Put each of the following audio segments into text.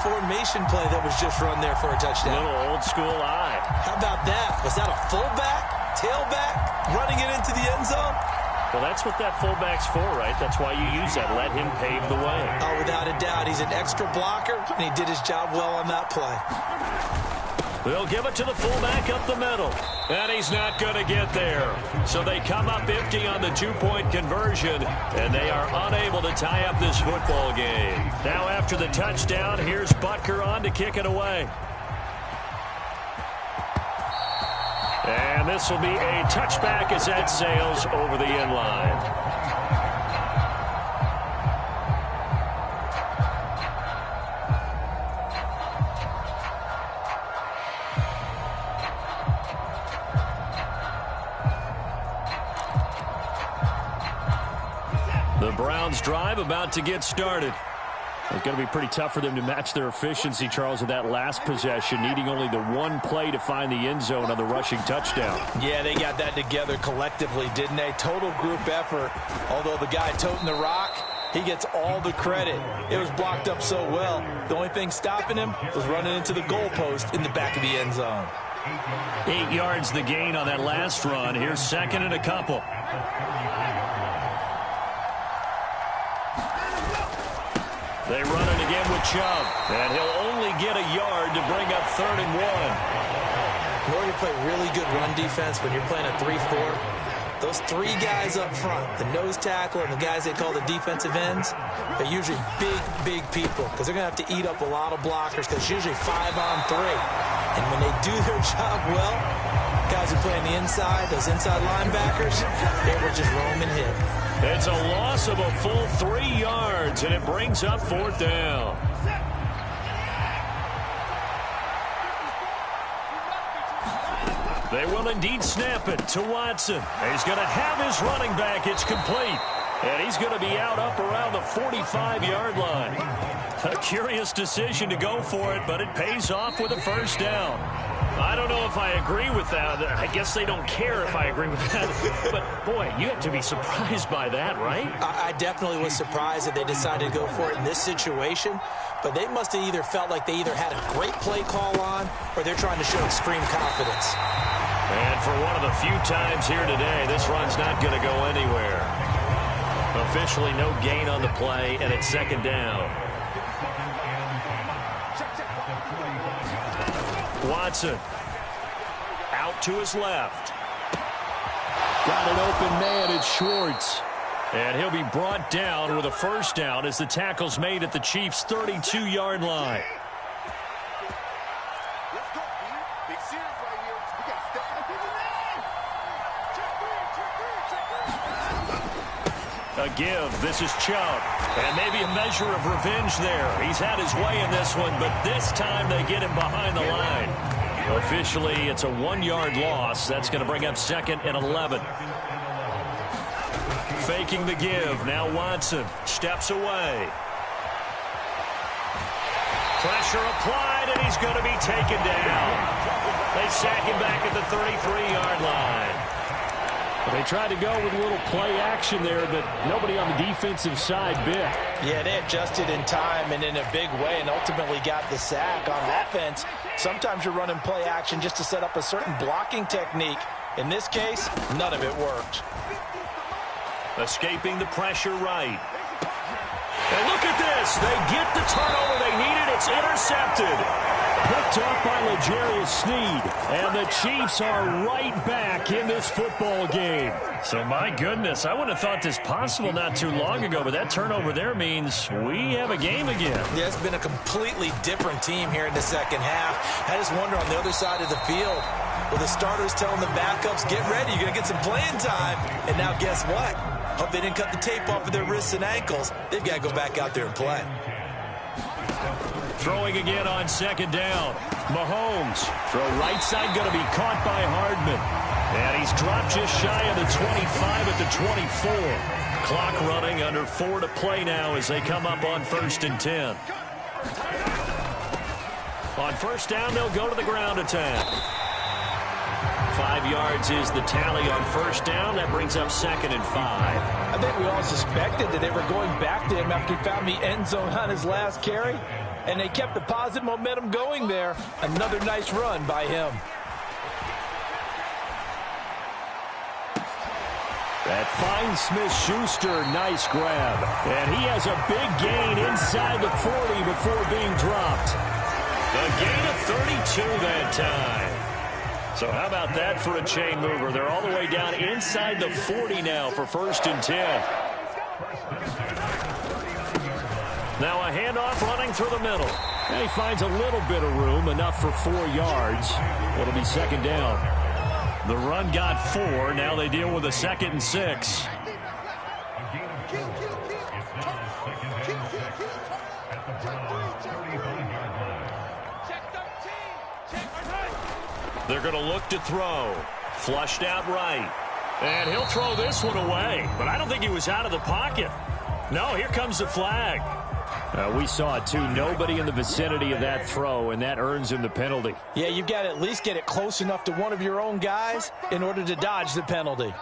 formation play that was just run there for a touchdown. A little old school eye. How about that? Was that a fullback, tailback, running it into the end zone? Well, that's what that fullback's for, right? That's why you use that. Let him pave the way. Oh, without a doubt. He's an extra blocker, and he did his job well on that play. They'll give it to the fullback up the middle. And he's not going to get there. So they come up empty on the two-point conversion, and they are unable to tie up this football game. Now after the touchdown, here's Butker on to kick it away. And this will be a touchback as that sails over the end line. The Browns drive about to get started. It's going to be pretty tough for them to match their efficiency, Charles, with that last possession, needing only the one play to find the end zone on the rushing touchdown. Yeah, they got that together collectively, didn't they? Total group effort. Although the guy toting the rock, he gets all the credit. It was blocked up so well. The only thing stopping him was running into the goalpost in the back of the end zone. 8 yards the gain on that last run. Here's second and a couple. They run it again with Chubb, and he'll only get a yard to bring up 3rd and 1. In order to play really good run defense when you're playing a 3-4, those three guys up front, the nose tackle and the guys they call the defensive ends, they're usually big people because they're going to have to eat up a lot of blockers because it's usually 5-on-3. And when they do their job well, guys who play on the inside, those inside linebackers, they will just roam and hit. It's a loss of a full 3 yards, and it brings up 4th down. They will indeed snap it to Watson. He's going to have his running back. It's complete. And he's going to be out up around the 45-yard line. A curious decision to go for it, but it pays off with a 1st down. I don't know if I agree with that. I guess they don't care if I agree with that. But, boy, you have to be surprised by that, right? I definitely was surprised that they decided to go for it in this situation. But they must have either felt like they either had a great play call on or they're trying to show extreme confidence. And for one of the few times here today, this run's not going to go anywhere. Officially no gain on the play, and it's 2nd down. Watson out to his left. Got an open man. It's Schwartz. And he'll be brought down with a 1st down as the tackle's made at the Chiefs' 32-yard line. A give. This is Chubb. And maybe a measure of revenge there. He's had his way in this one, but this time they get him behind the line. Officially, it's a 1-yard loss. That's going to bring up 2nd and 11. Faking the give. Now Watson steps away. Pressure applied, and he's going to be taken down. They sack him back at the 33-yard line. They tried to go with a little play action there, but nobody on the defensive side bit. Yeah, they adjusted in time and in a big way and ultimately got the sack. On offense, sometimes you're running play action just to set up a certain blocking technique. In this case, none of it worked. Escaping the pressure right. And look at this. They get the turnover they needed. It's intercepted. Picked off by L'Jarius Sneed. And the Chiefs are right back in this football game. So, my goodness, I wouldn't have thought this possible not too long ago, but that turnover there means we have a game again. Yeah, it's been a completely different team here in the second half. I just wonder on the other side of the field, with the starters telling the backups, get ready, you're going to get some playing time. And now guess what? Hope they didn't cut the tape off of their wrists and ankles. They've got to go back out there and play. Throwing again on 2nd down. Mahomes. Throw right side going to be caught by Hardman. And he's dropped just shy of the 25 at the 24. Clock running under 4 to play now as they come up on 1st and 10. On 1st down, they'll go to the ground attack. 5 yards is the tally on 1st down. That brings up 2nd and 5. I think we all suspected that they were going back to him after he found the end zone on his last carry. and they kept the positive momentum going there. Another nice run by him. That finds Smith-Schuster. Nice grab. And he has a big gain inside the 40 before being dropped. A gain of 32 that time. So how about that for a chain mover? They're all the way down inside the 40 now for 1st and 10. Now a handoff running through the middle. And he finds a little bit of room, enough for 4 yards. It'll be 2nd down. The run got 4. Now they deal with a 2nd and 6. They're going to look to throw. Flushed out right. And he'll throw this one away. But I don't think he was out of the pocket. No, here comes the flag. We saw it, too. Nobody in the vicinity of that throw, and that earns him the penalty. Yeah, you've got to at least get it close enough to one of your own guys in order to dodge the penalty.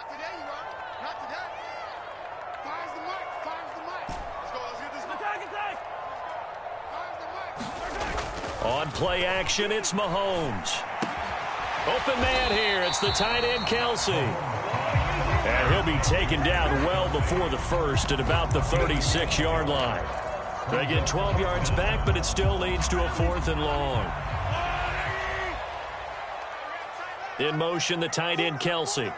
On play action, it's Mahomes. Open man here. It's the tight end, Kelsey. And he'll be taken down well before the first at about the 36-yard line. They get 12 yards back, but it still leads to a 4th and long. In motion, the tight end, Kelsey.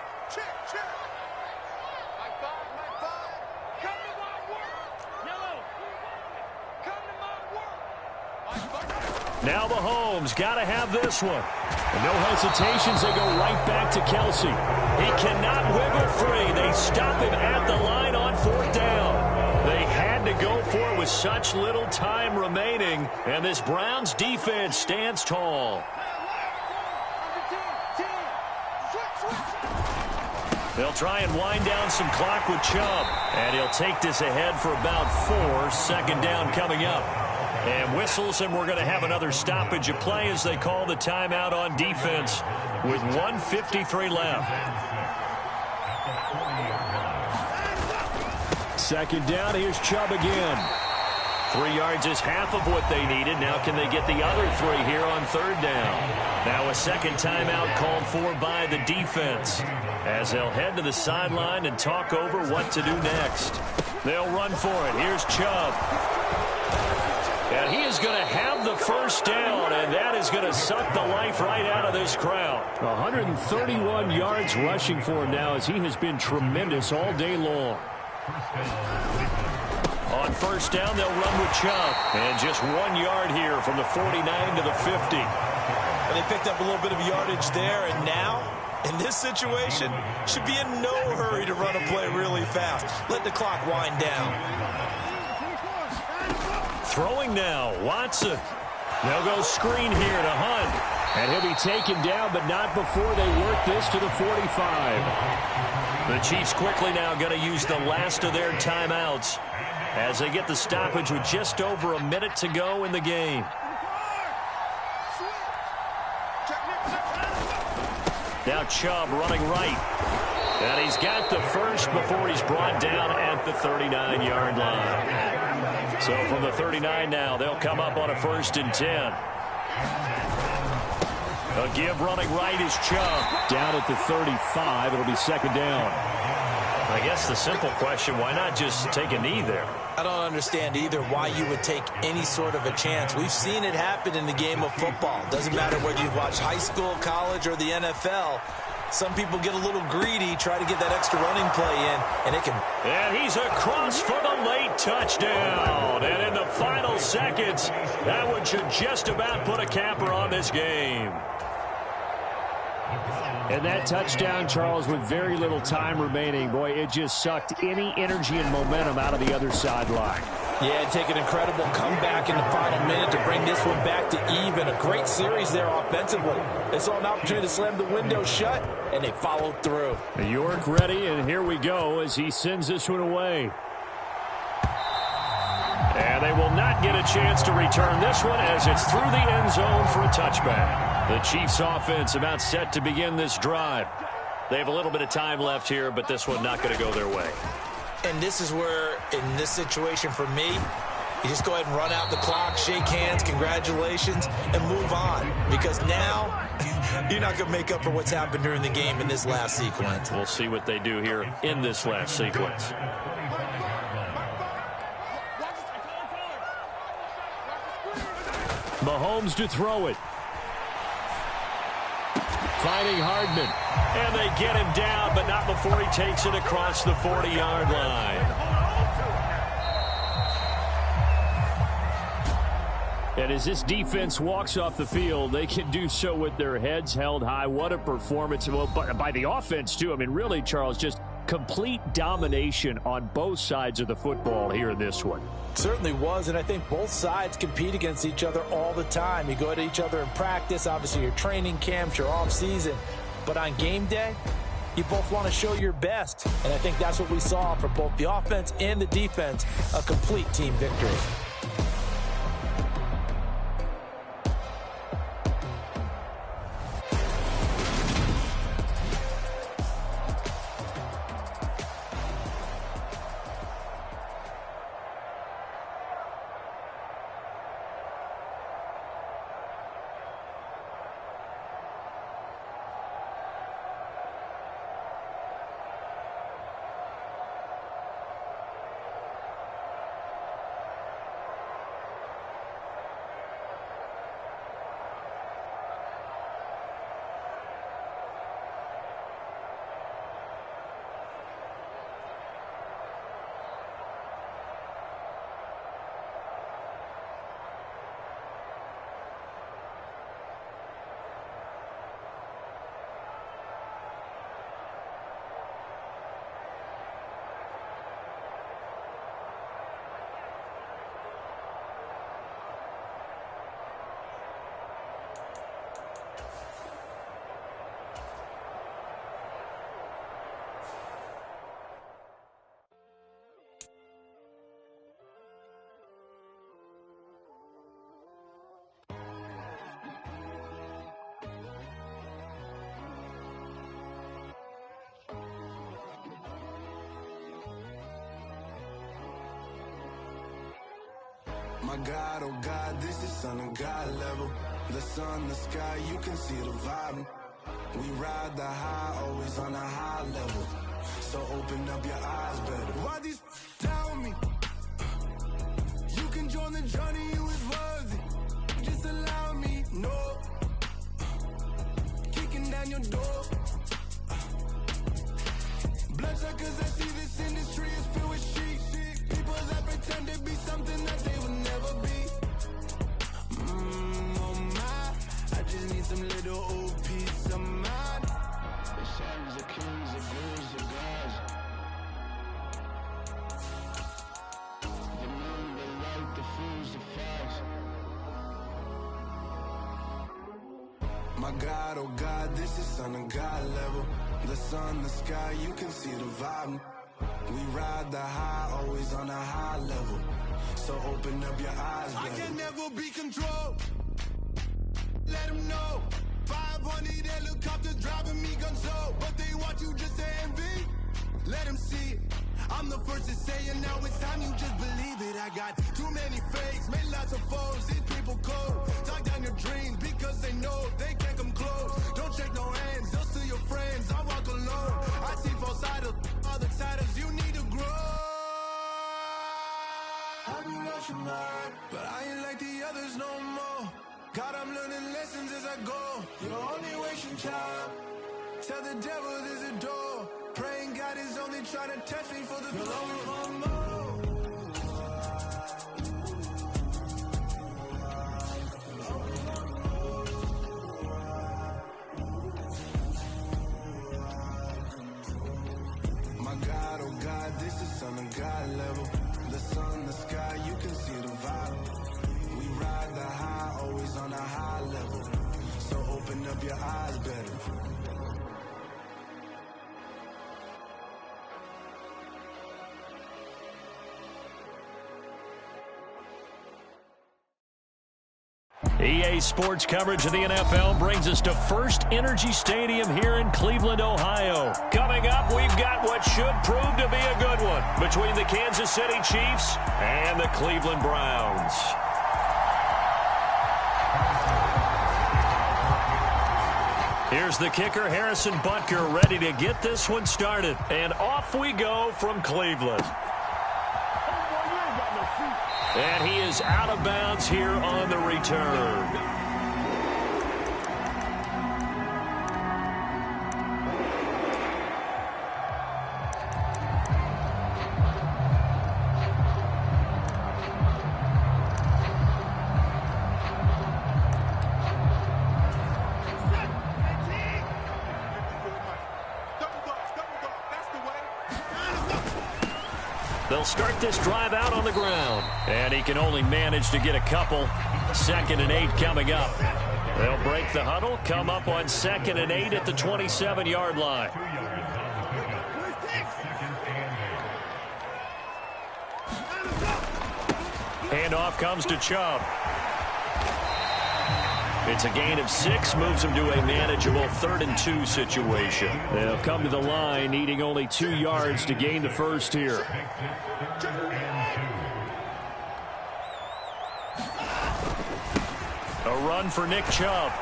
Now Mahomes got to have this one. And no hesitations, they go right back to Kelsey. He cannot wiggle free. They stop him at the line on 4th down. They had to go for it with such little time remaining, and this Browns defense stands tall. They'll try and wind down some clock with Chubb, and he'll take this ahead for about 4. 2nd down coming up. And whistles, and we're going to have another stoppage of play as they call the timeout on defense with 1:53 left. 2nd down, here's Chubb again. 3 yards is half of what they needed. Now can they get the other 3 here on 3rd down? Now a 2nd timeout called for by the defense as they'll head to the sideline and talk over what to do next. They'll run for it. Here's Chubb. And he is going to have the 1st down, and that is going to suck the life right out of this crowd. 131 yards rushing for him now as he has been tremendous all day long. On 1st down, they'll run with Chubb. And just 1 yard here from the 49 to the 50. And they picked up a little bit of yardage there, and now, in this situation, should be in no hurry to run a play really fast. Let the clock wind down. Throwing now, Watson. They'll go screen here to Hunt. And he'll be taken down, but not before they work this to the 45. The Chiefs quickly now going to use the last of their timeouts as they get the stoppage with just over a minute to go in the game. Now Chubb running right. And he's got the first before he's brought down at the 39-yard line. So from the 39 now, they'll come up on a 1st and 10. A give running right is Chubb. Down at the 35, it'll be 2nd down. I guess the simple question, why not just take a knee there? I don't understand either why you would take any sort of a chance. We've seen it happen in the game of football. Doesn't matter whether you've watched high school, college, or the NFL. Some people get a little greedy, try to get that extra running play in, and it can... And he's across for the late touchdown. And in the final seconds, that one should just about put a capper on this game. And that touchdown, Charles, with very little time remaining, boy, it just sucked any energy and momentum out of the other sideline. Yeah, take an incredible comeback in the final minute to bring this one back to even. A great series there offensively. They saw an opportunity to slam the window shut, and they followed through. York ready, and here we go as he sends this one away. And they will not get a chance to return this one as it's through the end zone for a touchback. The Chiefs offense about set to begin this drive. They have a little bit of time left here, but this one not going to go their way. And this is where, in this situation for me, You just go ahead and run out the clock, shake hands, congratulations, and move on. Because now you're not going to make up for what's happened during the game in this last sequence. We'll see what they do here in this last sequence. Mahomes to throw it. Finding Hardman. And they get him down, but not before he takes it across the 40-yard line. And as this defense walks off the field, they can do so with their heads held high. What a performance. Well, by the offense, too. I mean, really, Charles, just complete domination on both sides of the football here in this one. Certainly was, and I think both sides compete against each other all the time. You go at each other in practice, obviously your training camps, your off-season. But on game day, you both want to show your best. And I think that's what we saw from both the offense and the defense, a complete team victory. My God, oh God, this is Son of God level. The sun, the sky, you can see the vibe. We ride the high, always on a high level. So open up your eyes better. Why these tell me? You can join the journey, you is worthy. Just allow me, no. Kicking down your door. Bloodsuckers, I see this industry is filled with sheep. People that pretend to be something that they will never be. Oh my, I just need some little old peace of mind. The sons of kings, the girls of gods. The moon, the light, the fools, the facts. My God, oh God, this is Son of God level. The sun, the sky, you can see the vibe. We ride the high, always on a high level. So open up your eyes, baby. I can never be controlled. Let them know. 500 helicopters driving me gunso. But they want you just to envy. Let them see it. I'm the first to say it, now it's time you just believe it. I got too many fakes, made lots of foes. These people cold. Talk down your dreams because they know they can't come close. Don't shake no hands, they'll steal your friends. I walk alone. I see false idols, other titles, you need to grow. I be watching mine, but I ain't like the others no more. God, I'm learning lessons as I go. You're only wasting time. Tell the devil there's a door. Praying God is only trying to touch me for the glory. My God, oh God, this is Son of God level. The sun, the sky, you can see the vibe. We ride the high, always on a high level. So open up your eyes better. EA Sports coverage of the NFL brings us to First Energy Stadium here in Cleveland, Ohio. Coming up, we've got what should prove to be a good one between the Kansas City Chiefs and the Cleveland Browns. Here's the kicker, Harrison Butker, ready to get this one started. And off we go from Cleveland. And he is out of bounds here on the return. They'll start this drive out on the ground. And he can only manage to get a couple. 2nd and 8 coming up. They'll break the huddle, come up on 2nd and 8 at the 27-yard line. Handoff comes to Chubb. It's a gain of 6, moves him to a manageable 3rd and 2 situation. They'll come to the line, needing only 2 yards to gain the first here. A run for Nick Chubb.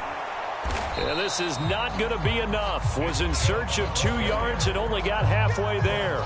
And this is not going to be enough. Was in search of 2 yards and only got halfway there.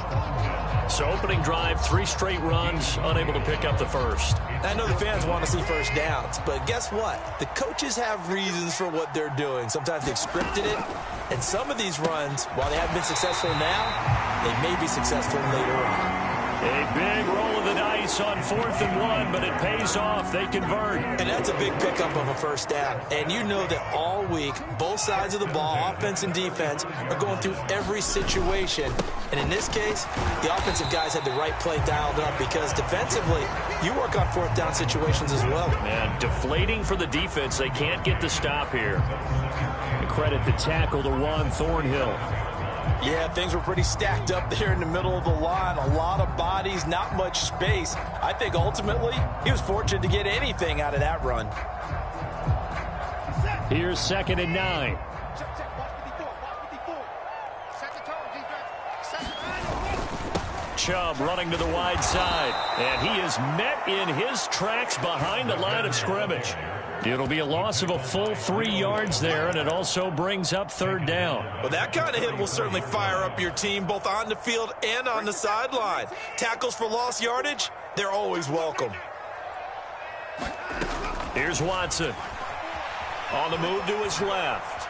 So opening drive, 3 straight runs, unable to pick up the first. I know the fans want to see first downs, but guess what? The coaches have reasons for what they're doing. Sometimes they've scripted it, and some of these runs, while they haven't been successful now, they may be successful later on. A big roll of the dice on 4th and 1, but it pays off. They convert. And that's a big pickup of a first down. And you know that all week, both sides of the ball, offense and defense, are going through every situation. And in this case, the offensive guys had the right play dialed up because defensively, you work on 4th down situations as well. And deflating for the defense. They can't get the stop here. And credit the tackle to Juan Thornhill. Yeah, things were pretty stacked up there in the middle of the line. A lot of bodies, not much space. I think ultimately he was fortunate to get anything out of that run. Here's 2nd and 9. Chubb running to the wide side. And he is met in his tracks behind the line of scrimmage. It'll be a loss of a full 3 yards there, and it also brings up 3rd down. Well, that kind of hit will certainly fire up your team, both on the field and on the sideline. Tackles for lost yardage, they're always welcome. Here's Watson. On the move to his left.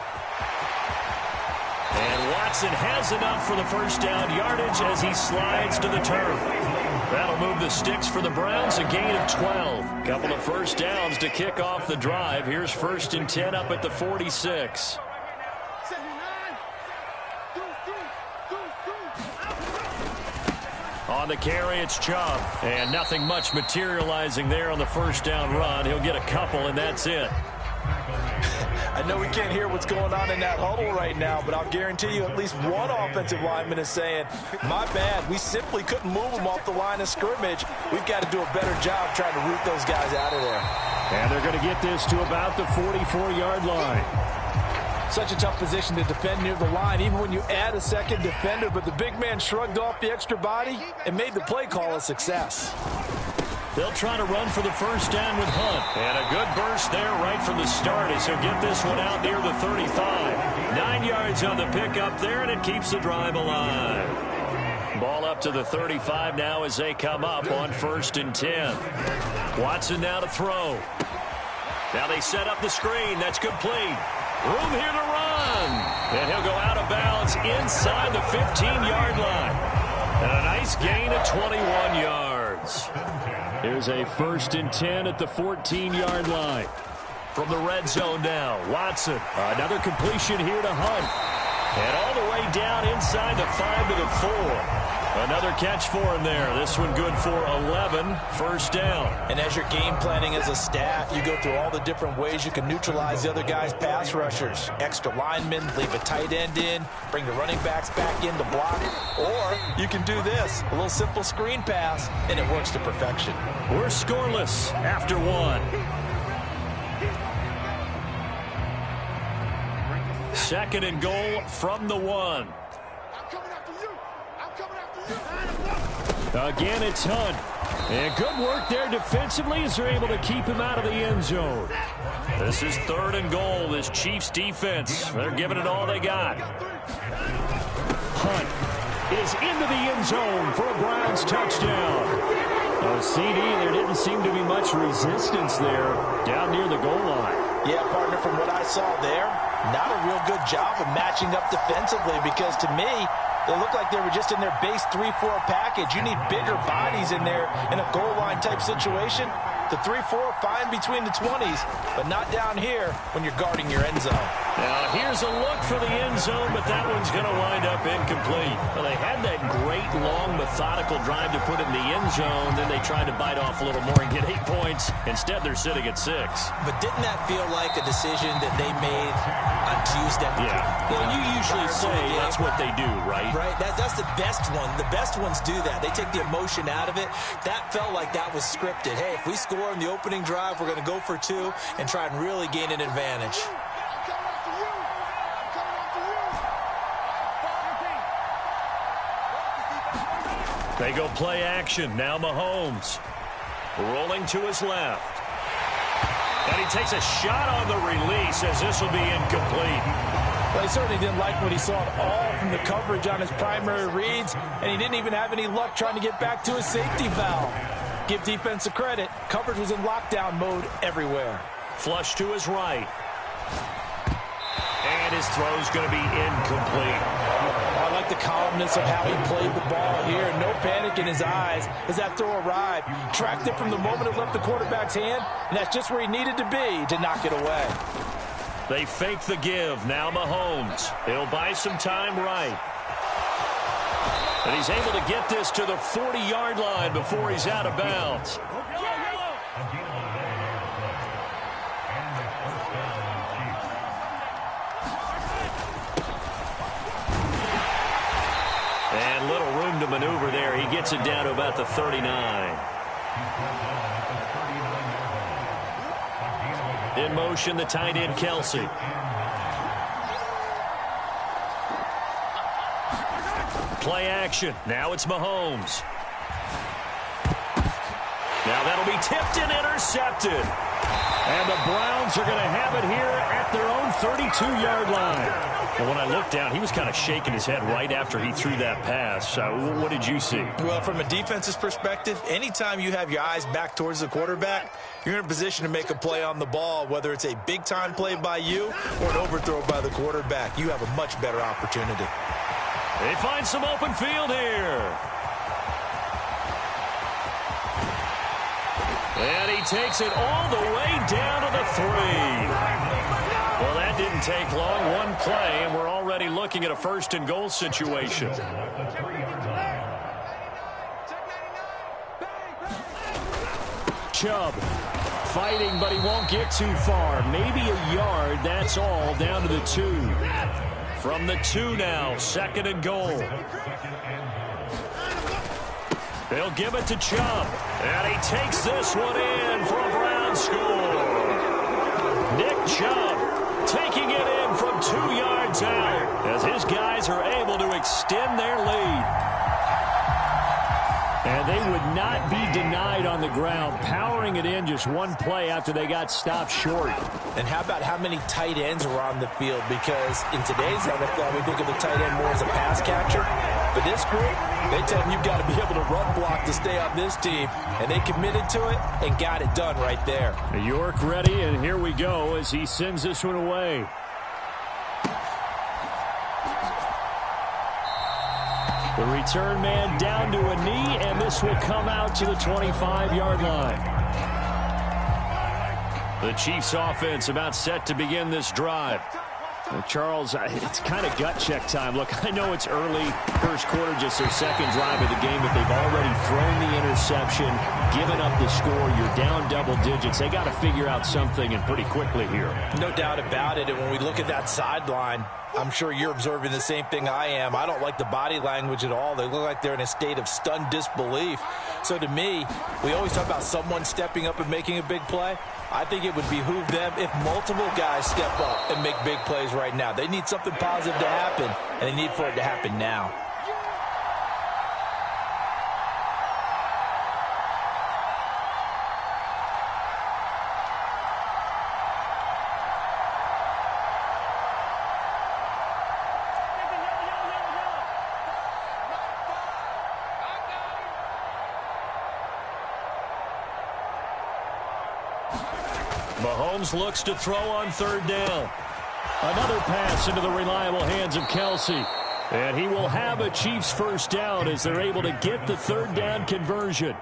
And Watson has enough for the first down yardage as he slides to the turf. That'll move the sticks for the Browns, a gain of 12. Couple of first downs to kick off the drive. Here's 1st and 10 up at the 46. On the carry, it's Chubb. And nothing much materializing there on the first down run. He'll get a couple, and that's it. I know we can't hear what's going on in that huddle right now, but I'll guarantee you at least one offensive lineman is saying, my bad, we simply couldn't move them off the line of scrimmage. We've got to do a better job trying to root those guys out of there. And they're going to get this to about the 44-yard line. Such a tough position to defend near the line, even when you add a second defender, but the big man shrugged off the extra body and made the play call a success. They'll try to run for the first down with Hunt. And a good burst there right from the start as he'll get this one out near the 35. 9 yards on the pickup there, and it keeps the drive alive. Ball up to the 35 now as they come up on 1st and 10. Watson now to throw. Now they set up the screen. That's complete. Room here to run. And he'll go out of bounds inside the 15-yard line. And a nice gain of 21 yards. Here's a 1st and 10 at the 14-yard line. From the red zone now, Watson. Another completion here to Hunt. And all the way down inside the 5 to the 4. Another catch for him there. This one good for 11. First down. And as you're game planning as a staff, you go through all the different ways you can neutralize the other guy's pass rushers. Extra linemen, leave a tight end in, bring the running backs back in to block. Or you can do this, a little simple screen pass, and it works to perfection. We're scoreless after one. second and goal from the 1. Again, it's Hunt. And good work there defensively as they're able to keep him out of the end zone. This is third and goal, this Chiefs defense. They're giving it all they got. Hunt is into the end zone for a Browns touchdown. CD, there didn't seem to be much resistance there down near the goal line. Yeah, partner, from what I saw there, not a real good job of matching up defensively because to me, they looked like they were just in their base 3-4 package. You need bigger bodies in there in a goal line type situation. The 3-4, fine between the 20s, but not down here when you're guarding your end zone. Now, here's a look for the end zone, but that one's going to wind up incomplete. Well, they had that great, long, methodical drive to put in the end zone. Then they tried to bite off a little more and get 8 points. Instead, they're sitting at 6. But didn't that feel like a decision that they made on Tuesday? Yeah. Well, you usually say that's what they do, right? Right. That's the best one. The best ones do that. They take the emotion out of it. That felt like that was scripted. Hey, if we score in the opening drive, we're going to go for 2 and try and really gain an advantage. They go play action. Now Mahomes rolling to his left. And he takes a shot on the release as this will be incomplete. Well, he certainly didn't like what he saw at all from the coverage on his primary reads, and he didn't even have any luck trying to get back to his safety valve. Give defensive credit. Coverage was in lockdown mode everywhere. Flush to his right. And his throw's going to be incomplete. I like the calmness of how he played the ball here. No panic in his eyes as that throw arrived. Tracked it from the moment it left the quarterback's hand, and that's just where he needed to be to knock it away. They fake the give. Now Mahomes. He'll buy some time right. And he's able to get this to the 40-yard line before he's out of bounds. And little room to maneuver there. He gets it down to about the 39. In motion, the tight end, Kelsey. Play action. Now it's Mahomes. Now that'll be tipped and intercepted. And the Browns are going to have it here at their own 32-yard line. And when I looked down, he was kind of shaking his head right after he threw that pass. What did you see? Well, from a defense's perspective, anytime you have your eyes back towards the quarterback, you're in a position to make a play on the ball, whether it's a big-time play by you or an overthrow by the quarterback. You have a much better opportunity. They find some open field here. And he takes it all the way down to the 3. Well, that didn't take long. One play, and we're already looking at a first and goal situation. Chubb fighting, but he won't get too far. Maybe a yard, that's all, down to the 2. From the 2 now, second and goal. They'll give it to Chubb. And he takes this one in for a Brown score. Nick Chubb taking it in from 2 yards out as his guys are able to extend their lead. And they would not be denied on the ground, powering it in just one play after they got stopped short. And how about how many tight ends were on the field? Because in today's NFL, we think of the tight end more as a pass catcher. But this group, they tell them you've got to be able to run block to stay on this team. And they committed to it and got it done right there. York ready, and here we go as he sends this one away. The return man down to a knee, and this will come out to the 25-yard line. The Chiefs offense about set to begin this drive. Charles, it's kind of gut check time. Look, I know it's early, first quarter, just their second drive of the game, but they've already thrown the interception, given up the score. You're down double digits. They got to figure out something, and pretty quickly here. No doubt about it. And when we look at that sideline, I'm sure you're observing the same thing I am. I don't like the body language at all. They look like they're in a state of stunned disbelief. So to me, we always talk about someone stepping up and making a big play. I think it would behoove them if multiple guys step up and make big plays right now. They need something positive to happen, and they need for it to happen now. Mahomes looks to throw on third down. Another pass into the reliable hands of Kelsey. And he will have a Chiefs first down as they're able to get the third down conversion.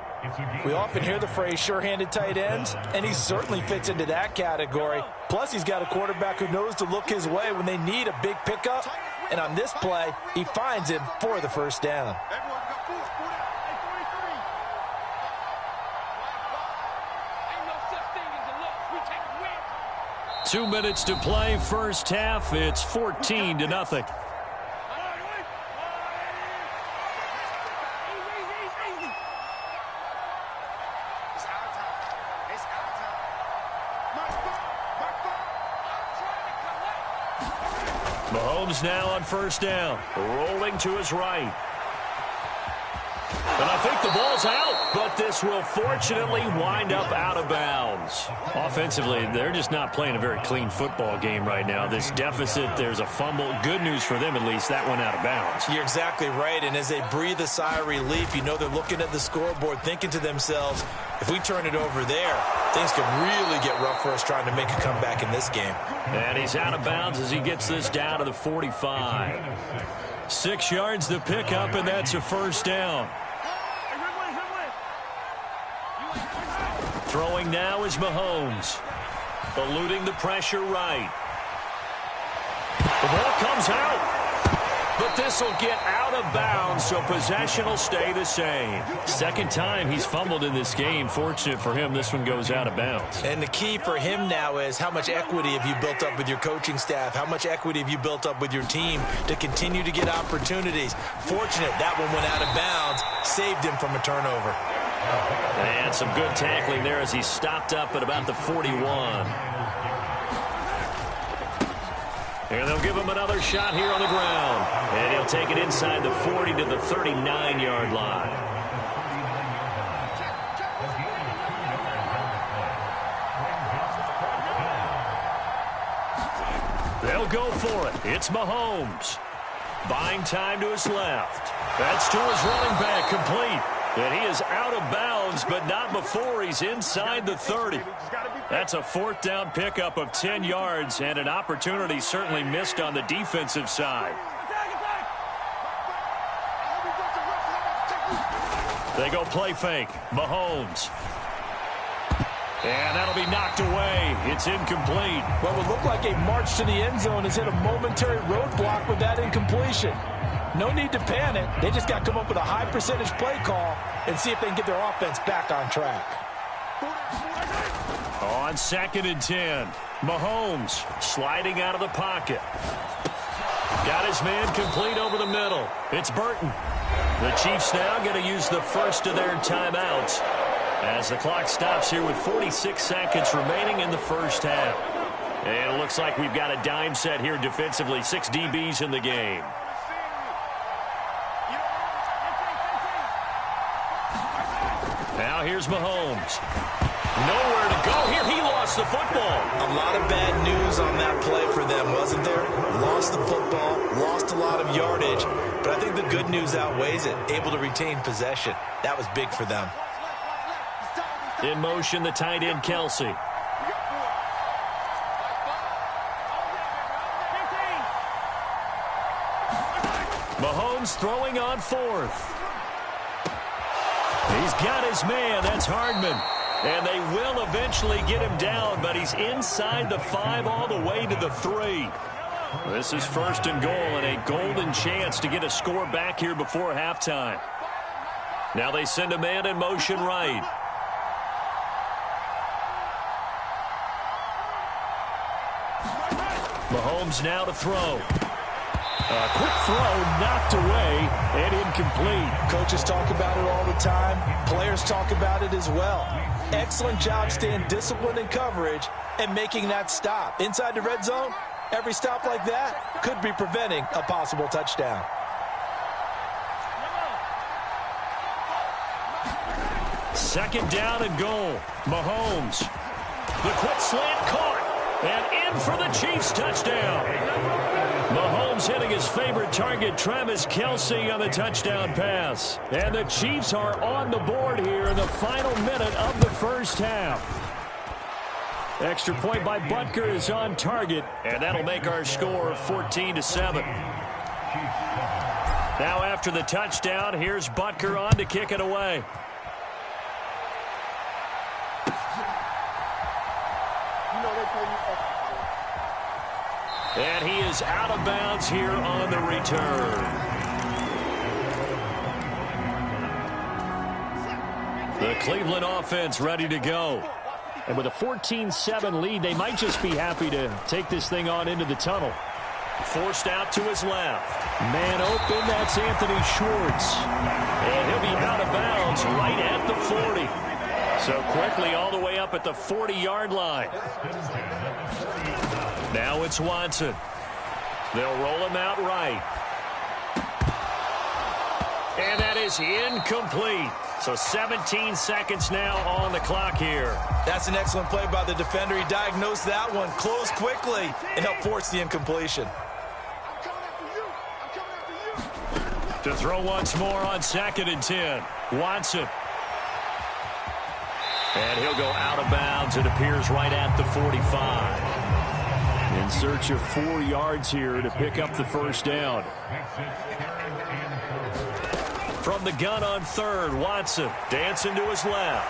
We often hear the phrase sure-handed tight ends, and he certainly fits into that category. Plus, he's got a quarterback who knows to look his way when they need a big pickup. And on this play, he finds him for the first down. 2 minutes to play first half. It's 14-0. Mahomes now on first down. Rolling to his right. And I think the ball's out, but this will fortunately wind up out of bounds. Offensively, they're just not playing a very clean football game right now. This deficit, there's a fumble. Good news for them, at least. That went out of bounds. You're exactly right, and as they breathe a sigh of relief, you know they're looking at the scoreboard, thinking to themselves, if we turn it over there, things could really get rough for us trying to make a comeback in this game. And he's out of bounds as he gets this down to the 45. 6 yards the pickup, and that's a first down. Throwing now is Mahomes. Eluding the pressure right. The ball comes out. But this will get out of bounds, so possession will stay the same. Second time he's fumbled in this game. Fortunate for him, this one goes out of bounds. And the key for him now is how much equity have you built up with your coaching staff? How much equity have you built up with your team to continue to get opportunities? Fortunate that one went out of bounds, saved him from a turnover. And some good tackling there as he stopped up at about the 41. And they'll give him another shot here on the ground. And he'll take it inside the 40 to the 39-yard line. They'll go for it. It's Mahomes. Buying time to his left. That's to his running back, complete. And he is out of bounds, but not before he's inside the 30. That's a fourth down pickup of 10 yards and an opportunity certainly missed on the defensive side. They go play fake. Mahomes. And that'll be knocked away. It's incomplete. What would look like a march to the end zone has hit a momentary roadblock with that incompletion. No need to panic. They just got to come up with a high percentage play call and see if they can get their offense back on track. On 2nd and 10, Mahomes sliding out of the pocket. Got his man complete over the middle. It's Burton. The Chiefs now going to use the first of their timeouts as the clock stops here with 46 seconds remaining in the first half. And it looks like we've got a dime set here defensively. 6 DBs in the game. Now here's Mahomes. Nowhere to go here. He lost the football. A lot of bad news on that play for them, wasn't there? Lost the football, lost a lot of yardage, but I think the good news outweighs it. Able to retain possession. That was big for them. In motion, the tight end, Kelsey. Mahomes throwing on fourth. He's got his man. That's Hardman. And they will eventually get him down, but he's inside the 5 all the way to the 3. This is 1st and goal and a golden chance to get a score back here before halftime. Now they send a man in motion right. Mahomes now to throw. A quick throw knocked away and incomplete. Coaches talk about it all the time. Players talk about it as well. Excellent job staying disciplined in coverage and making that stop. Inside the red zone, every stop like that could be preventing a possible touchdown. Second down and goal. Mahomes. The quick slant caught. And in for the Chiefs touchdown. Mahomes hitting his favorite target, Travis Kelce, on the touchdown pass. And the Chiefs are on the board here in the final minute of the first half. Extra point by Butker is on target, and that'll make our score 14-7. Now after the touchdown, here's Butker on to kick it away. And he is out of bounds here on the return. The Cleveland offense ready to go. And with a 14-7 lead, they might just be happy to take this thing on into the tunnel. Forced out to his left. Man open, that's Anthony Schwartz. And he'll be out of bounds right at the 40. So quickly all the way up at the 40-yard line. Now it's Watson. They'll roll him out right. And that is incomplete. So 17 seconds now on the clock here. That's an excellent play by the defender. He diagnosed that one, closed quickly, and helped force the incompletion. To throw once more on 2nd and 10. Watson. And he'll go out of bounds. It appears right at the 45. In search of 4 yards here to pick up the first down. From the gun on 3rd, Watson dancing to his left.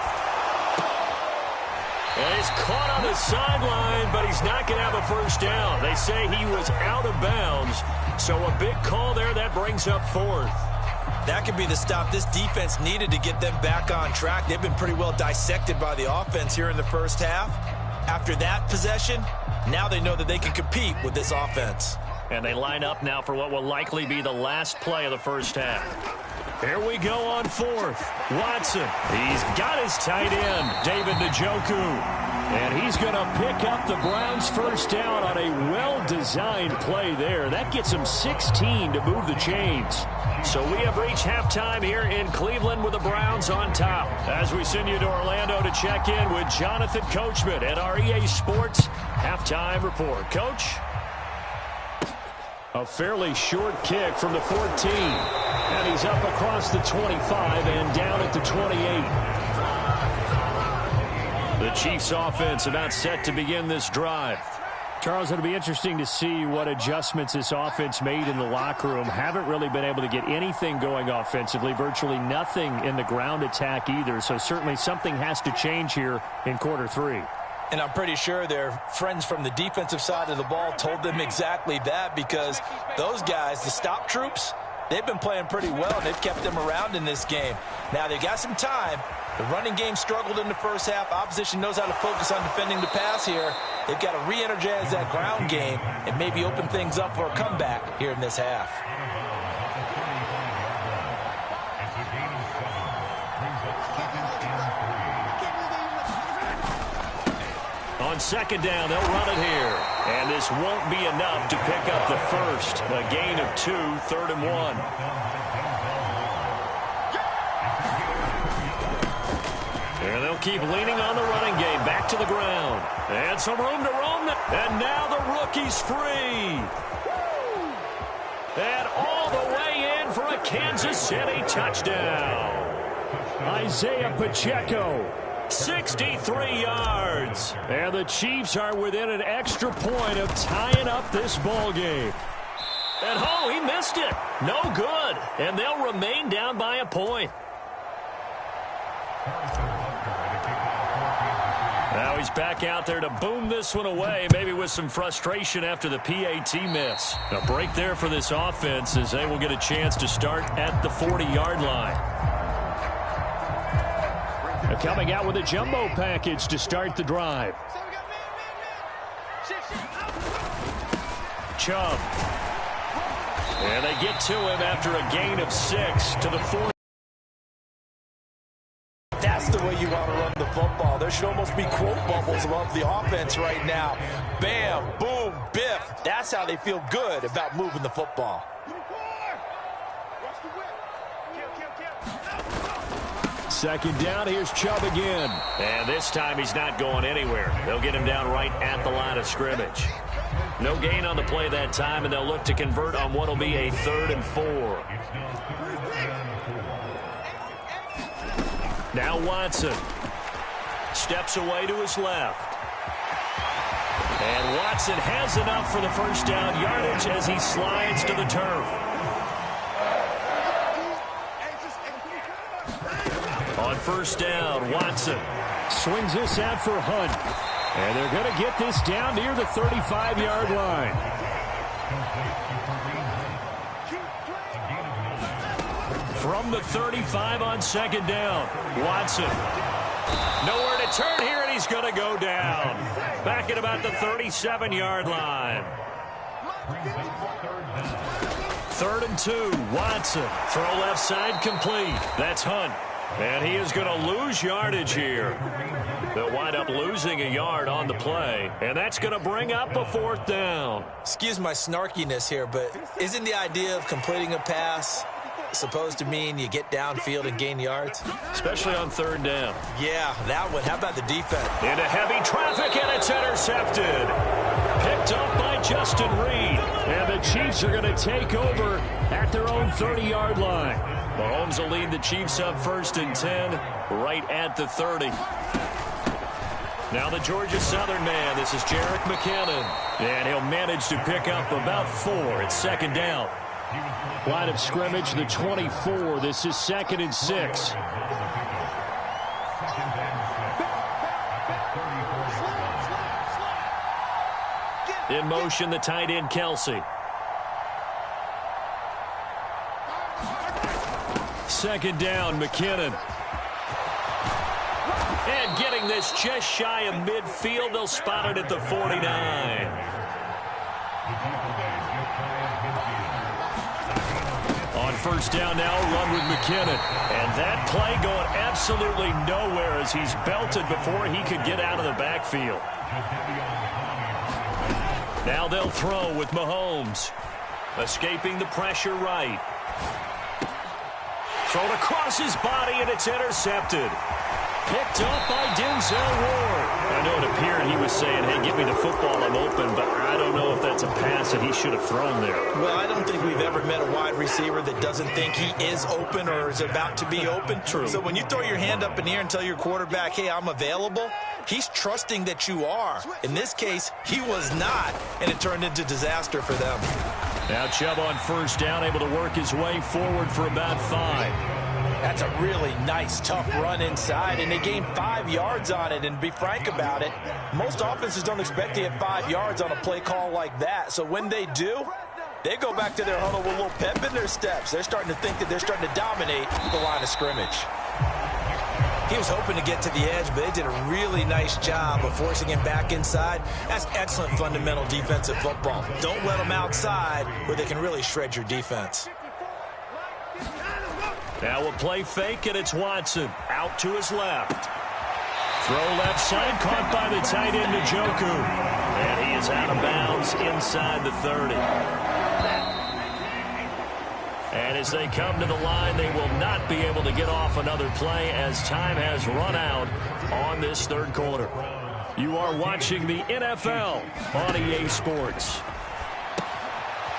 And he's caught on the sideline, but he's not going to have a first down. They say he was out of bounds, so a big call there that brings up 4th. That could be the stop this defense needed to get them back on track. They've been pretty well dissected by the offense here in the first half. After that possession, now they know that they can compete with this offense. And they line up now for what will likely be the last play of the first half. Here we go on 4th. Watson. He's got his tight end, David Njoku. And he's going to pick up the Browns' first down on a well-designed play there. That gets him 16 to move the chains. So we have reached halftime here in Cleveland with the Browns on top. As we send you to Orlando to check in with Jonathan Coachman at our EA Sports Halftime Report. Coach? A fairly short kick from the 14. And he's up across the 25 and down at the 28. The Chiefs offense about set to begin this drive. Charles, it'll be interesting to see what adjustments this offense made in the locker room. Haven't really been able to get anything going offensively, virtually nothing in the ground attack either. So certainly something has to change here in quarter 3. And I'm pretty sure their friends from the defensive side of the ball told them exactly that, because those guys, the stop troops, they've been playing pretty well, and they've kept them around in this game. Now, they've got some time. The running game struggled in the first half. Opposition knows how to focus on defending the pass here. They've got to re-energize that ground game and maybe open things up for a comeback here in this half. On 2nd down, they'll run it here. And this won't be enough to pick up the first. A gain of 2, 3rd and 1. And they'll keep leaning on the running game. Back to the ground. And some room to roam. And now the rookie's free. And all the way in for a Kansas City touchdown. Isaiah Pacheco. 63 yards. And the Chiefs are within an extra point of tying up this ball game. And oh, he missed it. No good. And they'll remain down by a point. Now he's back out there to boom this one away, maybe with some frustration after the PAT miss. A break there for this offense as they will get a chance to start at the 40-yard line. Coming out with a jumbo package to start the drive. Chubb. And they get to him after a gain of 6 to the 4. That's the way you want to run the football. There should almost be quote bubbles above the offense right now. Bam, boom, biff. That's how they feel good about moving the football. Second down, here's Chubb again. And this time he's not going anywhere. They'll get him down right at the line of scrimmage. No gain on the play that time, and they'll look to convert on what will be a 3rd and 4. Now Watson steps away to his left. And Watson has enough for the first down yardage as he slides to the turf. On first down, Watson swings this out for Hunt. And they're going to get this down near the 35-yard line. From the 35 on second down, Watson. Nowhere to turn here, and he's going to go down. Back at about the 37-yard line. 3rd and 2, Watson. Throw left side complete. That's Hunt. And he is going to lose yardage here. They'll wind up losing a yard on the play, and that's going to bring up a 4th down. Excuse my snarkiness here, but isn't the idea of completing a pass supposed to mean you get downfield and gain yards? Especially on 3rd down. Yeah, that one. How about the defense? Into heavy traffic, and it's intercepted. Picked up by Justin Reed. And the Chiefs are going to take over at their own 30-yard line. Mahomes will lead the Chiefs up 1st and 10, right at the 30. Now the Georgia Southern man. This is Jerick McKinnon. And he'll manage to pick up about 4. It's 2nd down. Line of scrimmage, the 24. This is 2nd and 6. In motion, the tight end, Kelsey. 2nd down, McKinnon. And getting this just shy of midfield. They'll spot it at the 49. On first down now, run with McKinnon. And that play going absolutely nowhere as he's belted before he could get out of the backfield. Now they'll throw with Mahomes. Escaping the pressure right. Thrown across his body, and it's intercepted. Picked up by Denzel Ward. I know it appeared he was saying, hey, give me the football, I'm open, but I don't know if that's a pass that he should have thrown there. Well, I don't think we've ever met a wide receiver that doesn't think he is open or is about to be open. True. So when you throw your hand up in the air and tell your quarterback, hey, I'm available, he's trusting that you are. In this case, he was not, and it turned into disaster for them. Now Chubb on first down, able to work his way forward for about 5. That's a really nice, tough run inside, and they gained 5 yards on it. And to be frank about it, most offenses don't expect to get 5 yards on a play call like that. So when they do, they go back to their huddle with a little pep in their steps. They're starting to think that they're starting to dominate the line of scrimmage. He was hoping to get to the edge, but they did a really nice job of forcing him back inside. That's excellent fundamental defensive football. Don't let them outside where they can really shred your defense. Now a play fake, and it's Watson out to his left. Throw left side, caught by the tight end, Njoku. And he is out of bounds inside the 30. And as they come to the line, they will not be able to get off another play as time has run out on this 3rd quarter. You are watching the NFL on EA Sports.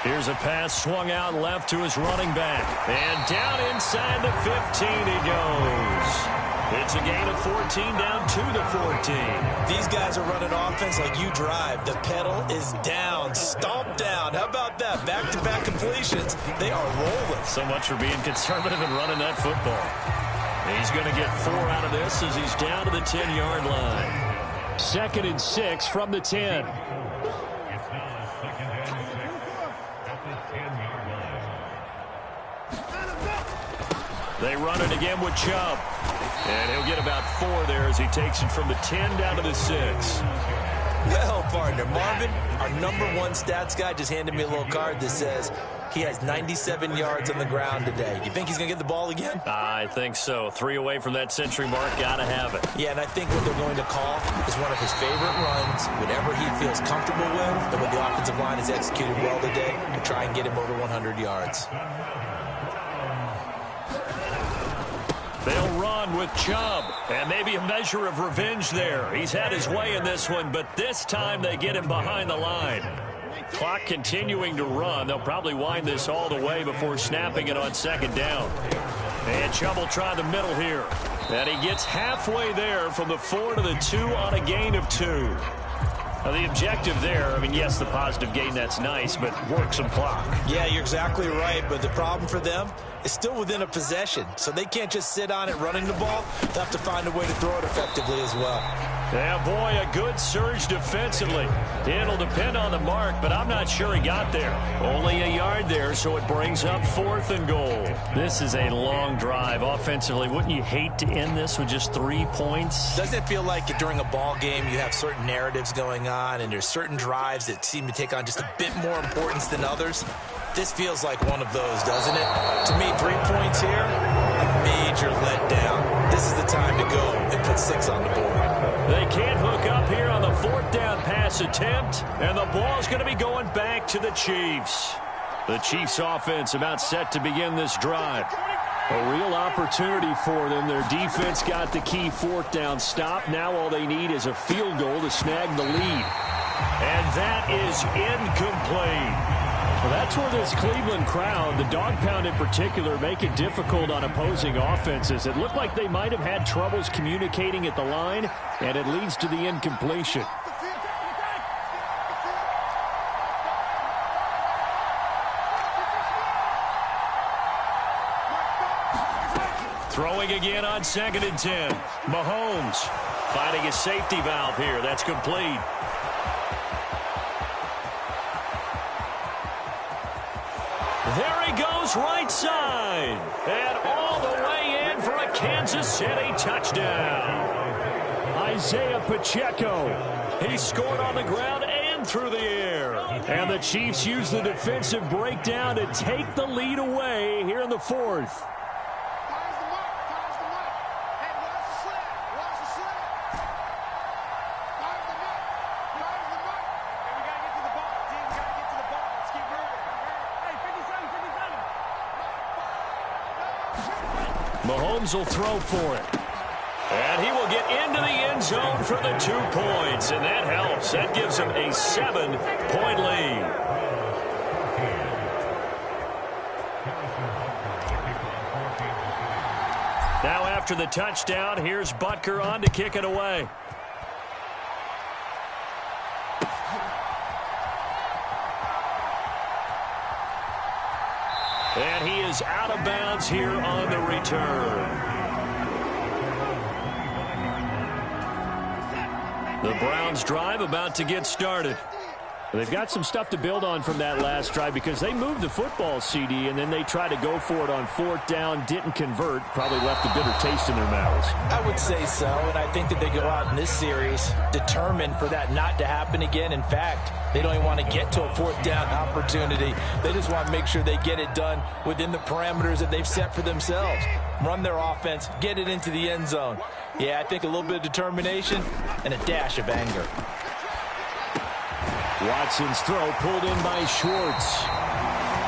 Here's a pass swung out left to his running back. And down inside the 15 he goes. It's a gain of 14 down to the 14. These guys are running offense like you drive. The pedal is down, stomp down. How about that? Back-to-back completions. They are rolling. So much for being conservative and running that football. He's going to get 4 out of this as he's down to the 10-yard line. 2nd and 6 from the 10. They run it again with Chubb. And he'll get about 4 there as he takes it from the 10 down to the 6. Well, partner, Marvin, our #1 stats guy just handed me a little card that says he has 97 yards on the ground today. You think he's going to get the ball again? I think so. 3 away from that century mark. Got to have it. Yeah, and I think what they're going to call is one of his favorite runs, whatever he feels comfortable with, and what the offensive line has executed well today to try and get him over 100 yards. They'll run with Chubb, and maybe a measure of revenge there. He's had his way in this one, but this time they get him behind the line. Clock continuing to run. They'll probably wind this all the way before snapping it on 2nd down. And Chubb will try the middle here. And he gets halfway there from the 4 to the 2 on a gain of 2. Now, the objective there, I mean, yes, the positive gain, that's nice, but work some clock. Yeah, you're exactly right, but the problem for them is still within a possession, so they can't just sit on it running the ball. They'll have to find a way to throw it effectively as well. Yeah, boy, a good surge defensively. It'll depend on the mark, but I'm not sure he got there. Only a yard there, so it brings up 4th and goal. This is a long drive offensively. Wouldn't you hate to end this with just 3 points? Doesn't it feel like during a ball game you have certain narratives going on and there's certain drives that seem to take on just a bit more importance than others? This feels like one of those, doesn't it? To me, 3 points here, a major letdown. This is the time to go and put 6 on the board. They can't hook up here on the 4th down pass attempt, and the ball's going to be going back to the Chiefs. The Chiefs offense about set to begin this drive. A real opportunity for them. Their defense got the key 4th down stop. Now all they need is a field goal to snag the lead. And that is incomplete. Well, that's where this Cleveland crowd, the dog pound in particular, make it difficult on opposing offenses. It looked like they might have had troubles communicating at the line, and it leads to the incompletion. Throwing again on 2nd and 10. Mahomes finding a safety valve here. That's complete. There he goes right side. And all the way in for a Kansas City touchdown. Isaiah Pacheco. He scored on the ground and through the air. And the Chiefs use the defensive breakdown to take the lead away here in the 4th. Mahomes will throw for it. And he will get into the end zone for the 2 points. And that helps. That gives him a 7-point lead. Now after the touchdown, here's Butker on to kick it away. And he is out of bounds here on the return. The Browns drive about to get started. They've got some stuff to build on from that last drive because they moved the football, CD, and then they tried to go for it on 4th down, didn't convert, probably left a bitter taste in their mouths. I would say so, and I think that they go out in this series determined for that not to happen again. In fact, they don't even want to get to a 4th down opportunity. They just want to make sure they get it done within the parameters that they've set for themselves. Run their offense, get it into the end zone. Yeah, I think a little bit of determination and a dash of anger. Watson's throw pulled in by Schwartz.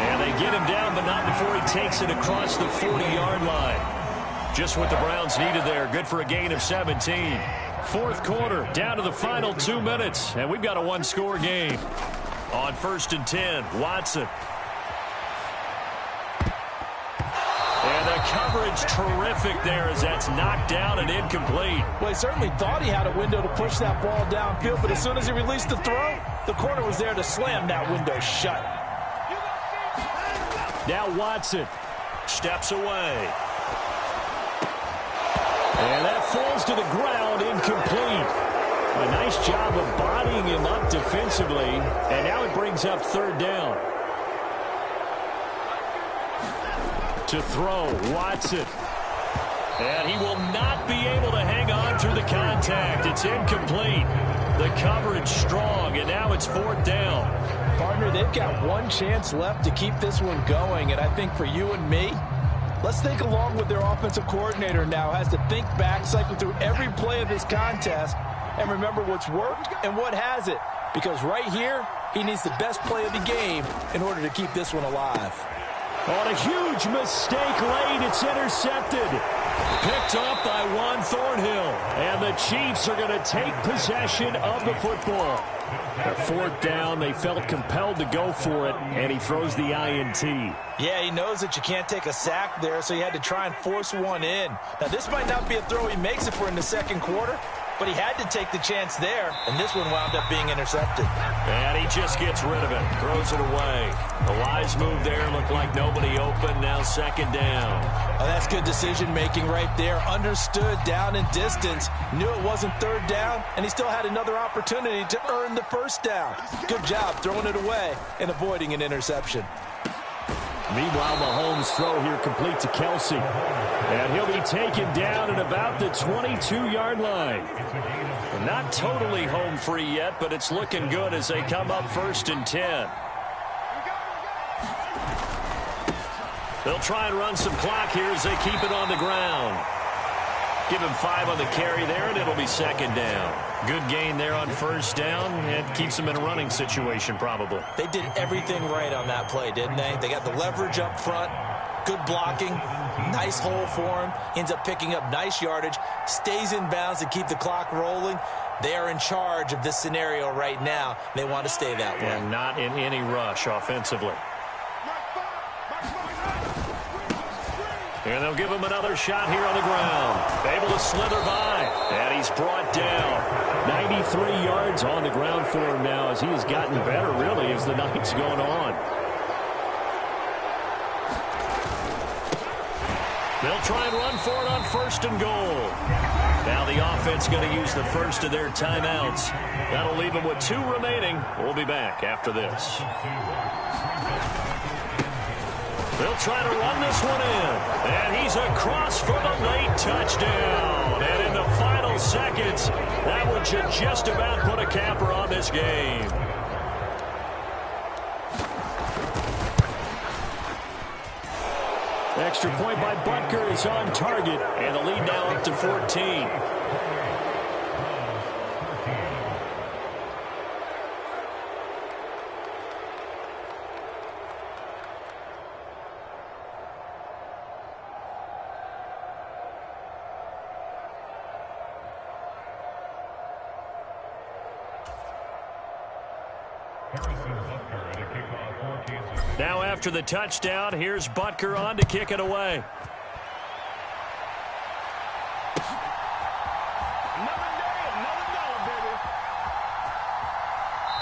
And they get him down, but not before he takes it across the 40-yard line. Just what the Browns needed there. Good for a gain of 17. 4th quarter, down to the final 2 minutes. And we've got a 1-score game. On 1st and 10, Watson. And the coverage terrific there as that's knocked down and incomplete. Well, he certainly thought he had a window to push that ball downfield, but as soon as he released the throw, the corner was there to slam that window shut. Now Watson steps away. And that falls to the ground, incomplete. A nice job of bodying him up defensively, and now it brings up 3rd down. To throw, Watson. And he will not be able to hang on through the contact. It's incomplete. The coverage strong, and now it's 4th down. Partner, they've got one chance left to keep this one going, and I think for you and me, let's think along with their offensive coordinator now. Has to think back, cycle through every play of this contest, and remember what's worked and what hasn't. Because right here, he needs the best play of the game in order to keep this one alive. On a huge mistake late, it's intercepted. Picked up by Juan Thornhill. And the Chiefs are going to take possession of the football. At 4th down, they felt compelled to go for it, and he throws the INT. Yeah, he knows that you can't take a sack there, so he had to try and force one in. Now, this might not be a throw he makes if we're in the second quarter, but he had to take the chance there, and this one wound up being intercepted. And he just gets rid of it, throws it away. A wise move there, looked like nobody open, now 2nd down. Oh, that's good decision-making right there. Understood down and distance, knew it wasn't 3rd down, and he still had another opportunity to earn the 1st down. Good job throwing it away and avoiding an interception. Meanwhile, Mahomes' throw here complete to Kelsey. And he'll be taken down at about the 22-yard line. Not totally home free yet, but it's looking good as they come up 1st and 10. They'll try and run some clock here as they keep it on the ground. Give him 5 on the carry there, and it'll be 2nd down. Good gain there on 1st down. It keeps them in a running situation, probably. They did everything right on that play, didn't they? They got the leverage up front, good blocking, nice hole for him, ends up picking up nice yardage, stays in bounds to keep the clock rolling. They are in charge of this scenario right now. They want to stay that way. And not in any rush offensively. And they'll give him another shot here on the ground. Able to slither by. And he's brought down. 93 yards on the ground for him now as he has gotten better, really, as the night's gone on. They'll try and run for it on 1st and goal. Now the offense going to use the first of their timeouts. That'll leave them with 2 remaining. We'll be back after this. They'll try to run this one in. And he's across for the late touchdown. And in the final seconds, that one should just about put a capper on this game. Extra point by Butker is on target. And the lead now up to 14. Now after the touchdown, here's Butker on to kick it away.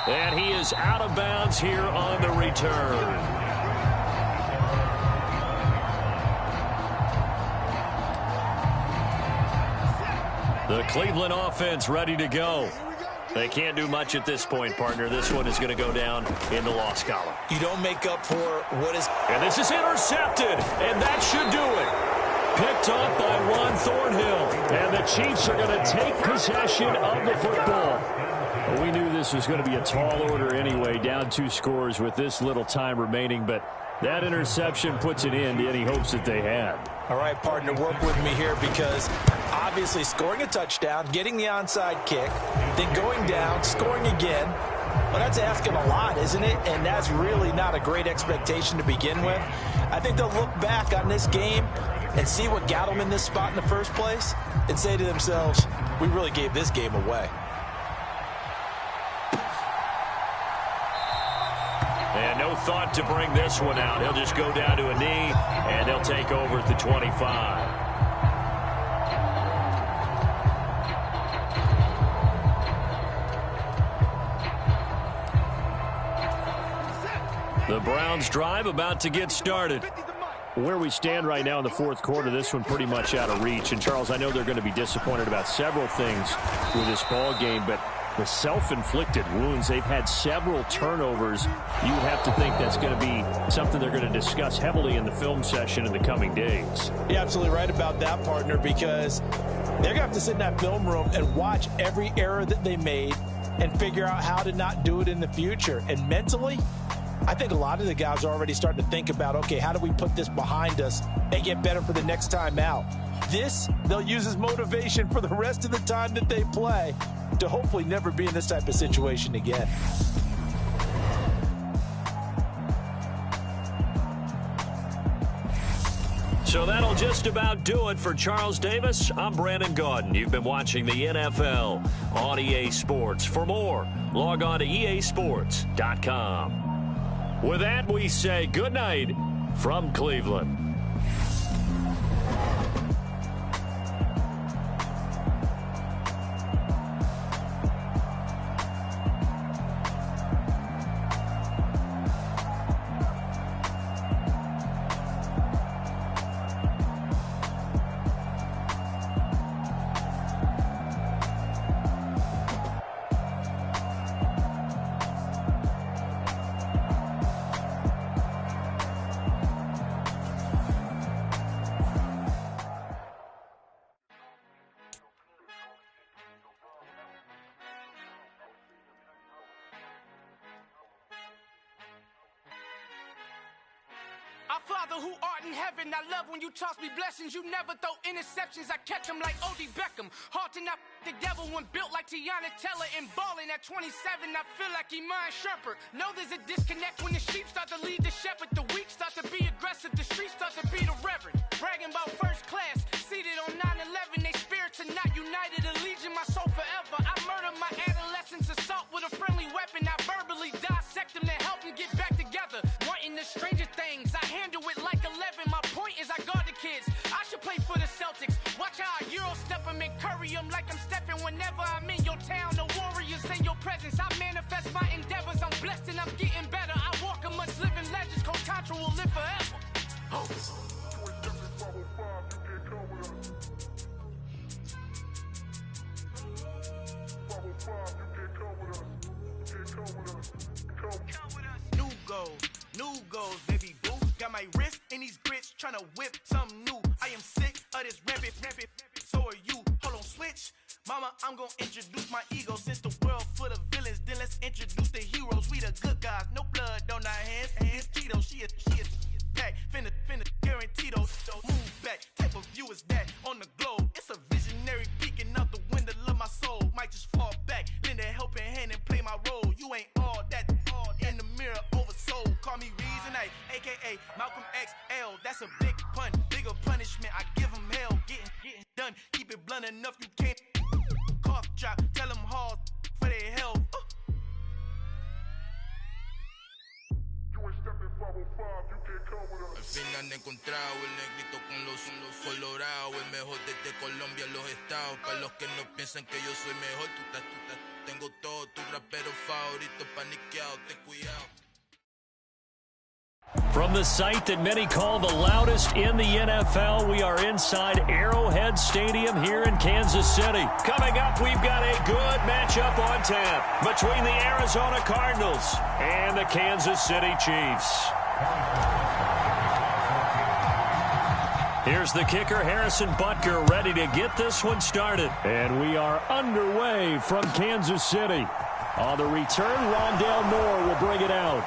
And he is out of bounds here on the return. The Cleveland offense ready to go. They can't do much at this point, partner. This one is going to go down in the loss column. You don't make up for what is... And this is intercepted, and that should do it. Picked up by Juan Thornhill, and the Chiefs are going to take possession of the football. Well, we knew this was going to be a tall order anyway, down 2 scores with this little time remaining, but that interception puts an end to any hopes that they had. All right, partner, work with me here because obviously scoring a touchdown, getting the onside kick, then going down, scoring again, well, that's asking a lot, isn't it? And that's really not a great expectation to begin with. I think they'll look back on this game and see what got them in this spot in the first place and say to themselves, we really gave this game away. And no thought to bring this one out. He'll just go down to a knee, and they'll take over at the 25. The Browns drive about to get started. Where we stand right now in the 4th quarter, this one pretty much out of reach. And, Charles, I know they're going to be disappointed about several things with this ball game, but the self-inflicted wounds, they've had several turnovers. You have to think that's going to be something they're going to discuss heavily in the film session in the coming days. You're absolutely right about that, partner, because they're going to have to sit in that film room and watch every error that they made, and figure out how to not do it in the future. And mentally, I think a lot of the guys are already starting to think about, okay, how do we put this behind us and get better for the next time out? This, they'll use as motivation for the rest of the time that they play to hopefully never be in this type of situation again. So that'll just about do it for Charles Davis. I'm Brandon Gaudin. You've been watching the NFL on EA Sports. For more, log on to easports.com. With that, we say good night from Cleveland. Our Father who art in heaven, I love when you toss me blessings. You never throw interceptions, I catch them like O.D. Beckham. Hard to not the devil when built like Tiana Teller. And balling at 27, I feel like Iman Shumpert. Know there's a disconnect when the sheep start to lead the shepherd. The weak start to be aggressive, the streets start to be the reverend. Bragging about first class, seated on 9/11. They spirits are not united, a legion, my soul forever. I murder my adolescence, assault with a friendly weapon. I verbally dissect them to help them get back together. Wanting the stranger things, I handle it like 11. My point is I guard the kids. I should play for the Celtics. Watch how I Euro step them and curry them like I'm stepping. Whenever I'm in your town, the Warriors in your presence. I manifest my endeavors. I'm blessed and I'm getting better. I walk amongst living legends. Coach Contra will live forever. Oh. New goals, baby boo. Got my wrist in these grits, tryna whip something new. I am sick of this rampant. So are you. Hold on, switch. Mama, I'm gonna introduce my ego. Since the world full of villains, then let's introduce the heroes. We the good guys, no blood on our hands. Hands Tito, she is back. Finna, guaranteed those. Move back. Type of view is that on the globe? It's a visionary peeking out the window of my soul. Might just fall back, lend a helping hand and play my role. You ain't all that. In the mirror, oversold. Call me Reason A, a.k.a. Malcolm XL. That's a big pun, bigger punishment. I give them hell, getting done. Keep it blunt enough, you can't. Cough drop, tell them hard for their health. Al fin han encontrado el negrito con los colorados, el mejor desde Colombia, los estados. Para los que no piensan que yo soy mejor, tengo todo tu rapero favorito paniqueado, ten cuidado. From the site that many call the loudest in the NFL, we are inside Arrowhead Stadium here in Kansas City. Coming up, we've got a good matchup on tap between the Arizona Cardinals and the Kansas City Chiefs. Here's the kicker, Harrison Butker, ready to get this one started. And we are underway from Kansas City. On the return, Rondale Moore will bring it out.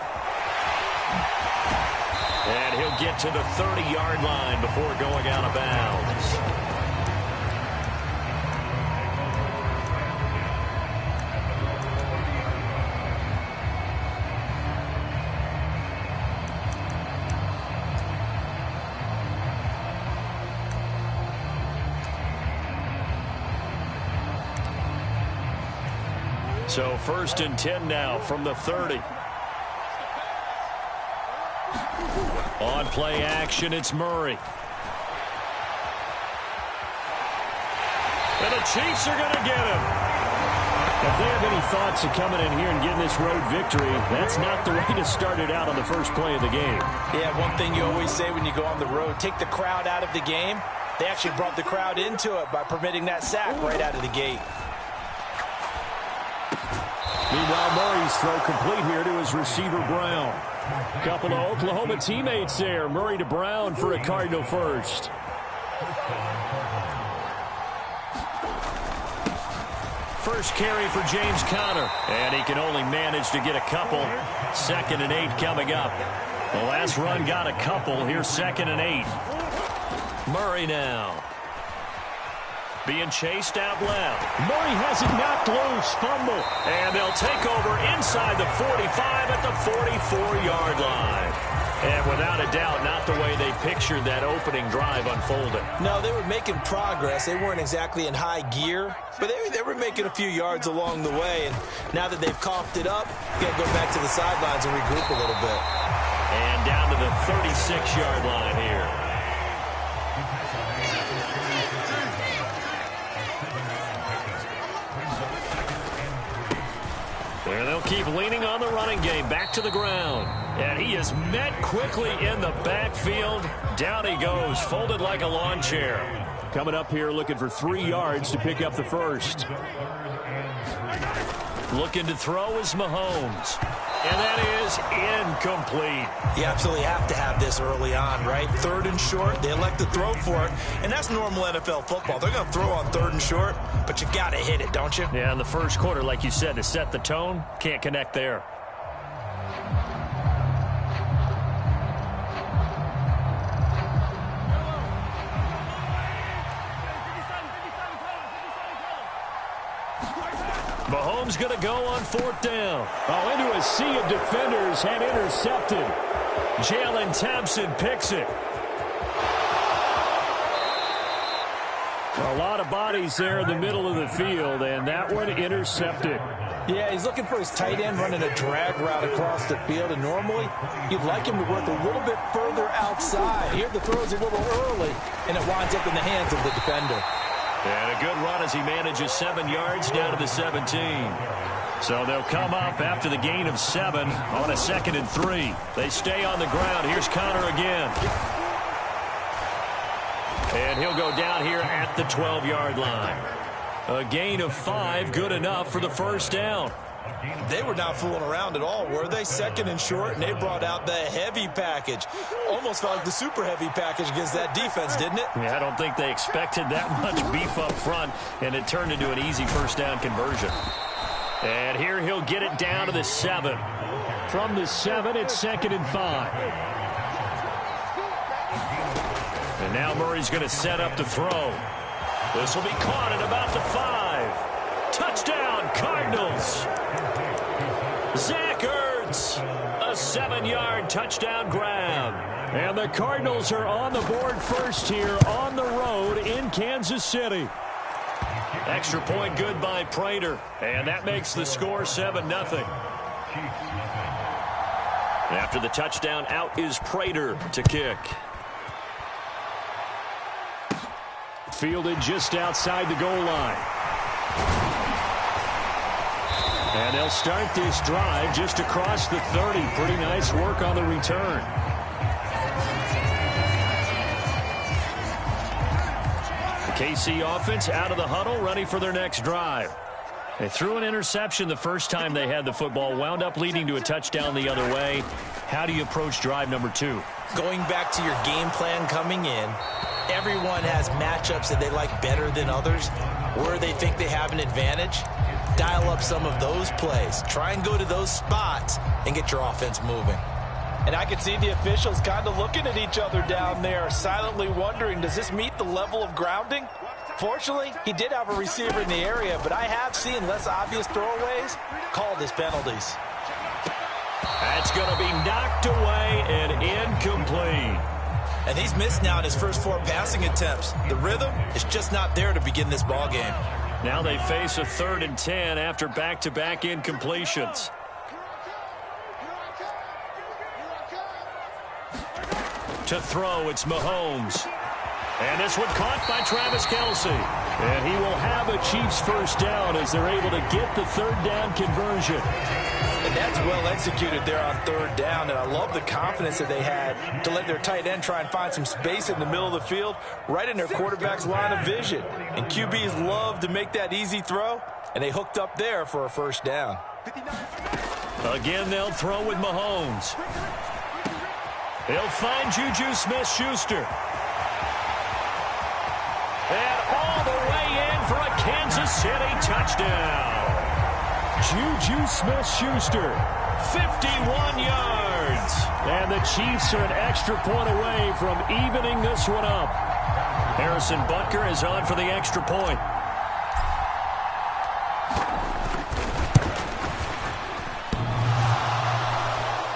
And he'll get to the 30-yard line before going out of bounds. So 1st and 10 now from the 30. On play action, it's Murray. And the Chiefs are going to get him. If they have any thoughts of coming in here and getting this road victory, that's not the way to start it out on the first play of the game. Yeah, one thing you always say when you go on the road, take the crowd out of the game. They actually brought the crowd into it by permitting that sack right out of the gate. Meanwhile, Murray's throw complete here to his receiver, Brown. A couple of Oklahoma teammates there. Murray to Brown for a Cardinal first. First carry for James Conner. And he can only manage to get a couple. 2nd and 8 coming up. The last run got a couple. Here's 2nd and 8. Murray now. Being chased out left. Murray has it knocked loose. Fumble. And they'll take over inside the 45 at the 44-yard line. And without a doubt, not the way they pictured that opening drive unfolding. No, they were making progress. They weren't exactly in high gear, but they were making a few yards along the way. And now that they've coughed it up, you got to go back to the sidelines and regroup a little bit. And down to the 36-yard line here. And they'll keep leaning on the running game. Back to the ground. And he is met quickly in the backfield. Down he goes, folded like a lawn chair. Coming up here looking for 3 yards to pick up the first. Looking to throw is Mahomes. And that is incomplete. You absolutely have to have this early on, right? 3rd and short, they elect to throw for it. And that's normal NFL football. They're going to throw on 3rd and short, but you got to hit it, don't you? Yeah, in the first quarter, like you said, to set the tone, can't connect there. Mahomes going to go on 4th down. Oh, into a sea of defenders and intercepted. Jalen Thompson picks it. A lot of bodies there in the middle of the field, and that one intercepted. Yeah, he's looking for his tight end running a drag route across the field, and normally you'd like him to work a little bit further outside. Here the throw is a little early, and it winds up in the hands of the defender. And a good run as he manages 7 yards down to the 17. So they'll come up after the gain of 7 on a 2nd and 3. They stay on the ground. Here's Conner again. And he'll go down here at the 12-yard line. A gain of 5, good enough for the first down. They were not fooling around at all, were they? 2nd and short, and they brought out the heavy package. Almost felt like the super heavy package against that defense, didn't it? Yeah, I don't think they expected that much beef up front, and it turned into an easy first down conversion. And here he'll get it down to the 7. From the 7, it's 2nd and 5. And now Murray's going to set up to throw. This will be caught at about the 5. Touchdown, Cardinals. Zach Ertz, a 7-yard touchdown grab. And the Cardinals are on the board first here on the road in Kansas City. Extra point good by Prater. And that makes the score 7-0. After the touchdown, out is Prater to kick. Fielded just outside the goal line. And they'll start this drive just across the 30. Pretty nice work on the return. The KC offense out of the huddle, ready for their next drive. They threw an interception the first time they had the football, wound up leading to a touchdown the other way. How do you approach drive number 2? Going back to your game plan coming in, everyone has matchups that they like better than others, where they think they have an advantage. Dial up some of those plays. Try and go to those spots and get your offense moving. And I could see the officials kind of looking at each other down there, silently wondering, does this meet the level of grounding? Fortunately, he did have a receiver in the area, but I have seen less obvious throwaways called as penalties. That's going to be knocked away and incomplete. And he's missed now in his first 4 passing attempts. The rhythm is just not there to begin this ball game. Now they face a 3rd and 10 after back-to-back incompletions. To throw, it's Mahomes. And this one caught by Travis Kelce. And he will have a Chiefs first down as they're able to get the 3rd down conversion. And that's well executed there on 3rd down. And I love the confidence that they had to let their tight end try and find some space in the middle of the field, right in their quarterback's line of vision. And QBs love to make that easy throw, and they hooked up there for a first down. Again, they'll throw with Mahomes. He'll find Juju Smith-Schuster. And all the way in for a Kansas Kansas City touchdown. Juju Smith-Schuster, 51 yards. And the Chiefs are an extra point away from evening this one up. Harrison Butker is on for the extra point.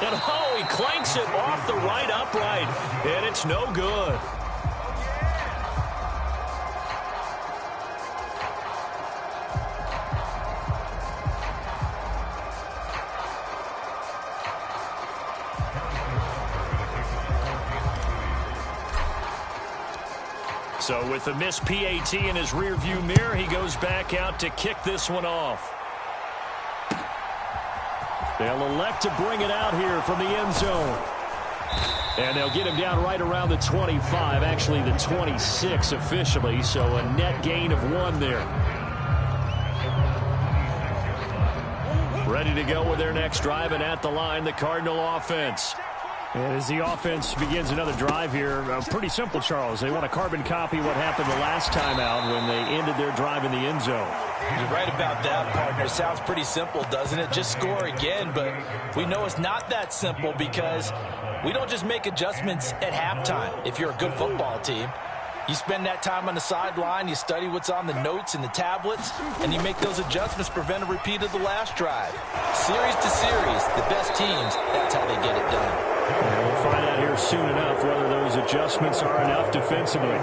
And oh, he clanks it off the right upright. And it's no good. So with the missed PAT in his rearview mirror, he goes back out to kick this one off. They'll elect to bring it out here from the end zone. And they'll get him down right around the 25, actually the 26 officially, so a net gain of 1 there. Ready to go with their next drive, and at the line, the Cardinal offense. And as the offense begins another drive here, pretty simple, Charles. They want to carbon copy what happened the last time out when they ended their drive in the end zone. You're right about that, partner. Sounds pretty simple, doesn't it? Just score again, but we know it's not that simple because we don't just make adjustments at halftime if you're a good football team. You spend that time on the sideline, you study what's on the notes and the tablets, and you make those adjustments to prevent a repeat of the last drive. Series to series, the best teams, that's how they get it done. We'll find out here soon enough whether those adjustments are enough defensively.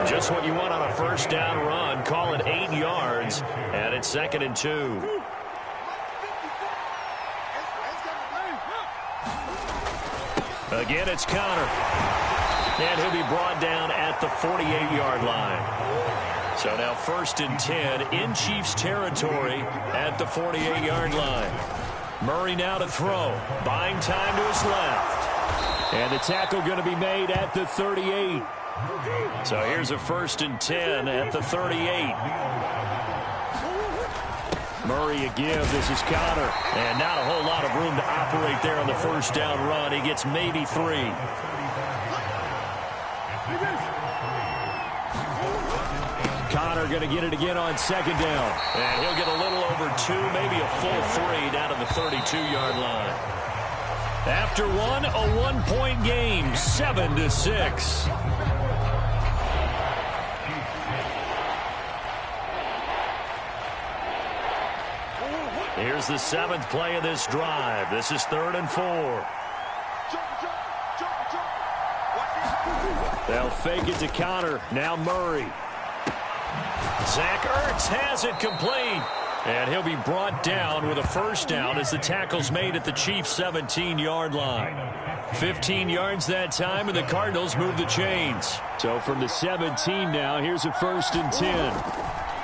Just what you want on a first down run. Call it 8 yards, and it's 2nd and 2. Again, it's Connor. And he'll be brought down at the 48-yard line. So now 1st and 10 in Chiefs territory at the 48-yard line. Murray now to throw. Buying time to his left. And the tackle going to be made at the 38. So here's a 1st and 10 at the 38. Murray a give. This is Connor. And not a whole lot of room to operate there on the first down run. He gets maybe 3. Connor going to get it again on 2nd down. And he'll get a little over 2, maybe a full 3 down to the 32-yard line. After one, a 1-point game, 7-6. Here's the 7th play of this drive. This is 3rd and 4. They'll fake it to Connor. Now Murray. Zach Ertz has it complete. And he'll be brought down with a first down as the tackle's made at the Chiefs' 17-yard line. 15 yards that time, and the Cardinals move the chains. So from the 17 now, here's a 1st and 10.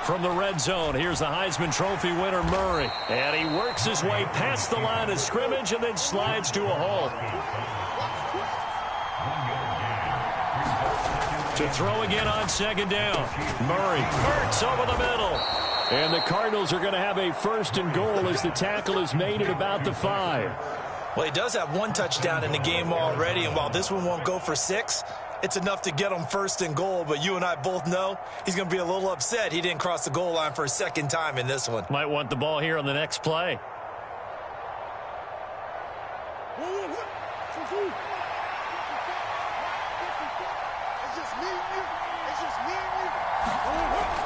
From the red zone, here's the Heisman Trophy winner, Murray. And he works his way past the line of scrimmage and then slides to a halt. To throw again on 2nd down. Murray hurts over the middle. And the Cardinals are going to have a 1st and goal as the tackle is made at about the 5. Well, he does have 1 touchdown in the game already, and while this one won't go for 6, it's enough to get him 1st and goal. But you and I both know he's going to be a little upset he didn't cross the goal line for a 2nd time in this one. Might want the ball here on the next play.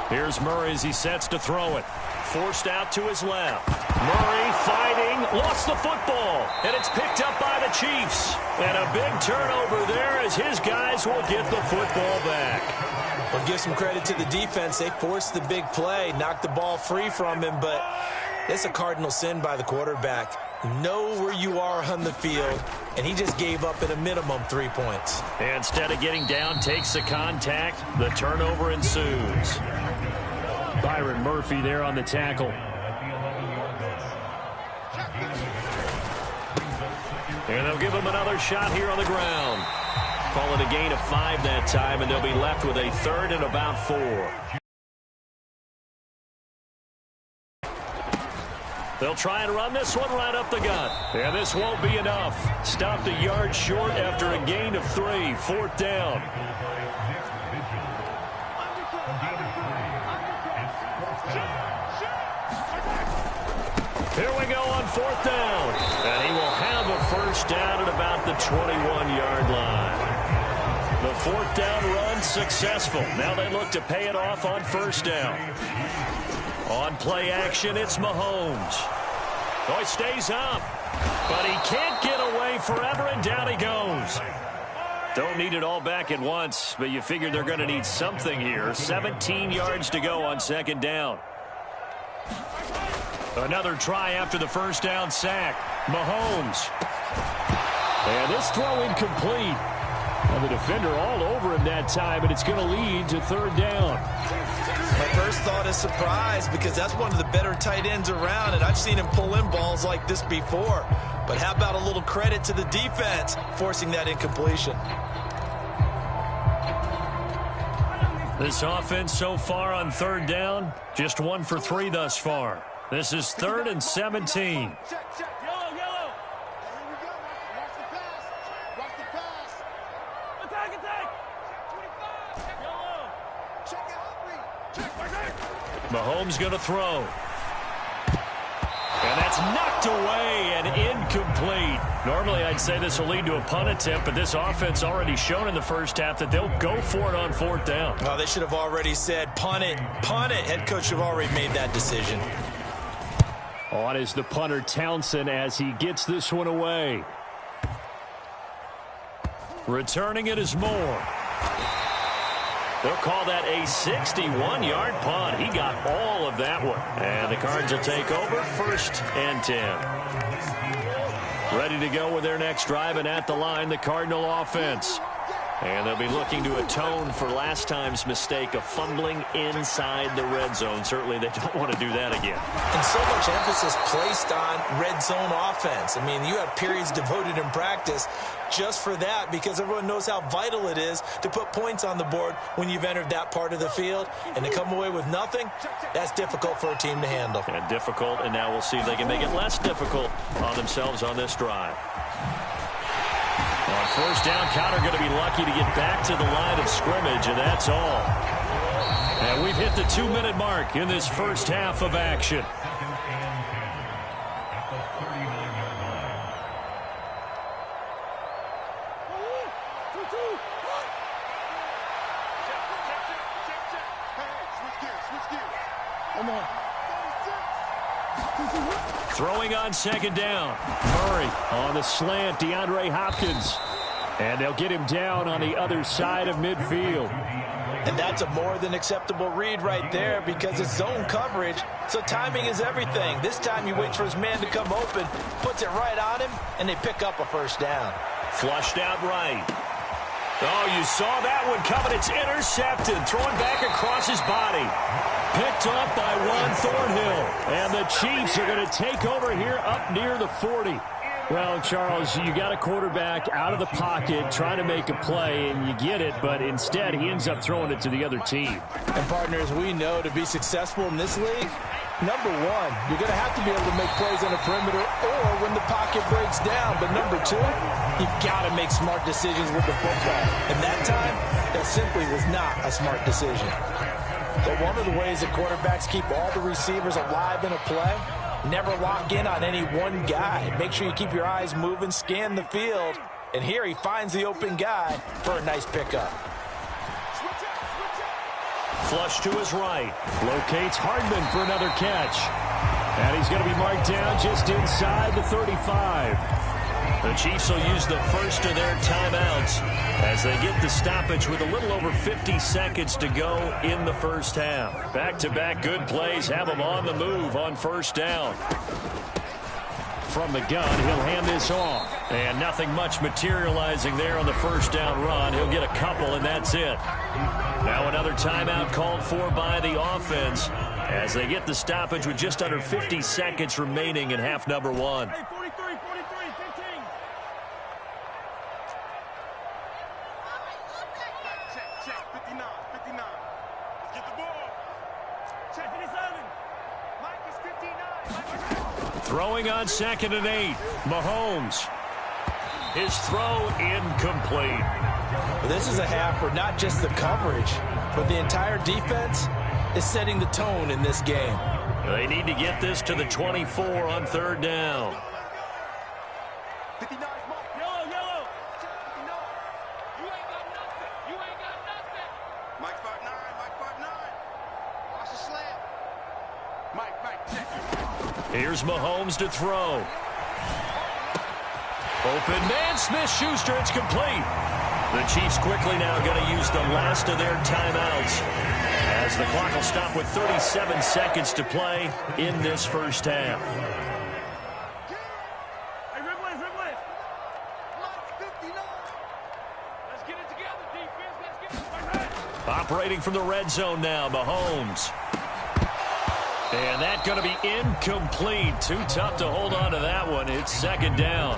Here's Murray as he sets to throw it. Forced out to his left. Murray fighting, lost the football, and it's picked up by the Chiefs. And a big turnover there as his guys will get the football back. Well, give some credit to the defense. They forced the big play, knocked the ball free from him, but it's a cardinal sin by the quarterback. Know where you are on the field, and he just gave up at a minimum 3 points. And instead of getting down, takes the contact. The turnover ensues. Byron Murphy there on the tackle. And they'll give him another shot here on the ground. Call it a gain of 5 that time, and they'll be left with a 3rd and about 4. They'll try and run this one right up the gut. And this won't be enough. Stopped a yard short after a gain of 3. 4th down. Here we go on 4th down. And he will have a first down at about the 21-yard line. The 4th down run successful. Now they look to pay it off on 1st down. On play action, it's Mahomes. Oh, he stays up. But he can't get away forever, and down he goes. Don't need it all back at once, but you figure they're going to need something here. 17 yards to go on 2nd down. Another try after the first down sack. Mahomes. And this throw incomplete. And the defender all over him that time, and it's going to lead to 3rd down. My first thought is surprise, because that's one of the better tight ends around, and I've seen him pull in balls like this before. But how about a little credit to the defense forcing that incompletion? This offense so far on 3rd down, just 1 for 3 thus far. This is 3rd and 17. Mahomes going to throw. And that's knocked away and incomplete. Normally I'd say this will lead to a punt attempt, but this offense already shown in the first half that they'll go for it on 4th down. Oh, they should have already said, punt it, punt it. Head coach should have already made that decision. On is the punter Townsend as he gets this one away. Returning it is Moore. They'll call that a 61-yard punt. He got all of that one. And the Cards will take over 1st and 10. Ready to go with their next drive, and at the line, the Cardinal offense. And they'll be looking to atone for last time's mistake of fumbling inside the red zone. Certainly they don't want to do that again. And so much emphasis placed on red zone offense. I mean, you have periods devoted in practice just for that, because everyone knows how vital it is to put points on the board when you've entered that part of the field. And to come away with nothing, that's difficult for a team to handle. And difficult, and now we'll see if they can make it less difficult on themselves on this drive. On 1st down, Counter going to be lucky to get back to the line of scrimmage, and that's all. And we've hit the 2-minute mark in this first half of action. Throwing on 2nd down. Murray on the slant. DeAndre Hopkins. And they'll get him down on the other side of midfield. And that's a more than acceptable read right there, because it's zone coverage, so timing is everything. This time he waits for his man to come open, puts it right on him, and they pick up a 1st down. Flushed out right. Oh, you saw that one coming. It's intercepted. Thrown back across his body. Picked up by Juan Thornhill. And the Chiefs are going to take over here up near the 40. Well, Charles, you got a quarterback out of the pocket trying to make a play, and you get it, but instead he ends up throwing it to the other team. And, partners, we know to be successful in this league, number one, you're going to have to be able to make plays on the perimeter or when the pocket breaks down. But number two, you've got to make smart decisions with the football. And that time, that simply was not a smart decision. But one of the ways that quarterbacks keep all the receivers alive in a play, never lock in on any one guy. Make sure you keep your eyes moving, scan the field. And here he finds the open guy for a nice pickup. Flush to his right. Locates Hardman for another catch. And he's going to be marked down just inside the 35. The Chiefs will use the first of their timeouts as they get the stoppage with a little over 50 seconds to go in the first half. Back-to-back good plays have them on the move on 1st down. From the gun, he'll hand this off. And nothing much materializing there on the 1st down run. He'll get a couple, and that's it. Now another timeout called for by the offense as they get the stoppage with just under 50 seconds remaining in half number 1. Hey, 43, 15. Check, 59. Let's get the ball. Check 57. Mike is 59. Throwing on 2nd and 8. Mahomes. His throw incomplete. This is a half where not just the coverage, but the entire defense is setting the tone in this game. They need to get this to the 24 on third down. 59, Mike. Yellow, yellow. Check 59. You ain't got nothing. You ain't got nothing. Mike 5'9", Mike 5'9". Watch the slant. Mike, check. Here's Mahomes to throw. Open man, Smith-Schuster, it's complete. The Chiefs quickly now going to use the last of their timeouts, as the clock will stop with 37 seconds to play in this first half. Hey, Ridley. Mike 59. Let's get it together, defense. Let's get it. Operating from the red zone now, Mahomes. And that's going to be incomplete. Too tough to hold on to that one. It's second down.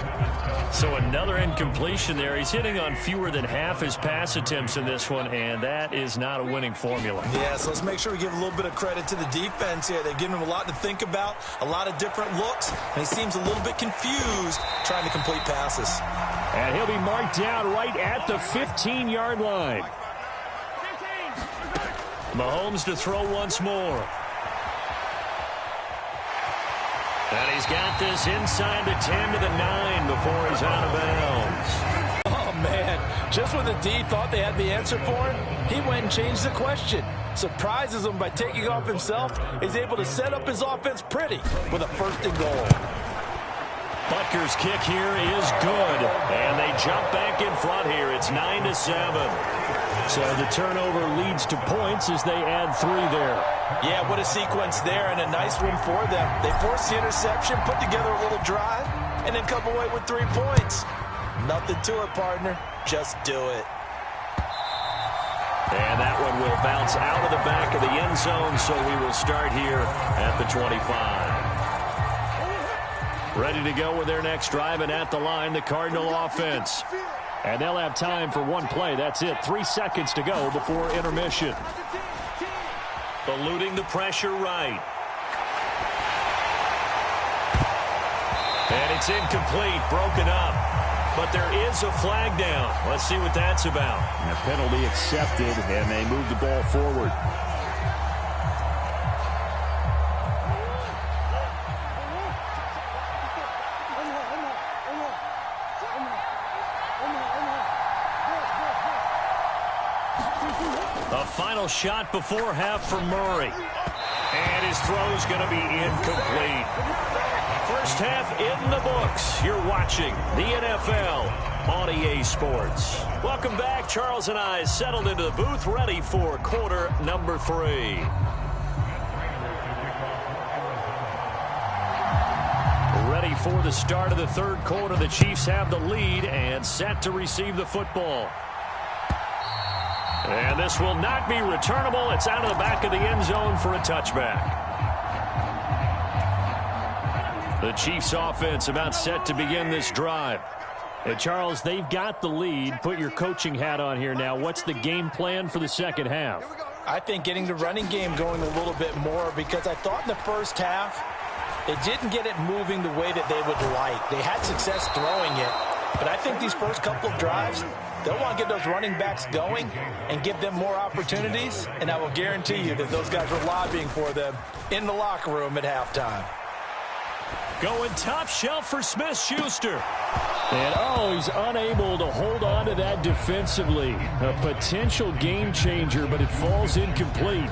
So another incompletion there. He's hitting on fewer than half his pass attempts in this one, and that is not a winning formula. Yeah, so let's make sure we give a little bit of credit to the defense here. They've given him a lot to think about, a lot of different looks, and he seems a little bit confused trying to complete passes. And he'll be marked down right at the 15-yard line. Mahomes to throw once more. And he's got this inside the 10 to the 9 before he's out of bounds. Oh, man. Just when the D thought they had the answer for him, he went and changed the question. Surprises him by taking off himself. He's able to set up his offense pretty with a first and goal. Butker's kick here is good. And they jump back in front here. It's 9-7. So the turnover leads to points as they add 3 there. Yeah, what a sequence there, and a nice one for them. They forced the interception, put together a little drive, and then come away with 3 points. Nothing to it, partner. Just do it. And that one will bounce out of the back of the end zone, so we will start here at the 25. Ready to go with their next drive, and at the line, the Cardinal offense. And they'll have time for one play. That's it. 3 seconds to go before intermission. Eluding the pressure right. And it's incomplete, broken up. But there is a flag down. Let's see what that's about. And a penalty accepted, and they move the ball forward. A final shot before half for Murray. And his throw's going to be incomplete. First half in the books. You're watching the NFL on EA Sports. Welcome back. Charles and I settled into the booth, ready for quarter number 3. Ready for the start of the third quarter. The Chiefs have the lead and set to receive the football. And this will not be returnable. It's out of the back of the end zone for a touchback. The Chiefs offense about set to begin this drive. Hey, Charles, they've got the lead. Put your coaching hat on here now. What's the game plan for the second half? I think getting the running game going a little bit more, because I thought in the first half they didn't get it moving the way that they would like. They had success throwing it, but I think these first couple of drives, they'll want to get those running backs going and give them more opportunities, and I will guarantee you that those guys were lobbying for them in the locker room at halftime. Going top shelf for Smith-Schuster. And, he's unable to hold on to that defensively. A potential game changer, but it falls incomplete.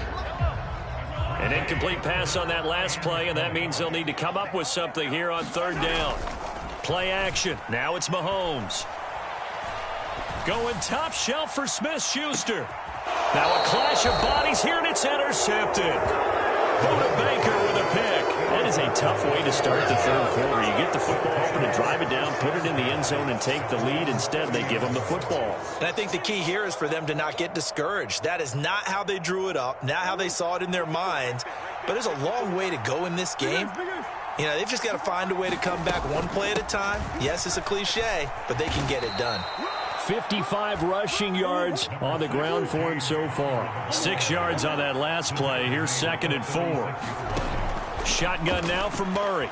An incomplete pass on that last play, and that means they'll need to come up with something here on third down. Play action. Now it's Mahomes. Going top shelf for Smith-Schuster. Now a clash of bodies here, and it's intercepted. Buda Baker with a pick. That is a tough way to start the third quarter. You get the football open and drive it down, put it in the end zone, and take the lead. Instead, they give them the football. And I think the key here is for them to not get discouraged. That is not how they drew it up, not how they saw it in their minds. But there's a long way to go in this game. You know, they've just got to find a way to come back one play at a time. Yes, it's a cliche, but they can get it done. 55 rushing yards on the ground for him so far. 6 yards on that last play. Here's 2nd and 4. Shotgun now from Murray.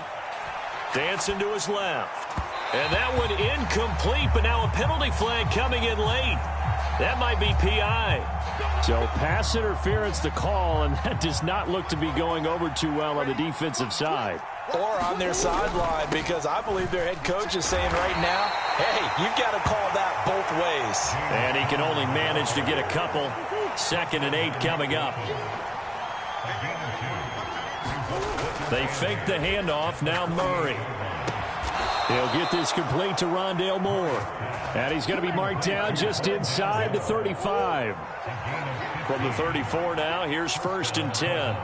Dancing to his left. And that one incomplete, but now a penalty flag coming in late. That might be PI. So pass interference the call, and that does not look to be going over too well on the defensive side. Or on their sideline, because I believe their head coach is saying right now, hey, you've got to call that both ways. And he can only manage to get a couple. 2nd and 8 coming up. They fake the handoff. Now Murray. He'll get this complete to Rondale Moore. And he's going to be marked down just inside the 35. From the 34 now, here's 1st and 10.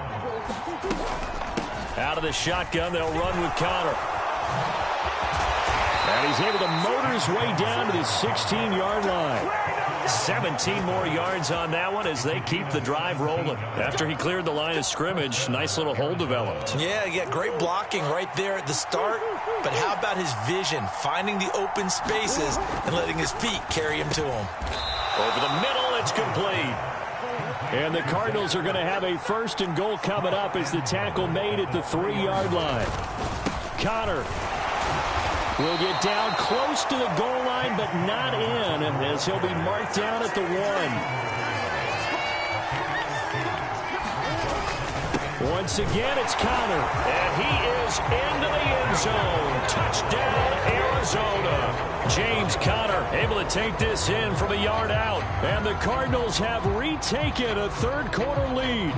Out of the shotgun, they'll run with Connor. And he's able to motor his way down to the 16-yard line. 17 more yards on that one as they keep the drive rolling. After he cleared the line of scrimmage, nice little hole developed. Yeah, he got great blocking right there at the start. But how about his vision, finding the open spaces and letting his feet carry him to him? Over the middle, it's complete. And the Cardinals are going to have a 1st and goal coming up as the tackle made at the 3-yard line. Connor will get down close to the goal line, but not in, as he'll be marked down at the 1. Once again, it's Connor. And he is into the end zone. Touchdown, Arizona. James Conner able to take this in from a yard out. And the Cardinals have retaken a 3rd-quarter lead.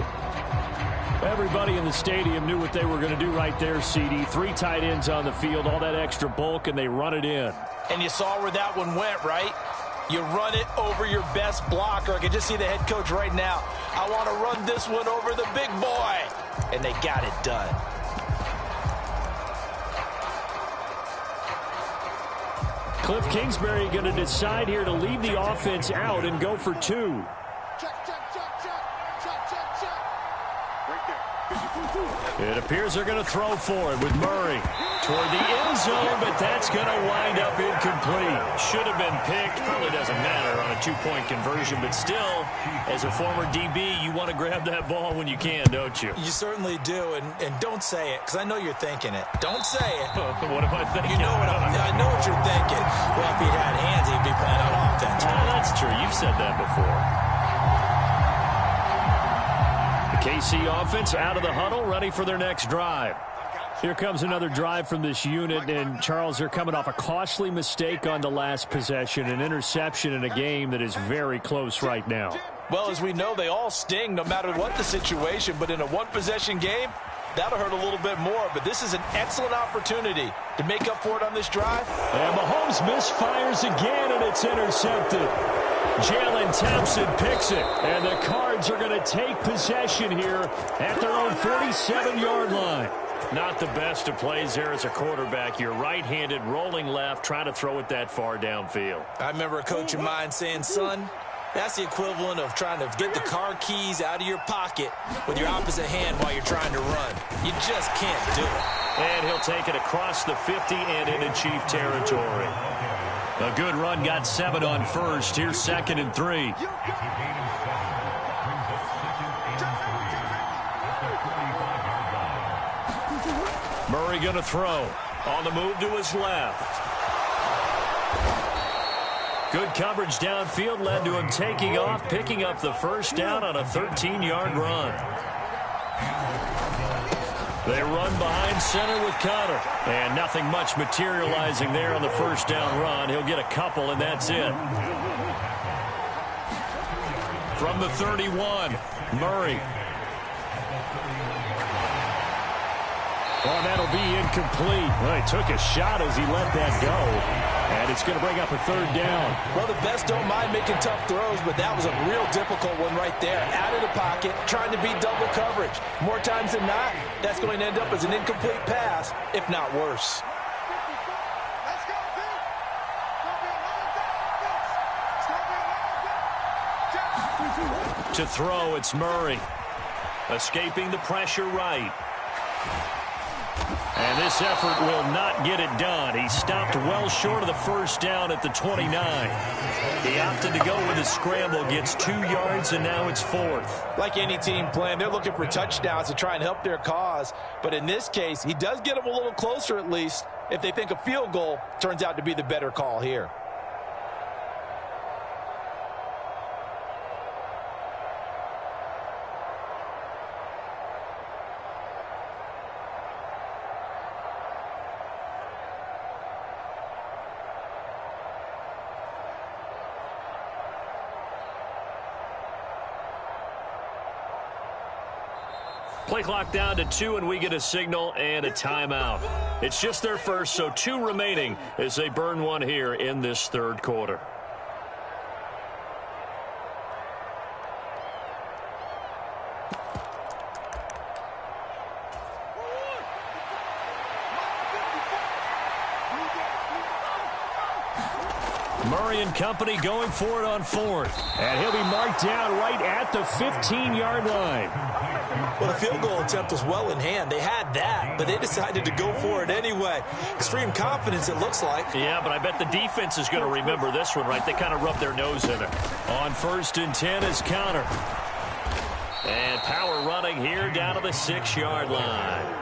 Everybody in the stadium knew what they were going to do right there, CD. 3 tight ends on the field, all that extra bulk, and they run it in. And you saw where that one went, right? You run it over your best blocker. I can just see the head coach right now. I want to run this one over the big boy. And they got it done. Cliff Kingsbury going to decide here to leave the offense out and go for 2. It appears they're going to throw for it with Murray toward the end zone, but that's going to wind up incomplete. Should have been picked. Probably doesn't matter on a 2-point conversion, but still, as a former DB, you want to grab that ball when you can, don't you? You certainly do, and don't say it, because I know you're thinking it. Don't say it. What am I thinking? You know I know what you're thinking. Well, if he'd had hands, he'd be playing on offense. Oh, that's true. You've said that before. KC offense out of the huddle, ready for their next drive. Here comes another drive from this unit, and Charles, they're coming off a costly mistake on the last possession, an interception in a game that is very close right now. Well, as we know, they all sting no matter what the situation, but in a one-possession game, that'll hurt a little bit more. But this is an excellent opportunity to make up for it on this drive. And Mahomes misfires again, and it's intercepted. Jalen Thompson picks it, and the Cards are going to take possession here at their own 47-yard line. Not the best of plays there as a quarterback. You're right-handed, rolling left, trying to throw it that far downfield. I remember a coach of mine saying, son, that's the equivalent of trying to get the car keys out of your pocket with your opposite hand while you're trying to run. You just can't do it. And he'll take it across the 50 and into Chief territory. A good run, got 7 on first. Here's 2nd and 3. Murray going to throw. On the move to his left. Good coverage downfield led to him taking off, picking up the first down on a 13-yard run. They run behind center with Connor. And nothing much materializing there on the first down run. He'll get a couple, and that's it. From the 31, Murray. Oh, that'll be incomplete. Well, he took a shot as he let that go. And it's going to bring up a 3rd down. Well, the best don't mind making tough throws, but that was a real difficult one right there. Out of the pocket, trying to beat double coverage. More times than not, that's going to end up as an incomplete pass, if not worse. To throw, it's Murray. Escaping the pressure right. And this effort will not get it done. He stopped well short of the first down at the 29. He opted to go with a scramble, gets 2 yards, and now it's 4th. Like any team playing, they're looking for touchdowns to try and help their cause. But in this case, he does get them a little closer at least if they think a field goal turns out to be the better call here. Play clock down to 2, and we get a signal and a timeout. It's just their first, so 2 remaining as they burn one here in this third quarter. Murray and company going for it on 4th. And he'll be marked down right at the 15-yard line. Well, the field goal attempt was well in hand. They had that, but they decided to go for it anyway. Extreme confidence, it looks like. Yeah, but I bet the defense is going to remember this one, right? They kind of rubbed their nose in it. On 1st and 10 is Connor. And power running here down to the 6-yard line.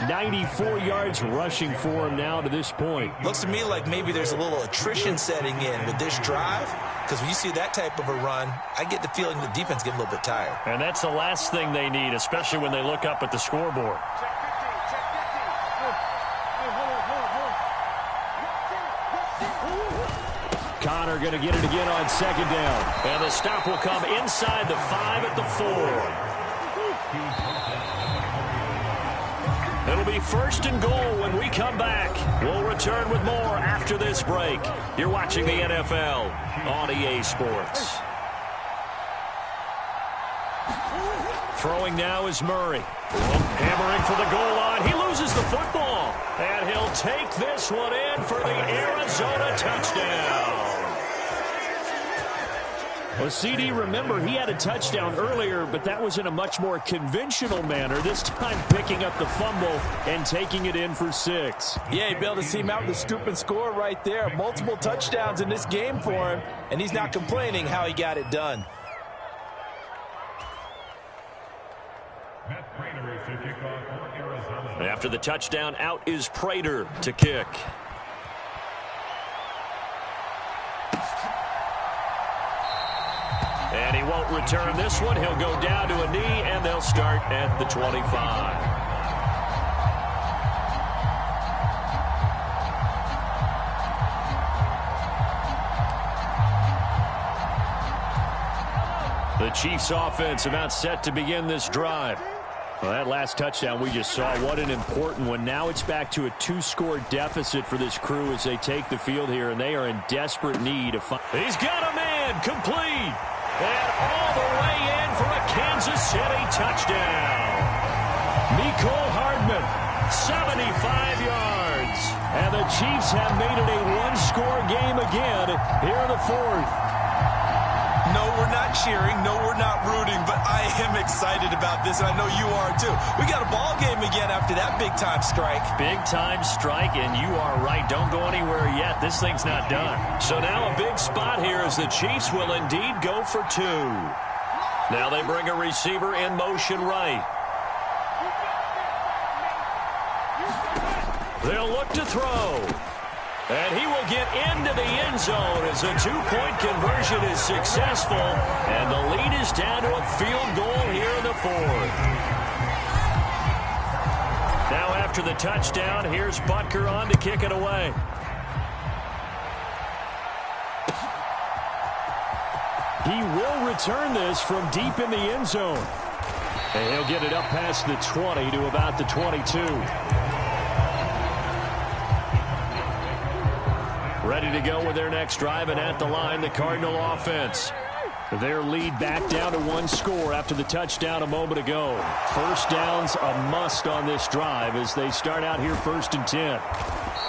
94 yards rushing for him now to this point. Looks to me like maybe there's a little attrition setting in with this drive, because when you see that type of a run, I get the feeling the defense getting a little bit tired. And that's the last thing they need, especially when they look up at the scoreboard. Connor going to get it again on 2nd down. And the stop will come inside the 5 at the 4. It'll be 1st and goal when we come back. We'll return with more after this break. You're watching the NFL on EA Sports. Throwing now is Murray. Hammering for the goal line. He loses the football. And he'll take this one in for the Arizona touchdown. Well, CD, remember, he had a touchdown earlier, but that was in a much more conventional manner. This time picking up the fumble and taking it in for 6. Yeah, you be able to see him out with the scoop and score right there. Multiple touchdowns in this game for him, and he's not complaining how he got it done. After the touchdown, out is Prater to kick. And he won't return this one. He'll go down to a knee, and they'll start at the 25. The Chiefs offense about set to begin this drive. Well, that last touchdown we just saw, what an important one. Now it's back to a 2-score deficit for this crew as they take the field here, and they are in desperate need of fun. He's got a man complete. And all the way in for a Kansas City touchdown. Mecole Hardman, 75 yards. And the Chiefs have made it a 1-score game again here in the 4th. No, we're not cheering. No, we're not rooting, but I am excited about this, and I know you are too. We got a ball game again after that big-time strike. Big-time strike, and you are right. Don't go anywhere yet. This thing's not done. So now a big spot here as the Chiefs will indeed go for 2. Now they bring a receiver in motion right. They'll look to throw. And he will get into the end zone as a 2-point conversion is successful. And the lead is down to a field goal here in the 4th. Now after the touchdown, here's Butker on to kick it away. He will return this from deep in the end zone. And he'll get it up past the 20 to about the 22. Ready to go with their next drive, and at the line, the Cardinal offense. Their lead back down to 1 score after the touchdown a moment ago. First down's a must on this drive as they start out here 1st and 10.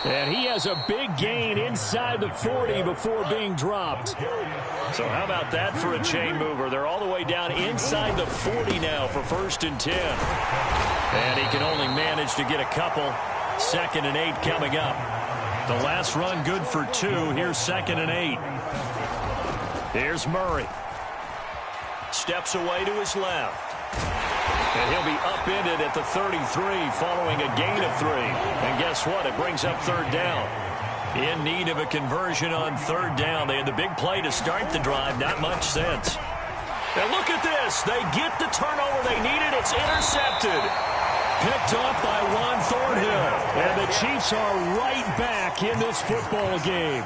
And he has a big gain inside the 40 before being dropped. So how about that for a chain mover? They're all the way down inside the 40 now for 1st and 10. And he can only manage to get a couple. 2nd and 8 coming up. The last run good for 2. Here's 2nd and 8. Here's Murray. Steps away to his left. And he'll be upended at the 33 following a gain of 3. And guess what? It brings up 3rd down. In need of a conversion on 3rd down. They had the big play to start the drive. Not much sense. And look at this. They get the turnover they needed. It's intercepted. Picked off by Juan Thornhill. And the Chiefs are right back in this football game.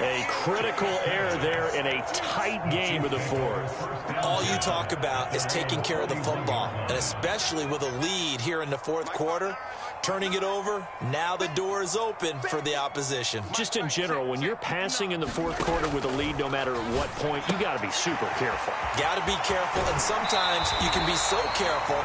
A critical error there in a tight game of the fourth. All you talk about is taking care of the football, and especially with a lead here in the fourth quarter. Turning it over, now the door is open for the opposition. Just in general, when you're passing in the fourth quarter with a lead, no matter at what point, you got to be super careful. Got to be careful, and sometimes you can be so careful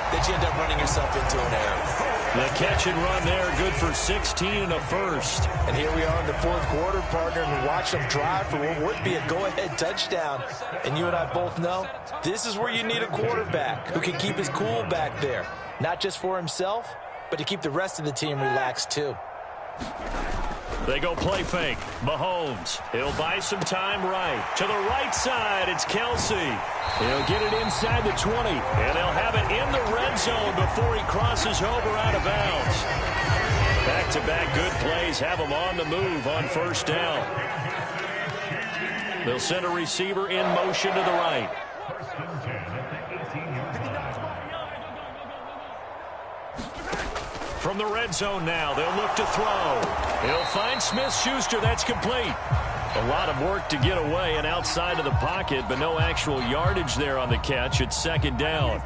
that you end up running yourself into an error. The catch and run there, good for 16 and a first. And here we are in the fourth quarter, partner, and watch them drive for what would be a go-ahead touchdown. And you and I both know this is where you need a quarterback who can keep his cool back there, not just for himself, but to keep the rest of the team relaxed too. They go play fake. Mahomes. He'll buy some time right. To the right side, it's Kelsey. He'll get it inside the 20. And they'll have it in the red zone before he crosses over out of bounds. Back-to-back good plays have him on the move on first down. They'll send a receiver in motion to the right. From the red zone now, they'll look to throw. He'll find Smith-Schuster. That's complete. A lot of work to get away and outside of the pocket, but no actual yardage there on the catch. It's second down.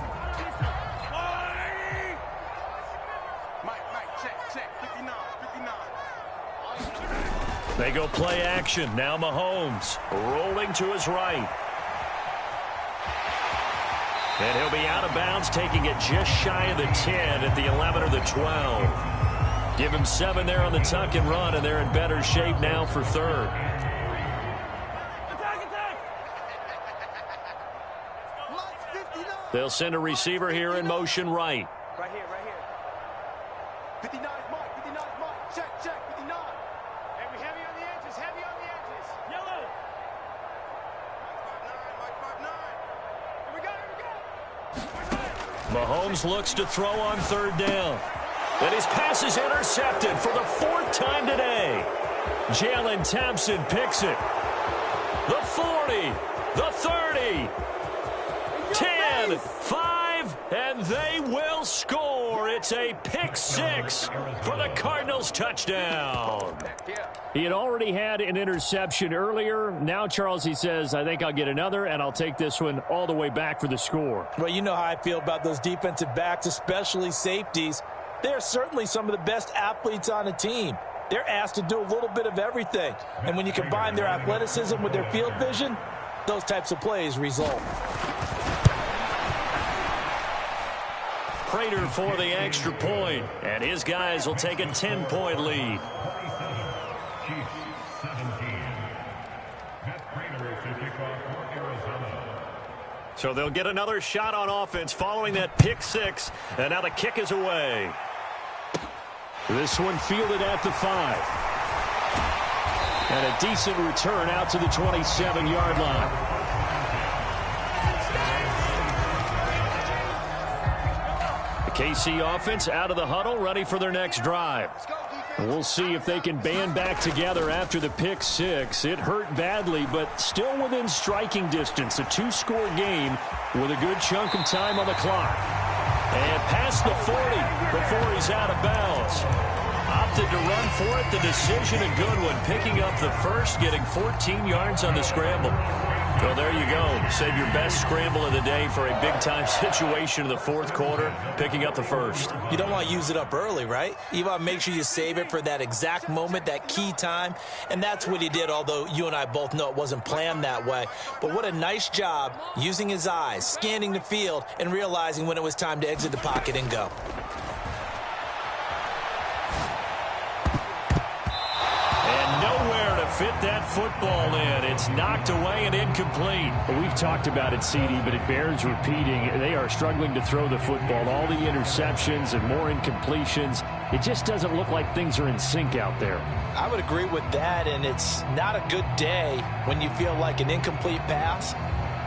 They go play action. Now Mahomes rolling to his right. And he'll be out of bounds, taking it just shy of the 10 at the 11 or the 12. Give him 7 there on the tuck and run, and they're in better shape now for third. They'll send a receiver here in motion right. Right here, right here. 59 is Mike, 59 is Mike. Check, check, 59. Hey, we heavy on the edges, heavy on the edges. Yellow. Mike 5'9", Here we go, Mahomes looks to throw on third down. And his pass is intercepted for the 4th time today. Jalen Thompson picks it. The 40, the 30, 10, 5, and they will score. It's a pick 6 for the Cardinals touchdown. He had already had an interception earlier. Now, Charles, he says, I think I'll get another, and I'll take this one all the way back for the score. Well, you know how I feel about those defensive backs, especially safeties. They're certainly some of the best athletes on the team. They're asked to do a little bit of everything. And when you combine their athleticism with their field vision, those types of plays result. Prater for the extra point, and his guys will take a 10-point lead. So they'll get another shot on offense following that pick 6, and now the kick is away. This one fielded at the 5. And a decent return out to the 27-yard line. The KC offense out of the huddle, ready for their next drive. We'll see if they can band back together after the pick 6. It hurt badly, but still within striking distance. A 2-score game with a good chunk of time on the clock. And past the 40 before he's out of bounds. Opted to run for it. The decision a good one. Picking up the first, getting 14 yards on the scramble. Well, there you go. Save your best scramble of the day for a big-time situation in the fourth quarter, picking up the first. You don't want to use it up early, right? You want to make sure you save it for that exact moment, that key time. And that's what he did, although you and I both know it wasn't planned that way. But what a nice job using his eyes, scanning the field, and realizing when it was time to exit the pocket and go. Fit that football in. It's knocked away and incomplete. Well, we've talked about it, CD, but it bears repeating. They are struggling to throw the football. All the interceptions and more incompletions. It just doesn't look like things are in sync out there. I would agree with that, and it's not a good day when you feel like an incomplete pass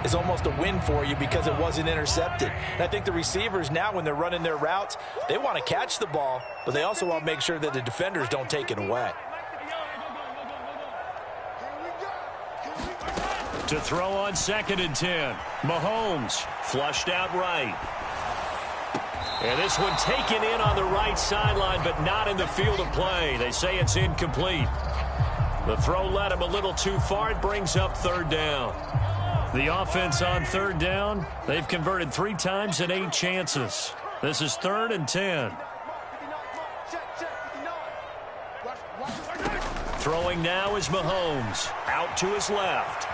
is almost a win for you because it wasn't intercepted. And I think the receivers now, when they're running their routes, they want to catch the ball, but they also want to make sure that the defenders don't take it away. To throw on 2nd and 10. Mahomes flushed out right. And this one taken in on the right sideline, but not in the field of play. They say it's incomplete. The throw led him a little too far. It brings up third down. The offense on third down, they've converted 3 times in 8 chances. This is 3rd and 10. Throwing now is Mahomes. Out to his left.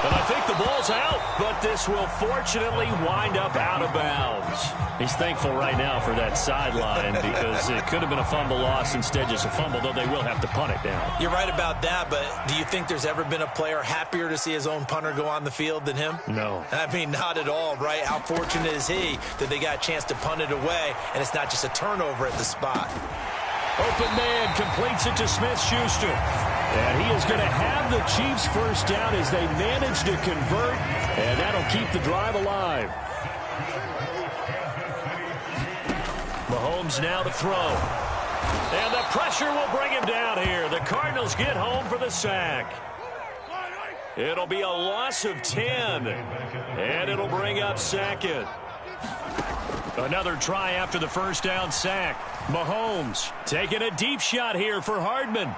And I think the ball's out, but this will fortunately wind up out of bounds. He's thankful right now for that sideline because it could have been a fumble loss, instead just a fumble, though they will have to punt it down. You're right about that, but do you think there's ever been a player happier to see his own punter go on the field than him? No. I mean, not at all, right? How fortunate is he that they got a chance to punt it away, and it's not just a turnover at the spot. Open man completes it to Smith-Schuster. And he is going to have the Chiefs first down as they manage to convert, and that'll keep the drive alive. Mahomes now to throw. And the pressure will bring him down here. The Cardinals get home for the sack. It'll be a loss of 10. And it'll bring up 2nd. Another try after the first down sack. Mahomes taking a deep shot here for Hardman.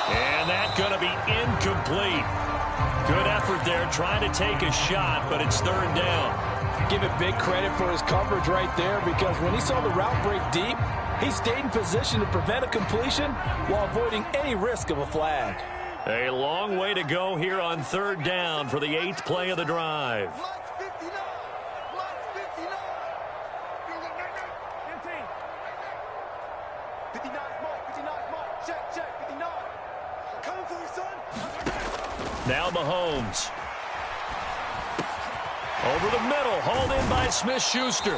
And that's going to be incomplete. Good effort there trying to take a shot, but it's 3rd down. Give it big credit for his coverage right there, because when he saw the route break deep, he stayed in position to prevent a completion while avoiding any risk of a flag. A long way to go here on 3rd down for the 8th play of the drive. Now Mahomes. Over the middle, hauled in by Smith-Schuster.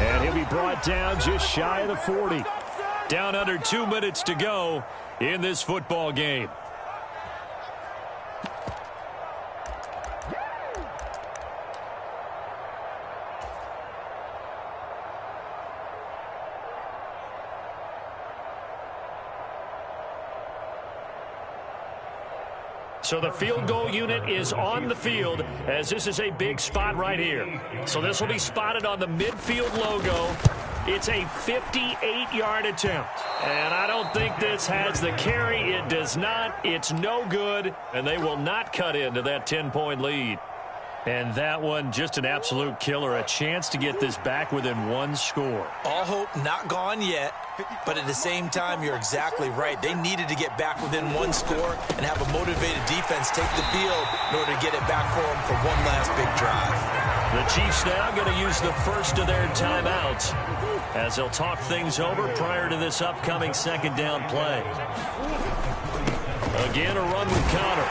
And he'll be brought down just shy of the 40. Down under 2 minutes to go in this football game. So the field goal unit is on the field, as this is a big spot right here. So this will be spotted on the midfield logo. It's a 58-yard attempt. And I don't think this has the carry. It does not. It's no good. And they will not cut into that 10-point lead. And that one, just an absolute killer. A chance to get this back within 1 score. All hope not gone yet, but at the same time, you're exactly right. They needed to get back within 1 score and have a motivated defense take the field in order to get it back for them for one last big drive. The Chiefs now going to use the first of their timeouts as they'll talk things over prior to this upcoming 2nd down play. Again, a run with Connor.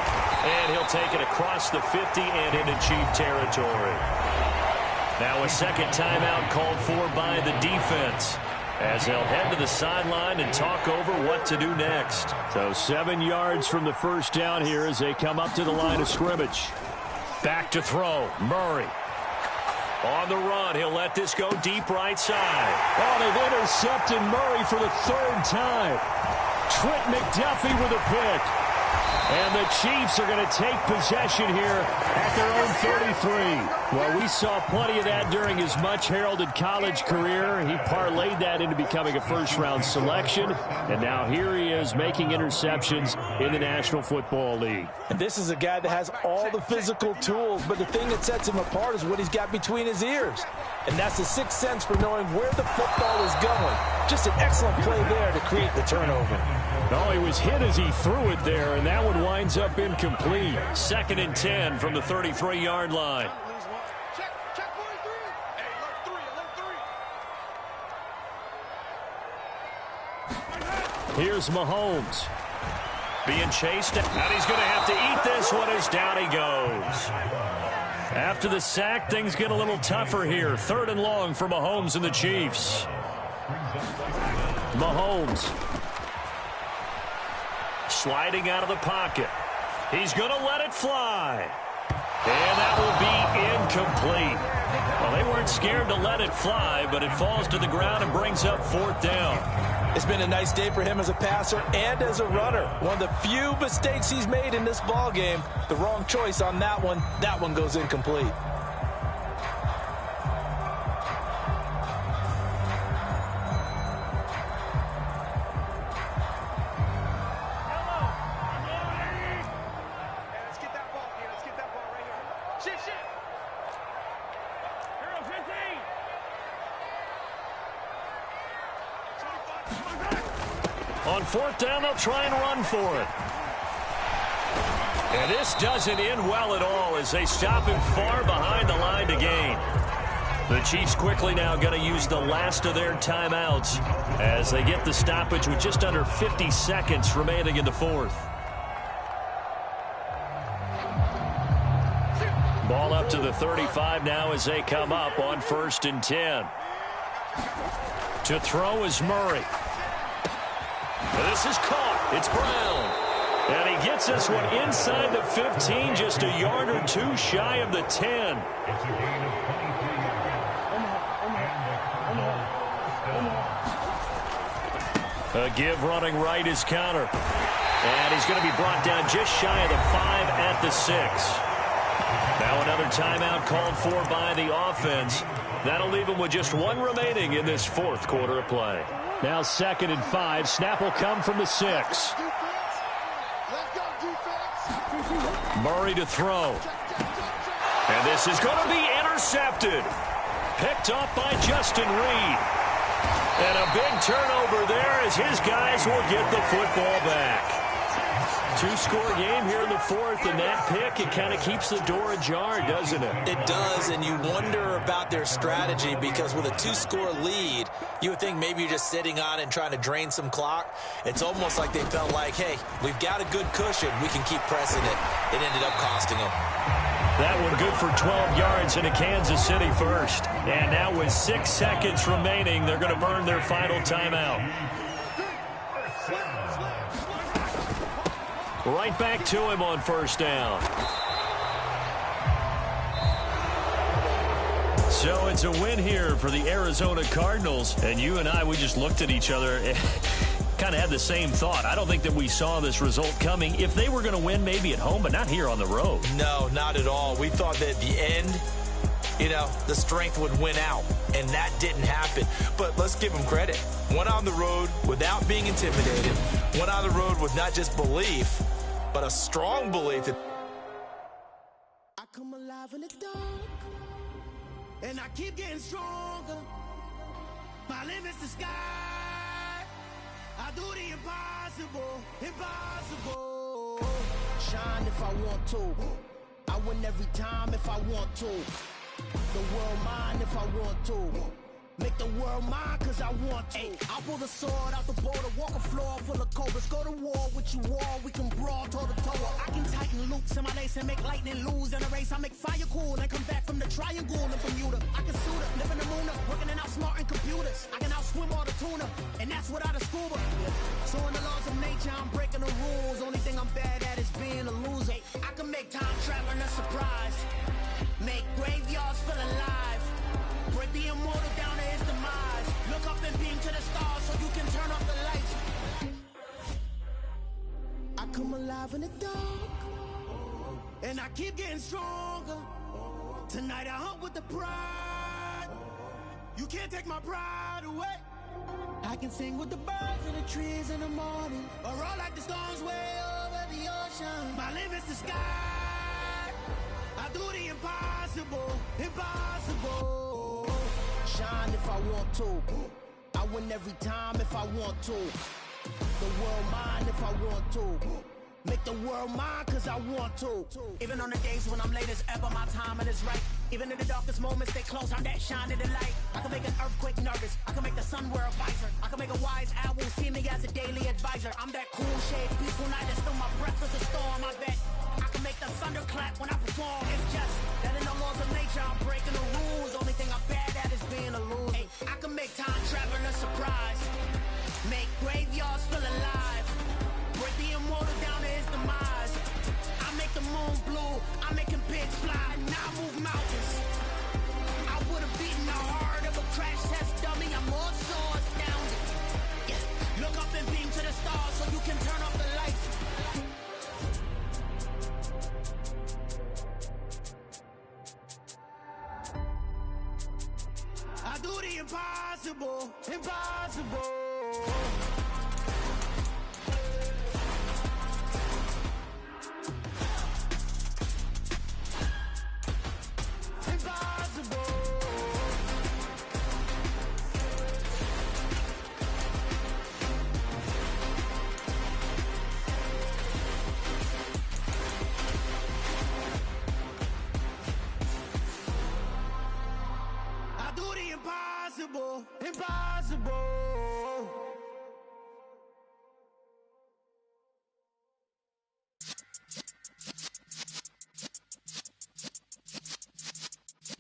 And he'll take it across the 50 and into Chief territory. Now a 2nd timeout called for by the defense, as they'll head to the sideline and talk over what to do next. So 7 yards from the first down here as they come up to the line of scrimmage. Back to throw. Murray. On the run, he'll let this go deep right side. Oh, they've intercepted Murray for the 3rd time. Trent McDuffie with a pick. And the Chiefs are going to take possession here at their own 33. Well, we saw plenty of that during his much-heralded college career. He parlayed that into becoming a first-round selection. And now here he is making interceptions in the National Football League. And this is a guy that has all the physical tools, but the thing that sets him apart is what he's got between his ears. And that's the 6th sense for knowing where the football is going. Just an excellent play there to create the turnover. No, he was hit as he threw it there, and that one winds up incomplete. 2nd and 10 from the 33-yard line. Here's Mahomes. Being chased, and he's going to have to eat this one as down he goes. After the sack, things get a little tougher here. 3rd and long for Mahomes and the Chiefs. Mahomes. Sliding out of the pocket. He's going to let it fly. And that will be incomplete. Well, they weren't scared to let it fly, but it falls to the ground and brings up 4th down. It's been a nice day for him as a passer and as a runner. One of the few mistakes he's made in this ball game. The wrong choice on that one. That one goes incomplete. fourth down, they'll try and run for it. And this doesn't end well at all as they stop him far behind the line to gain. The Chiefs quickly now going to use the last of their timeouts as they get the stoppage with just under 50 seconds remaining in the fourth. Ball up to the 35 now as they come up on 1st and 10. To throw is Murray. This is caught. It's Brown. And he gets this one inside the 15, just a yard or two shy of the 10. A give running right is counter. And he's going to be brought down just shy of the 5 at the 6. Now another timeout called for by the offense. That'll leave him with just one remaining in this fourth quarter of play. Now 2nd and 5. Snap will come from the 6. Murray to throw. And this is going to be intercepted. Picked off by Justin Reed. And a big turnover there as his guys will get the football back. Two-score game here in the fourth, and that pick, it kind of keeps the door ajar, doesn't it? It does, and you wonder about their strategy because with a 2-score lead, you would think maybe you're just sitting on it and trying to drain some clock. It's almost like they felt like, hey, we've got a good cushion. We can keep pressing it. It ended up costing them. That one good for 12 yards into Kansas City first. And now with 6 seconds remaining, they're going to burn their final timeout. Right back to him on 1st down. So it's a win here for the Arizona Cardinals. And you and I, we just looked at each other and kind of had the same thought. I don't think that we saw this result coming. If they were going to win, maybe at home, but not here on the road. No, not at all. We thought that at the end, you know, the strength would win out, and that didn't happen. But let's give them credit. Went on the road without being intimidated. Went on the road with not just belief, but a strong belief that I come alive in the dark, and I keep getting stronger. My limit's the sky. I do the impossible, impossible. Shine if I want to. I win every time if I want to. The world mine if I want to. Make the world mine cause I want to. I pull the sword out the border, walk a floor full of cobras. Go to war with you all, we can brawl toe to toe. I can tighten loops in my lace and make lightning lose in a race. I make fire cool and come back from the triangle in Bermuda. I can suit up, live in the moon up, working and outsmarting computers. I can outswim all the tuna, and that's without a scuba. So in the laws of nature, I'm breaking the rules. Only thing I'm bad at is being a loser. I can make time traveling a surprise. Make graveyards feel alive. Break the immortal down to his demise. Look up and beam to the stars so you can turn off the lights. I come alive in the dark, and I keep getting stronger. Tonight I hunt with the pride. You can't take my pride away. I can sing with the birds and the trees in the morning, or roll like the storms way over the ocean. My limit's the sky. I do the impossible, impossible. Shine if I want to. I win every time if I want to. The world mine if I want to. Make the world mine cause I want to. Even on the days when I'm late as ever, my timing is right. Even in the darkest moments, stay close, I'm that shining the light. I can make an earthquake nervous. I can make the sun wear a visor. I can make a wise owl see me as a daily advisor. I'm that cool shade, peaceful night, and still my breath is a storm, I bet. I can make the thunder clap when I perform. It's just that in the laws of nature, I'm breaking the rules. Only thing I'm bad at is being a loser. Hey, I can make time traveling a surprise. Make graveyards feel alive. Break the immortal down to his demise. I make the moon blue. I'm making pigs fly. Now I move mountains. I would have beaten the heart of a crash test dummy. I'm more so astounded. Yeah. Look up and beam to the stars so you can turn off the lights. I do the impossible, impossible.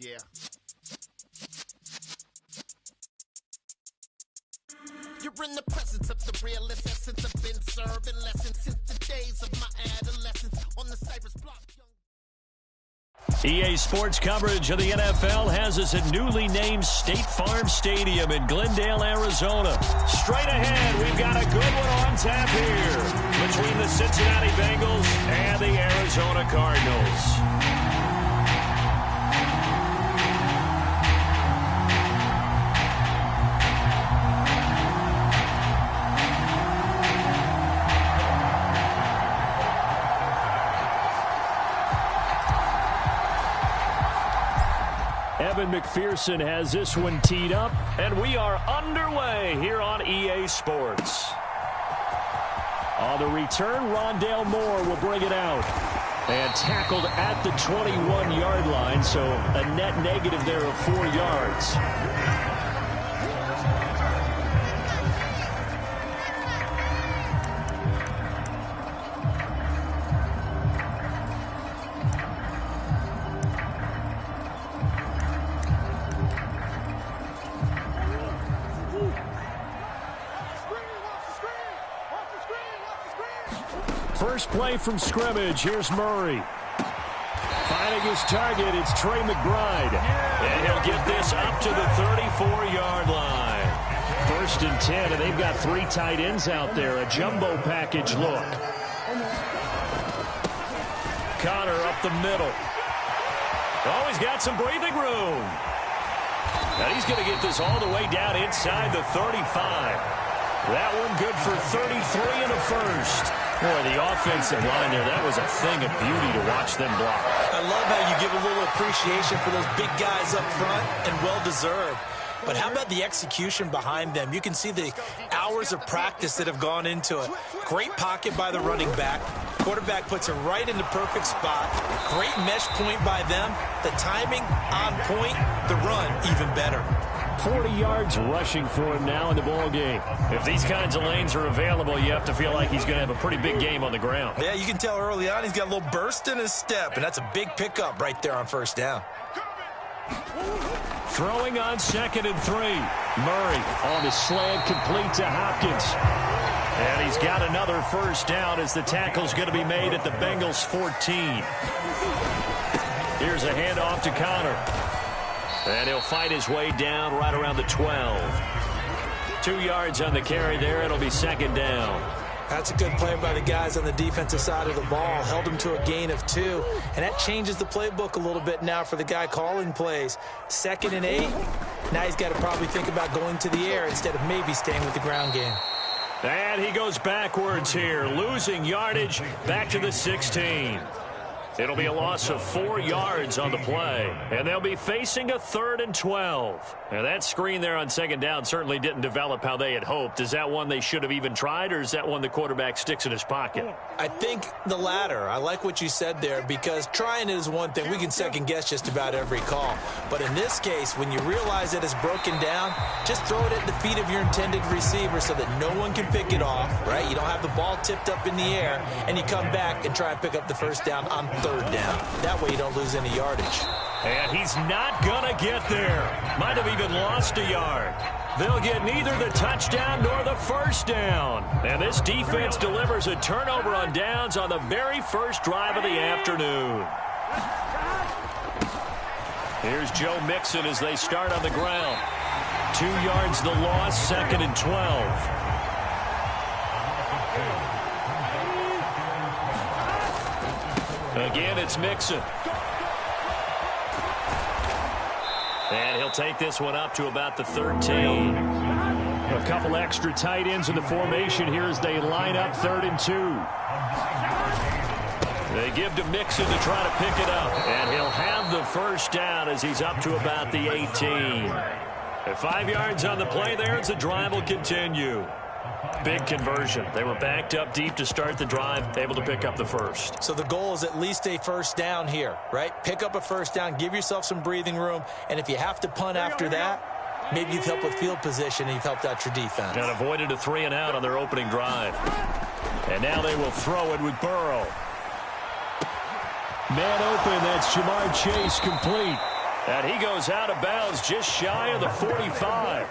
Yeah. You're in the presence of the realest essence. I've been serving lessons since the days of my adolescence on the Cypress block. EA Sports coverage of the NFL has us at newly named State Farm Stadium in Glendale, Arizona. Straight ahead, we've got a good one on tap here between the Cincinnati Bengals and the Arizona Cardinals. Evan McPherson has this one teed up, and we are underway here on EA Sports. On the return, Rondale Moore will bring it out. And tackled at the 21-yard line, so a net negative there of 4 yards. First play from scrimmage. Here's Murray. Finding his target, it's Trey McBride. And he'll get this up to the 34-yard line. 1st and 10, and they've got 3 tight ends out there. A jumbo package look. Connor up the middle. Oh, he's got some breathing room. And he's going to get this all the way down inside the 35. That one good for 33 and a first. Boy, the offensive line there, that was a thing of beauty to watch them block. I love how you give a little appreciation for those big guys up front, and well-deserved. But how about the execution behind them? You can see the hours of practice that have gone into it. Great pocket by the running back. Quarterback puts it right in the perfect spot. Great mesh point by them. The timing on point. The run even better. 40 yards rushing for him now in the ball game. If these kinds of lanes are available, you have to feel like he's going to have a pretty big game on the ground. Yeah, you can tell early on he's got a little burst in his step, and that's a big pickup right there on 1st down. Throwing on 2nd and 3. Murray on the slant, complete to Hopkins. And he's got another 1st down as the tackle's going to be made at the Bengals 14. Here's a handoff to Connor. And he'll fight his way down right around the 12. 2 yards on the carry there. It'll be 2nd down. That's a good play by the guys on the defensive side of the ball. Held him to a gain of 2. And that changes the playbook a little bit now for the guy calling plays. 2nd and 8. Now he's got to probably think about going to the air instead of maybe staying with the ground game. And he goes backwards here, losing yardage back to the 16. It'll be a loss of 4 yards on the play. And they'll be facing a 3rd and 12. And that screen there on 2nd down certainly didn't develop how they had hoped. Is that one they should have even tried, or is that one the quarterback sticks in his pocket? I think the latter. I like what you said there, because trying it is one thing. We can second guess just about every call. But in this case, when you realize that it's broken down, just throw it at the feet of your intended receiver so that no one can pick it off, right? You don't have the ball tipped up in the air, and you come back and try and pick up the 1st down on 3rd down. That way you don't lose any yardage. And he's not going to get there. Might have even lost a yard. They'll get neither the touchdown nor the 1st down. And this defense delivers a turnover on downs on the very first drive of the afternoon. Here's Joe Mixon as they start on the ground. 2 yards the loss, 2nd and 12. Again, it's Mixon. And he'll take this one up to about the 13. A couple extra tight ends in the formation here as they line up 3rd and 2. They give to Mixon to try to pick it up. And he'll have the 1st down as he's up to about the 18. At 5 yards on the play there as the drive will continue. Big conversion. They were backed up deep to start the drive, able to pick up the 1st. So the goal is at least a 1st down here, right? Pick up a 1st down, give yourself some breathing room, and if you have to punt after that, maybe you've helped with field position and you've helped out your defense. And avoided a 3 and out on their opening drive. And now they will throw it with Burrow. Man open, that's Jamar Chase complete. And he goes out of bounds just shy of the 45.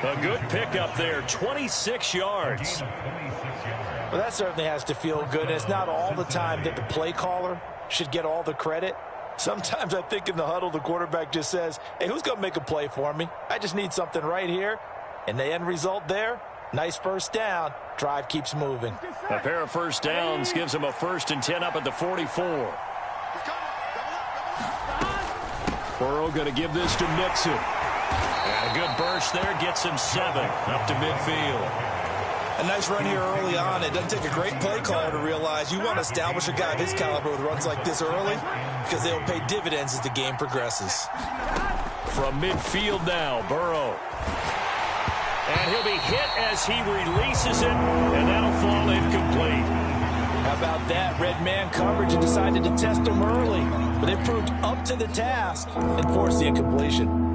A good pickup there, 26 yards. Well, that certainly has to feel good. And it's not all the time that the play caller should get all the credit. Sometimes I think in the huddle, the quarterback just says, hey, who's going to make a play for me? I just need something right here. And the end result there, nice first down. Drive keeps moving. A pair of first downs gives him a 1st and 10 up at the 44. Burrow going to give this to Mixon. And a good burst there gets him 7 up to midfield. A nice run here early on. It doesn't take a great play caller to realize you want to establish a guy of his caliber with runs like this early because they'll pay dividends as the game progresses. From midfield now, Burrow. And he'll be hit as he releases it, and that'll fall incomplete. How about that? Red man coverage and decided to test him early. But they proved up to the task and forced the incompletion.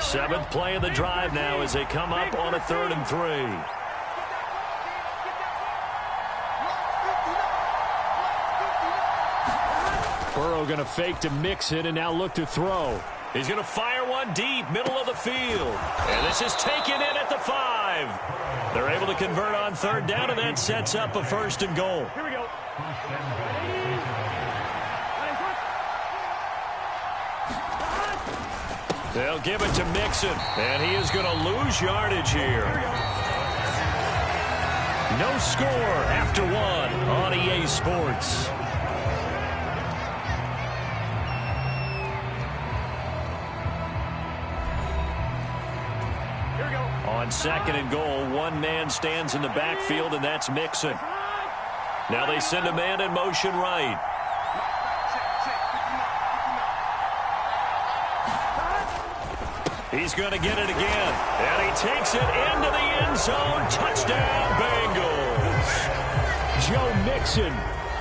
Seventh play of the drive now as they come up on a 3rd and 3. Burrow going to fake to Mixon and now look to throw. He's going to fire one deep, middle of the field. And this is taken in at the 5. They're able to convert on 3rd down, and that sets up a 1st and goal. Here we go. They'll give it to Mixon, and he is going to lose yardage here. No score after 1 on EA Sports. On 2nd and goal, one man stands in the backfield, and that's Mixon. Now they send a man in motion right. He's going to get it again, and he takes it into the end zone. Touchdown, Bengals. Joe Mixon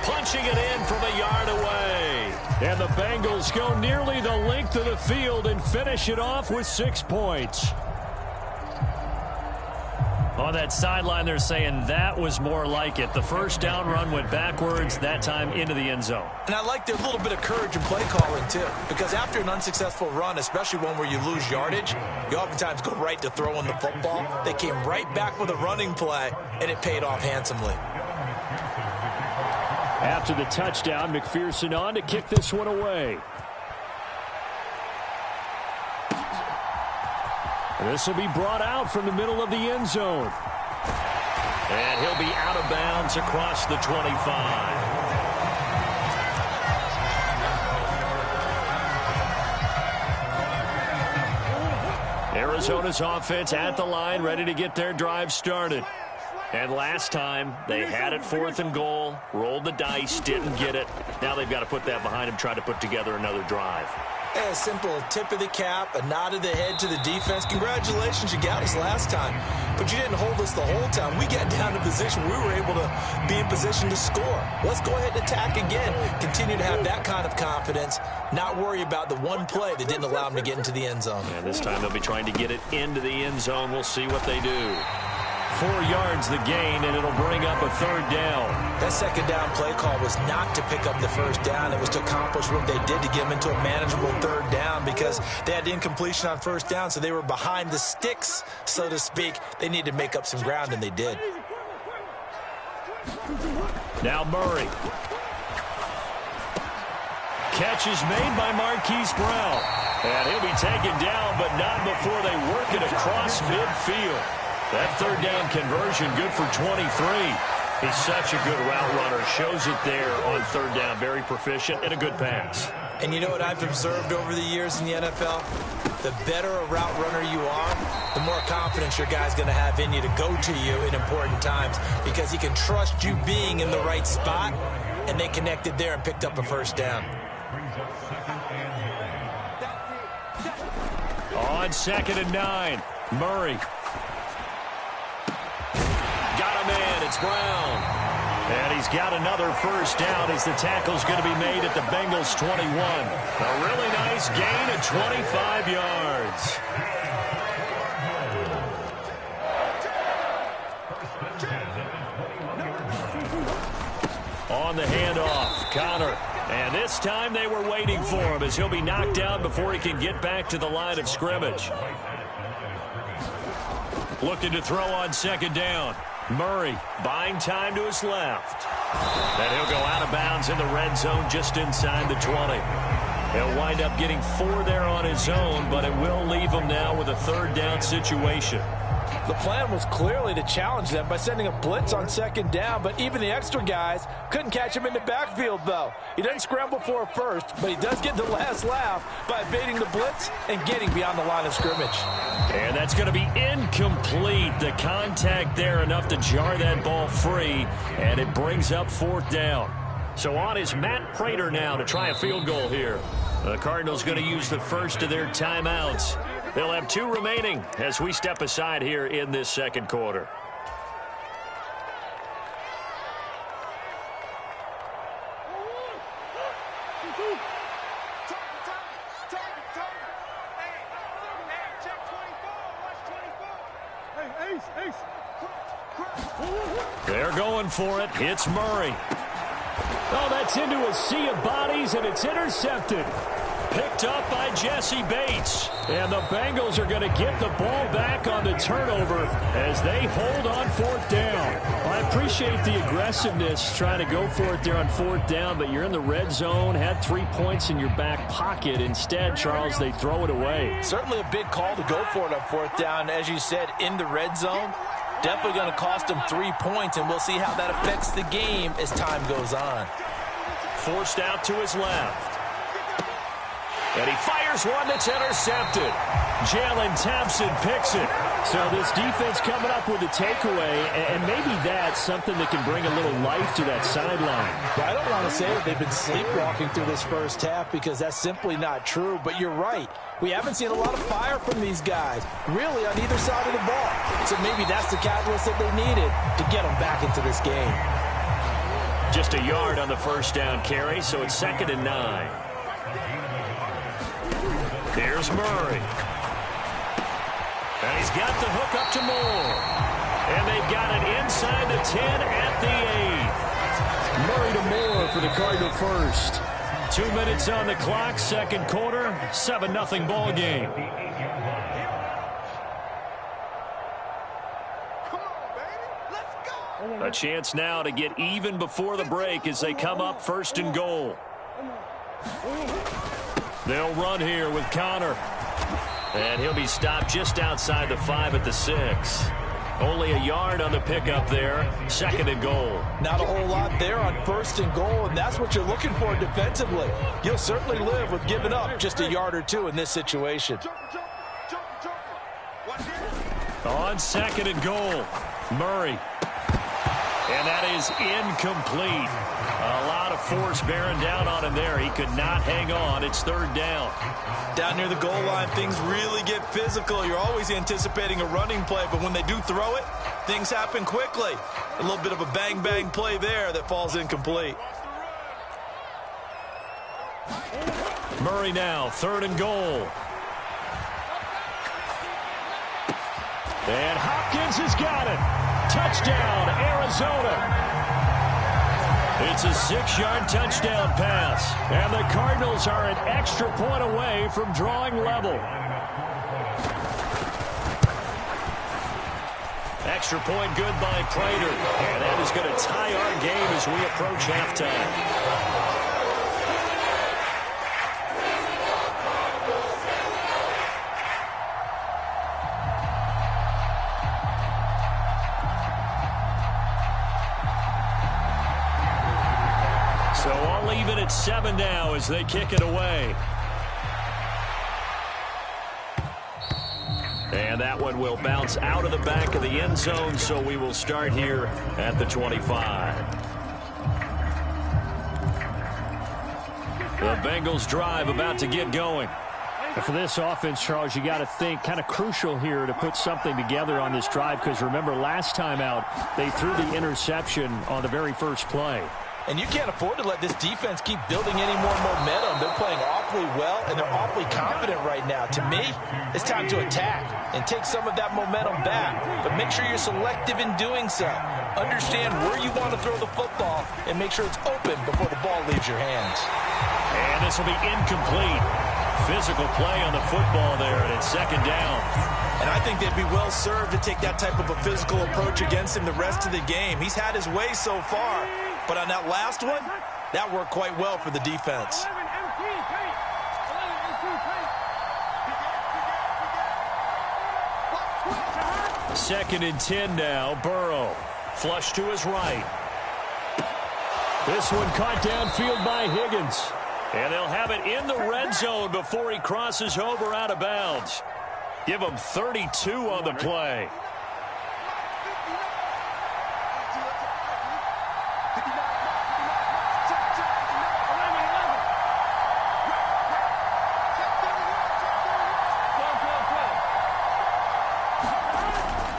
punching it in from a yard away. And the Bengals go nearly the length of the field and finish it off with 6 points. On that sideline, they're saying that was more like it. The first down run went backwards, that time into the end zone. And I like their little bit of courage in play calling, too. Because after an unsuccessful run, especially one where you lose yardage, you oftentimes go right to throwing the football. They came right back with a running play, and it paid off handsomely. After the touchdown, McPherson on to kick this one away. This will be brought out from the middle of the end zone. And he'll be out of bounds across the 25. Arizona's offense at the line, ready to get their drive started. And last time, they had it 4th and goal, rolled the dice, didn't get it. Now they've got to put that behind them, try to put together another drive. A simple tip of the cap, a nod of the head to the defense. Congratulations, you got us last time. But you didn't hold us the whole time. We got down to position. We were able to be in position to score. Let's go ahead and attack again. Continue to have that kind of confidence. Not worry about the one play that didn't allow them to get into the end zone. And this time they'll be trying to get it into the end zone. We'll see what they do. 4 yards the gain, and it'll bring up a 3rd down. That 2nd down play call was not to pick up the 1st down. It was to accomplish what they did to get them into a manageable 3rd down because they had incompletion on 1st down, so they were behind the sticks, so to speak. They needed to make up some ground, and they did. Now Murray. Catch is made by Marquise Brown. And he'll be taken down, but not before they work it across midfield. That 3rd down conversion good for 23. He's such a good route runner. Shows it there on 3rd down. Very proficient and a good pass. And you know what I've observed over the years in the NFL? The better a route runner you are, the more confidence your guy's going to have in you to go to you in important times because he can trust you being in the right spot, and they connected there and picked up a 1st down. On 2nd and 9, Murray. Got a man, it's Brown. And he's got another first down as the tackle's going to be made at the Bengals' 21. A really nice gain of 25 yards. On the handoff, Connor. And this time they were waiting for him as he'll be knocked down before he can get back to the line of scrimmage. Looking to throw on second down. Murray buying time to his left. And he'll go out of bounds in the red zone just inside the 20. He'll wind up getting 4 there on his own, but it will leave him now with a third down situation. The plan was clearly to challenge them by sending a blitz on second down, but even the extra guys couldn't catch him in the backfield, though. He doesn't scramble for a first, but he does get the last laugh by evading the blitz and getting beyond the line of scrimmage. And that's going to be incomplete. The contact there enough to jar that ball free, and it brings up fourth down. So on is Matt Prater now to try a field goal here. The Cardinals going to use the first of their timeouts. They'll have 2 remaining as we step aside here in this second quarter. They're going for it. It's Murray. Oh, that's into a sea of bodies, and it's intercepted. Picked up by Jesse Bates. And the Bengals are going to get the ball back on the turnover as they hold on fourth down. Well, I appreciate the aggressiveness trying to go for it there on fourth down, but you're in the red zone, had 3 points in your back pocket. Instead, Charles, they throw it away. Certainly a big call to go for it on fourth down. As you said, in the red zone, definitely going to cost them 3 points, and we'll see how that affects the game as time goes on. Forced out to his left. And he fires one that's intercepted. Jalen Thompson picks it. So this defense coming up with a takeaway, and maybe that's something that can bring a little life to that sideline. Well, I don't want to say that they've been sleepwalking through this first half because that's simply not true, but you're right. We haven't seen a lot of fire from these guys, really, on either side of the ball. So maybe that's the catalyst that they needed to get them back into this game. Just a yard on the first down carry, so it's 2nd and 9. Here's Murray. And he's got the hook up to Moore. And they've got it inside the 10 at the 8. Murray to Moore for the Cardinal first. 2 minutes on the clock, second quarter, 7-0 ball game. A chance now to get even before the break as they come up 1st and goal. They'll run here with Connor. And he'll be stopped just outside the 5 at the 6. Only a yard on the pickup there. 2nd and goal. Not a whole lot there on 1st and goal, and that's what you're looking for defensively. You'll certainly live with giving up just a yard or 2 in this situation. On 2nd and goal, Murray. And that is incomplete. A lot of force bearing down on him there. He could not hang on. It's 3rd down. Down near the goal line, things really get physical. You're always anticipating a running play, but when they do throw it, things happen quickly. A little bit of a bang-bang play there that falls incomplete. Murray now, 3rd and goal. And Hopkins has got it. Touchdown, Arizona. It's a 6-yard touchdown pass. And the Cardinals are an extra point away from drawing level. Extra point good by Prater. And that is going to tie our game as we approach halftime. So all even at 7 now as they kick it away. And that one will bounce out of the back of the end zone, so we will start here at the 25. The Bengals drive about to get going. And for this offense, Charles, you got to think kind of crucial here to put something together on this drive, because remember last time out they threw the interception on the very first play. And you can't afford to let this defense keep building any more momentum. They're playing awfully well, and they're awfully confident right now. To me, it's time to attack and take some of that momentum back. But make sure you're selective in doing so. Understand where you want to throw the football and make sure it's open before the ball leaves your hands. And this will be incomplete. Physical play on the football there, and it's second down. And I think they'd be well served to take that type of a physical approach against him the rest of the game. He's had his way so far. But on that last one, that worked quite well for the defense. Second and 10 now. Burrow. Flush to his right. This one caught downfield by Higgins. And they'll have it in the red zone before he crosses over out of bounds. Give him 32 on the play.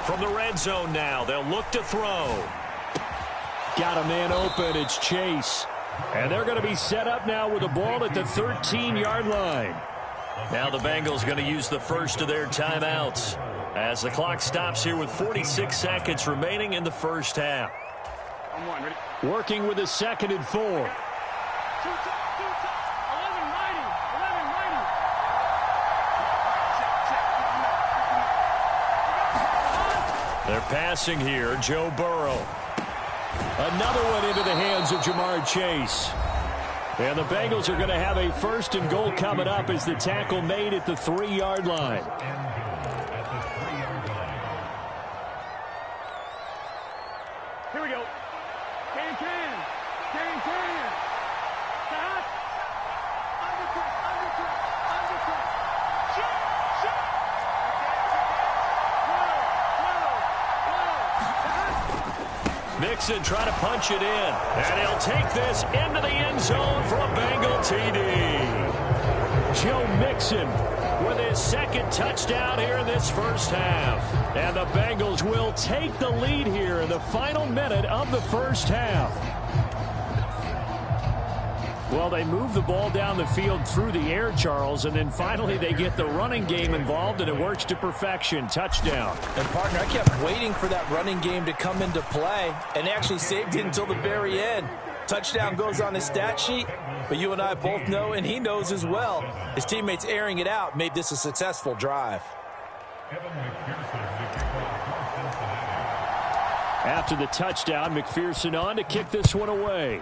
From the red zone now, they'll look to throw. Got a man open. It's Chase. And they're going to be set up now with the ball at the 13-yard line. Now the Bengals going to use the first of their timeouts as the clock stops here with 46 seconds remaining in the first half. Working with a 2nd and 4. They're passing here, Joe Burrow. Another one into the hands of Jamar Chase. And the Bengals are going to have a 1st and goal coming up as the tackle made at the 3-yard line. Here we go. Can. Stop. Undercut. Shoot. Mixon trying to punch it in. And he'll take this into the end zone for a Bengal TD. Joe Mixon with his 2nd touchdown here in this first half. And the Bengals will take the lead here in the final minute of the first half. Well, they move the ball down the field through the air, Charles, and then finally they get the running game involved, and it works to perfection. Touchdown. And, partner, I kept waiting for that running game to come into play, and they actually saved it until the very end. Touchdown goes on his stat sheet, but you and I both know, and he knows as well, his teammates airing it out made this a successful drive. After the touchdown, McPherson on to kick this one away.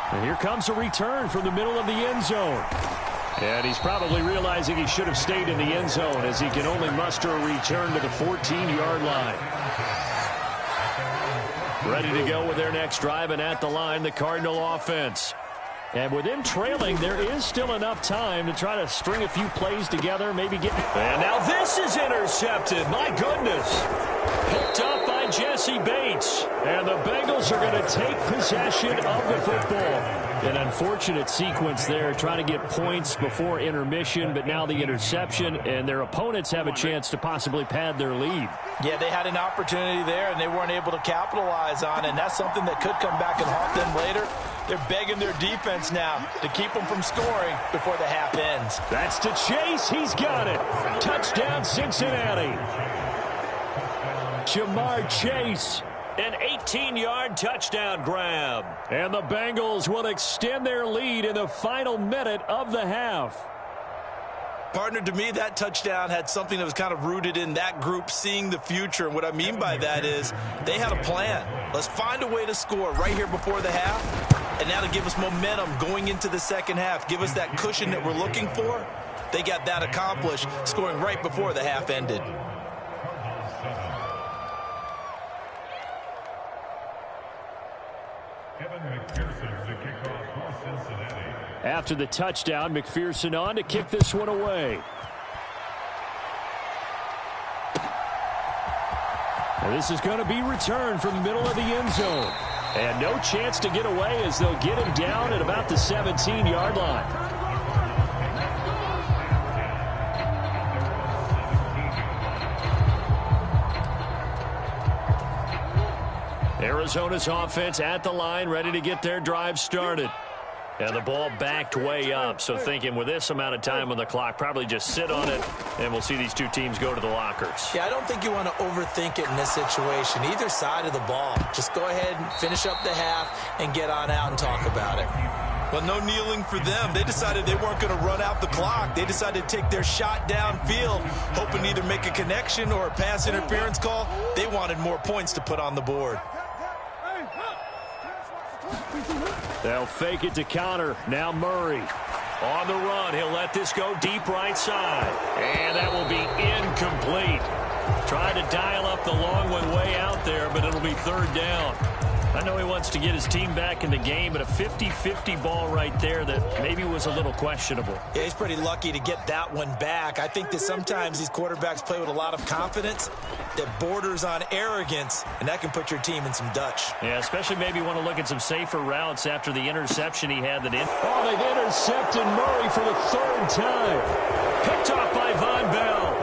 And here comes a return from the middle of the end zone. And he's probably realizing he should have stayed in the end zone as he can only muster a return to the 14-yard line. Ready to go with their next drive, and at the line, the Cardinal offense. And with them trailing, there is still enough time to try to string a few plays together, maybe get... And now this is intercepted. My goodness. Picked up by Jesse Bates. And the Bengals are going to take possession of the football. An unfortunate sequence there, trying to get points before intermission, but now the interception, and their opponents have a chance to possibly pad their lead. Yeah, they had an opportunity there, and they weren't able to capitalize on it, and that's something that could come back and haunt them later. They're begging their defense now to keep them from scoring before the half ends. That's to Chase. He's got it. Touchdown, Cincinnati. Jamar Chase. An 18-yard touchdown grab. And the Bengals will extend their lead in the final minute of the half. Partner, to me, that touchdown had something that was kind of rooted in that group seeing the future. And what I mean by that is they had a plan. Let's find a way to score right here before the half. And now to give us momentum going into the second half, give us that cushion that we're looking for. They got that accomplished, scoring right before the half ended. After the touchdown, McPherson on to kick this one away. And this is going to be returned from the middle of the end zone. And no chance to get away as they'll get him down at about the 17-yard line. Arizona's offense at the line, ready to get their drive started. And the ball backed way up, so thinking with this amount of time on the clock, probably just sit on it, and we'll see these two teams go to the lockers. Yeah, I don't think you want to overthink it in this situation. Either side of the ball. Just go ahead and finish up the half and get on out and talk about it. Well, no kneeling for them. They decided they weren't going to run out the clock. They decided to take their shot downfield, hoping to either make a connection or a pass interference call. They wanted more points to put on the board. They'll fake it to Connor. Now Murray. On the run, he'll let this go deep right side. And that will be incomplete. Tried to dial up the long one way out there, but it'll be third down. I know he wants to get his team back in the game, but a 50-50 ball right there that maybe was a little questionable. Yeah, he's pretty lucky to get that one back. I think that sometimes these quarterbacks play with a lot of confidence that borders on arrogance, and that can put your team in some Dutch. Yeah, especially maybe want to look at some safer routes after the interception he had. Oh, they've intercepted Murray for the third time. Picked off by Von Bell.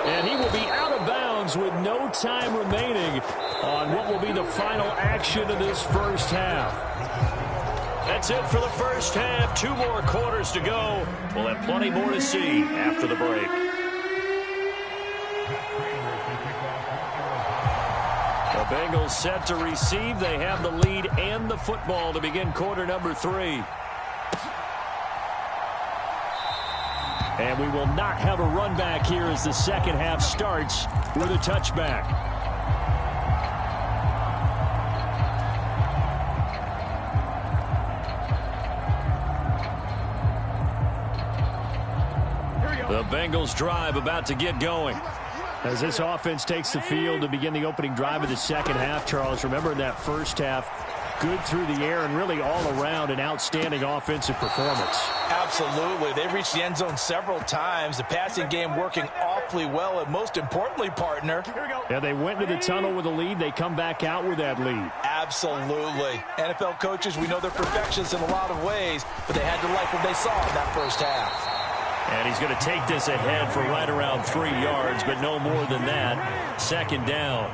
And he will be out of bounds with no time remaining on what will be the final action of this first half. That's it for the first half. 2 more quarters to go. We'll have plenty more to see after the break. The Bengals set to receive. They have the lead and the football to begin quarter number 3. And we will not have a run back here as the second half starts with a touchback. The Bengals drive about to get going. As this offense takes the field to begin the opening drive of the second half, Charles, remember in that first half, good through the air and really all around an outstanding offensive performance. Absolutely. They've reached the end zone several times. The passing game working awfully well. And most importantly, partner. Yeah, they went to the tunnel with a lead. They come back out with that lead. Absolutely. NFL coaches, we know they're perfectionists in a lot of ways, but they had to like what they saw in that first half. And he's going to take this ahead for right around 3 yards, but no more than that. Second down.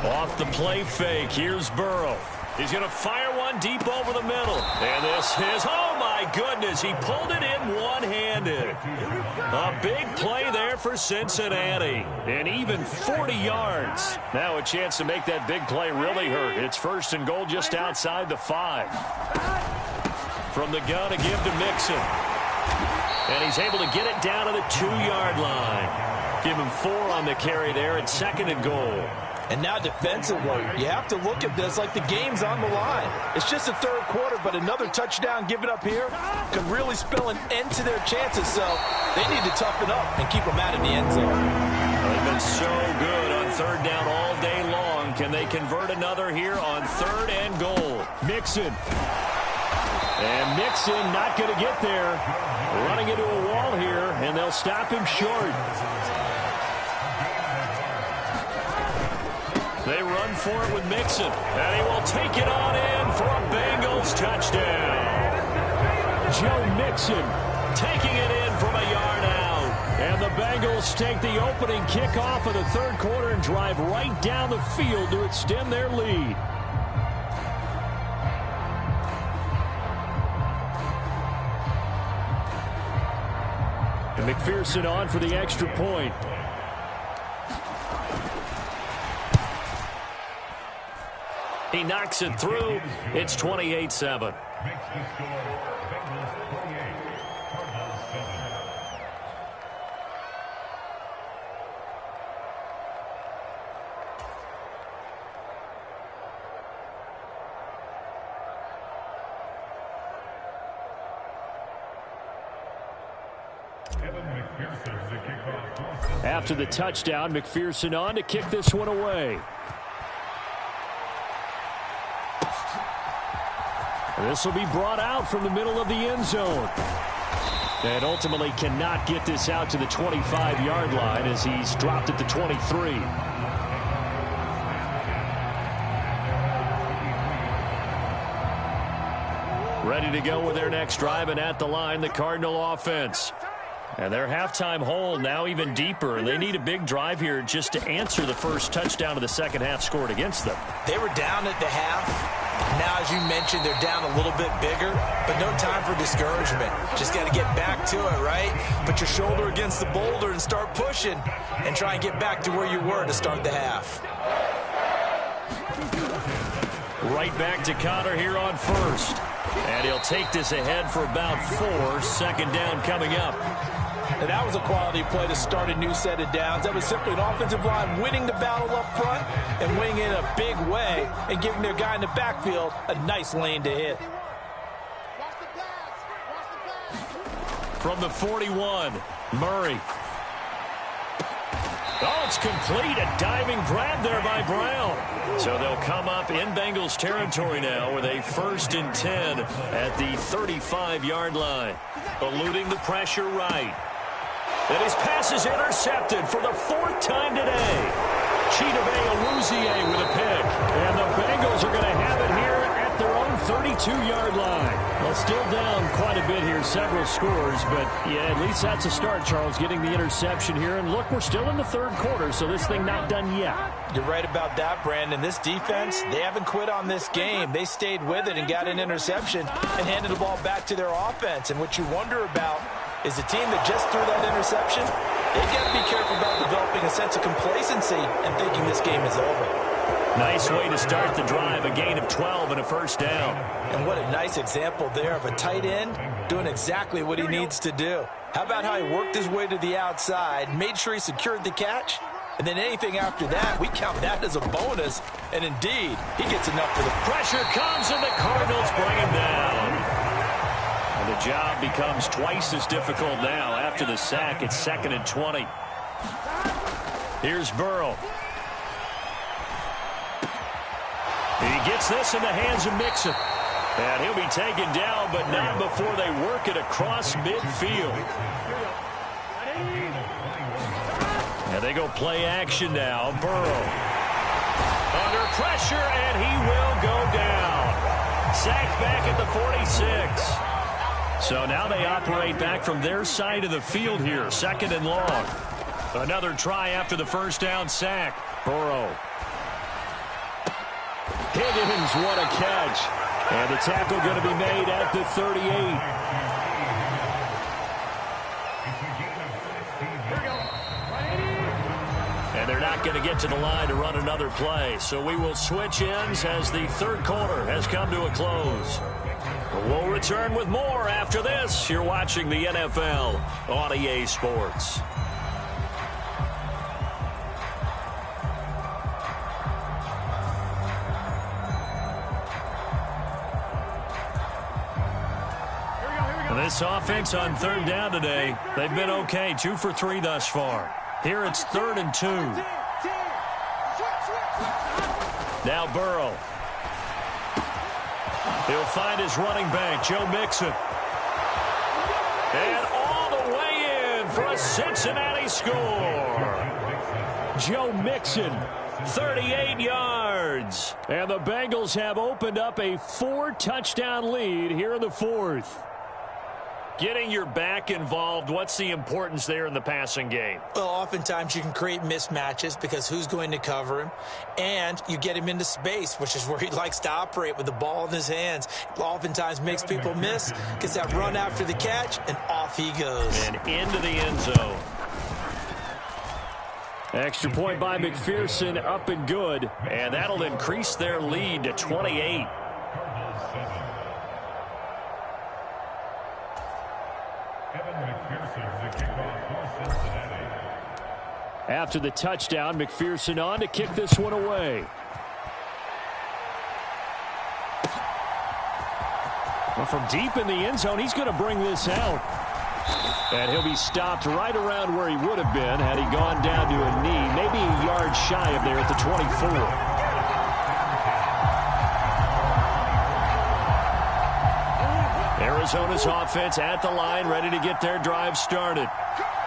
Off the play fake, here's Burrow. He's going to fire one deep over the middle. And this is, oh my goodness, he pulled it in one-handed. A big play there for Cincinnati. And even 40 yards. Now a chance to make that big play really hurt. It's first and goal just outside the 5. From the gun to give to Mixon. And he's able to get it down to the 2-yard line. Give him 4 on the carry there at second and goal. And now defensively, you have to look at this like the game's on the line. It's just the third quarter, but another touchdown given up here could really spell an end to their chances. So they need to toughen up and keep them out of the end zone. They've been so good on third down all day long. Can they convert another here on third and goal? Mixon. And Mixon not going to get there. Running into a wall here, and they'll stop him short. They run for it with Mixon, and he will take it on in for a Bengals touchdown. Joe Mixon taking it in from a yard out. And the Bengals take the opening kickoff of the third quarter and drive right down the field to extend their lead. And McPherson on for the extra point. He knocks it through. It's 28-7. After the touchdown, McPherson on to kick this one away. This will be brought out from the middle of the end zone. And ultimately cannot get this out to the 25-yard line as he's dropped at the 23. Ready to go with their next drive, and at the line, the Cardinal offense. And their halftime hole now even deeper. They need a big drive here just to answer the first touchdown of the second half scored against them. They were down at the half. Now, as you mentioned, they're down a little bit bigger, but no time for discouragement. Just got to get back to it, right? Put your shoulder against the boulder and start pushing and try and get back to where you were to start the half. Right back to Connor here on first. And he'll take this ahead for about 4. Second down coming up. And that was a quality play to start a new set of downs. That was simply an offensive line winning the battle up front and winning in a big way and giving their guy in the backfield a nice lane to hit. From the 41, Murray. Oh, it's complete. A diving grab there by Brown. So they'll come up in Bengals territory now with a 1st and 10 at the 35-yard line. Eluding the pressure right. And his pass is intercepted for the 4th time today. Chidobe Awuzie with a pick. And the Bengals are going to have it here at their own 32-yard line. Well, still down quite a bit here, several scores. But, yeah, at least that's a start, Charles, getting the interception here. And, look, we're still in the 3rd quarter, so this thing not done yet. You're right about that, Brandon. This defense, they haven't quit on this game. They stayed with it and got an interception and handed the ball back to their offense. And what you wonder about is the team that just threw that interception, they've got to be careful about developing a sense of complacency and thinking this game is over. Nice way to start the drive, a gain of 12 and a 1st down. And what a nice example there of a tight end doing exactly what he needs to do. How about how he worked his way to the outside, made sure he secured the catch, and then anything after that, we count that as a bonus. And indeed, he gets enough for the pressure comes, and the Cardinals bring him down. And the job becomes twice as difficult now after the sack. It's 2nd and 20. Here's Burrow. He gets this in the hands of Mixon. And he'll be taken down, but not before they work it across midfield. And they go play action now. Burrow under pressure, and he will go down. Sacked back at the 46. So now they operate back from their side of the field here. 2nd and long. Another try after the 1st down sack. Burrow. Higgins, what a catch. And the tackle going to be made at the 38. And they're not going to get to the line to run another play. So we will switch ends as the 3rd quarter has come to a close. We'll return with more after this. You're watching the NFL on EA Sports. This offense on 3rd down today, they've been okay. 2 for 3 thus far. Here it's 3rd and 2. Now Burrow. He'll find his running back, Joe Mixon. And all the way in for a Cincinnati score. Joe Mixon, 38 yards. And the Bengals have opened up a 4-touchdown lead here in the 4th. Getting your back involved, what's the importance there in the passing game? Well, oftentimes you can create mismatches because who's going to cover him? And you get him into space, which is where he likes to operate with the ball in his hands. Oftentimes makes people miss, gets that run after the catch, and off he goes. And into the end zone. Extra point by McPherson, up and good. And that'll increase their lead to 28. After the touchdown, McPherson on to kick this one away. Well, from deep in the end zone, he's going to bring this out. And he'll be stopped right around where he would have been had he gone down to a knee, maybe a yard shy of there at the 24. Arizona's offense at the line, ready to get their drive started.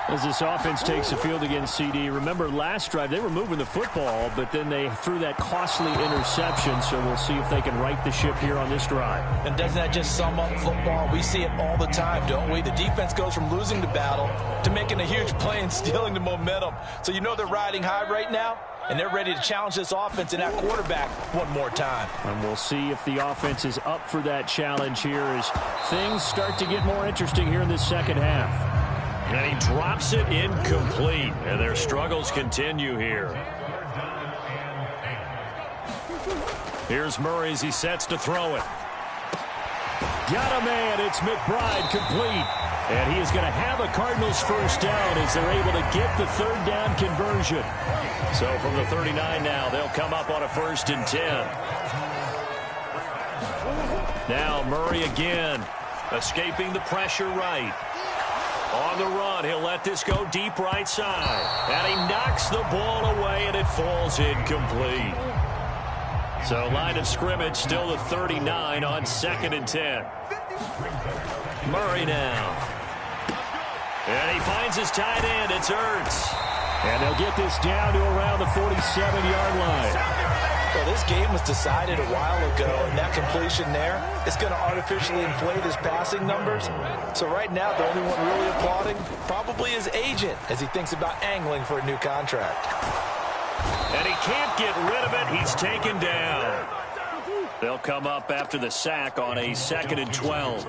As this offense takes the field against CD, remember last drive they were moving the football, but then they threw that costly interception, so we'll see if they can right the ship here on this drive. And doesn't that just sum up football? We see it all the time, don't we? The defense goes from losing the battle to making a huge play and stealing the momentum. So you know they're riding high right now, and they're ready to challenge this offense and that quarterback one more time. And we'll see if the offense is up for that challenge here as things start to get more interesting here in this second half. And he drops it incomplete. And their struggles continue here. Here's Murray as he sets to throw it. Got a man. It's McBride complete. And he is going to have a Cardinals first down as they're able to get the third down conversion. So from the 39 now, they'll come up on a 1st and 10. Now Murray again, escaping the pressure right. On the run, he'll let this go deep right side. And he knocks the ball away, and it falls incomplete. So line of scrimmage still the 39 on 2nd and 10. Murray now. And he finds his tight end. It's Ertz. And they'll get this down to around the 47-yard line. Well, this game was decided a while ago, and that completion there is going to artificially inflate his passing numbers. So right now, the only one really applauding probably his agent as he thinks about angling for a new contract. And he can't get rid of it. He's taken down. They'll come up after the sack on a 2nd and 12.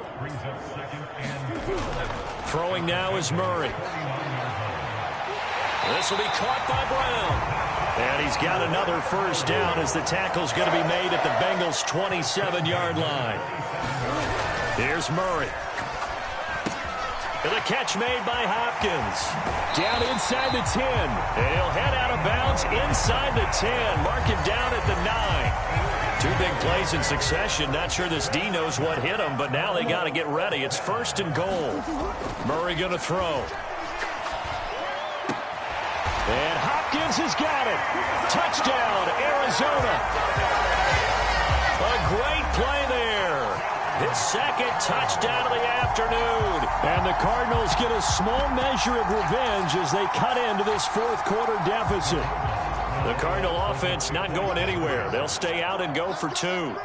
Throwing now is Murray. This will be caught by Brown. And he's got another first down as the tackle's going to be made at the Bengals' 27-yard line. Here's Murray. And the catch made by Hopkins. Down inside the 10. And he'll head out of bounds inside the 10. Mark him down at the 9. 2 big plays in succession. Not sure this D knows what hit him, but now they got to get ready. It's 1st and goal. Murray going to throw. And Hopkins has got it. Touchdown, Arizona. A great play there. His 2nd touchdown of the afternoon. And the Cardinals get a small measure of revenge as they cut into this 4th quarter deficit. The Cardinal offense not going anywhere. They'll stay out and go for 2.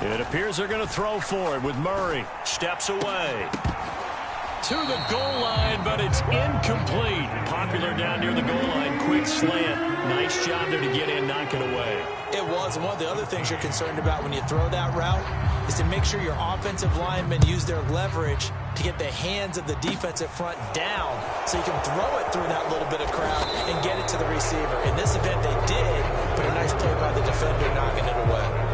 It appears they're going to throw for it with Murray. Steps away. To the goal line, but it's incomplete. Popular down near the goal line. Quick slant. Nice job there to get in, knock it away. It was. And one of the other things you're concerned about when you throw that route is to make sure your offensive linemen use their leverage to get the hands of the defensive front down so you can throw it through that little bit of crowd and get it to the receiver. In this event, they did, but a nice play by the defender knocking it away.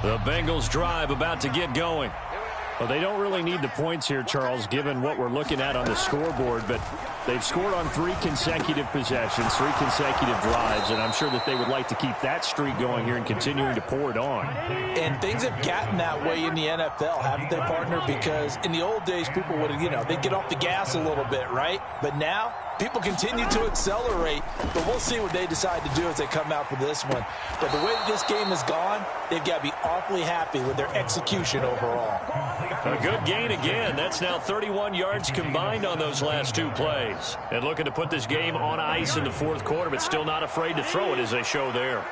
The Bengals drive about to get going. Well, they don't really need the points here, Charles, given what we're looking at on the scoreboard, but they've scored on 3 consecutive possessions, 3 consecutive drives, and I'm sure that they would like to keep that streak going here and continuing to pour it on. And things have gotten that way in the NFL, haven't they, partner? Because in the old days, people would, they'd get off the gas a little bit, right? But now, people continue to accelerate, but we'll see what they decide to do as they come out for this one. But the way that this game has gone, they've got to be awfully happy with their execution overall. A good gain again. That's now 31 yards combined on those last 2 plays. And looking to put this game on ice in the 4th quarter, but still not afraid to throw it as they show there.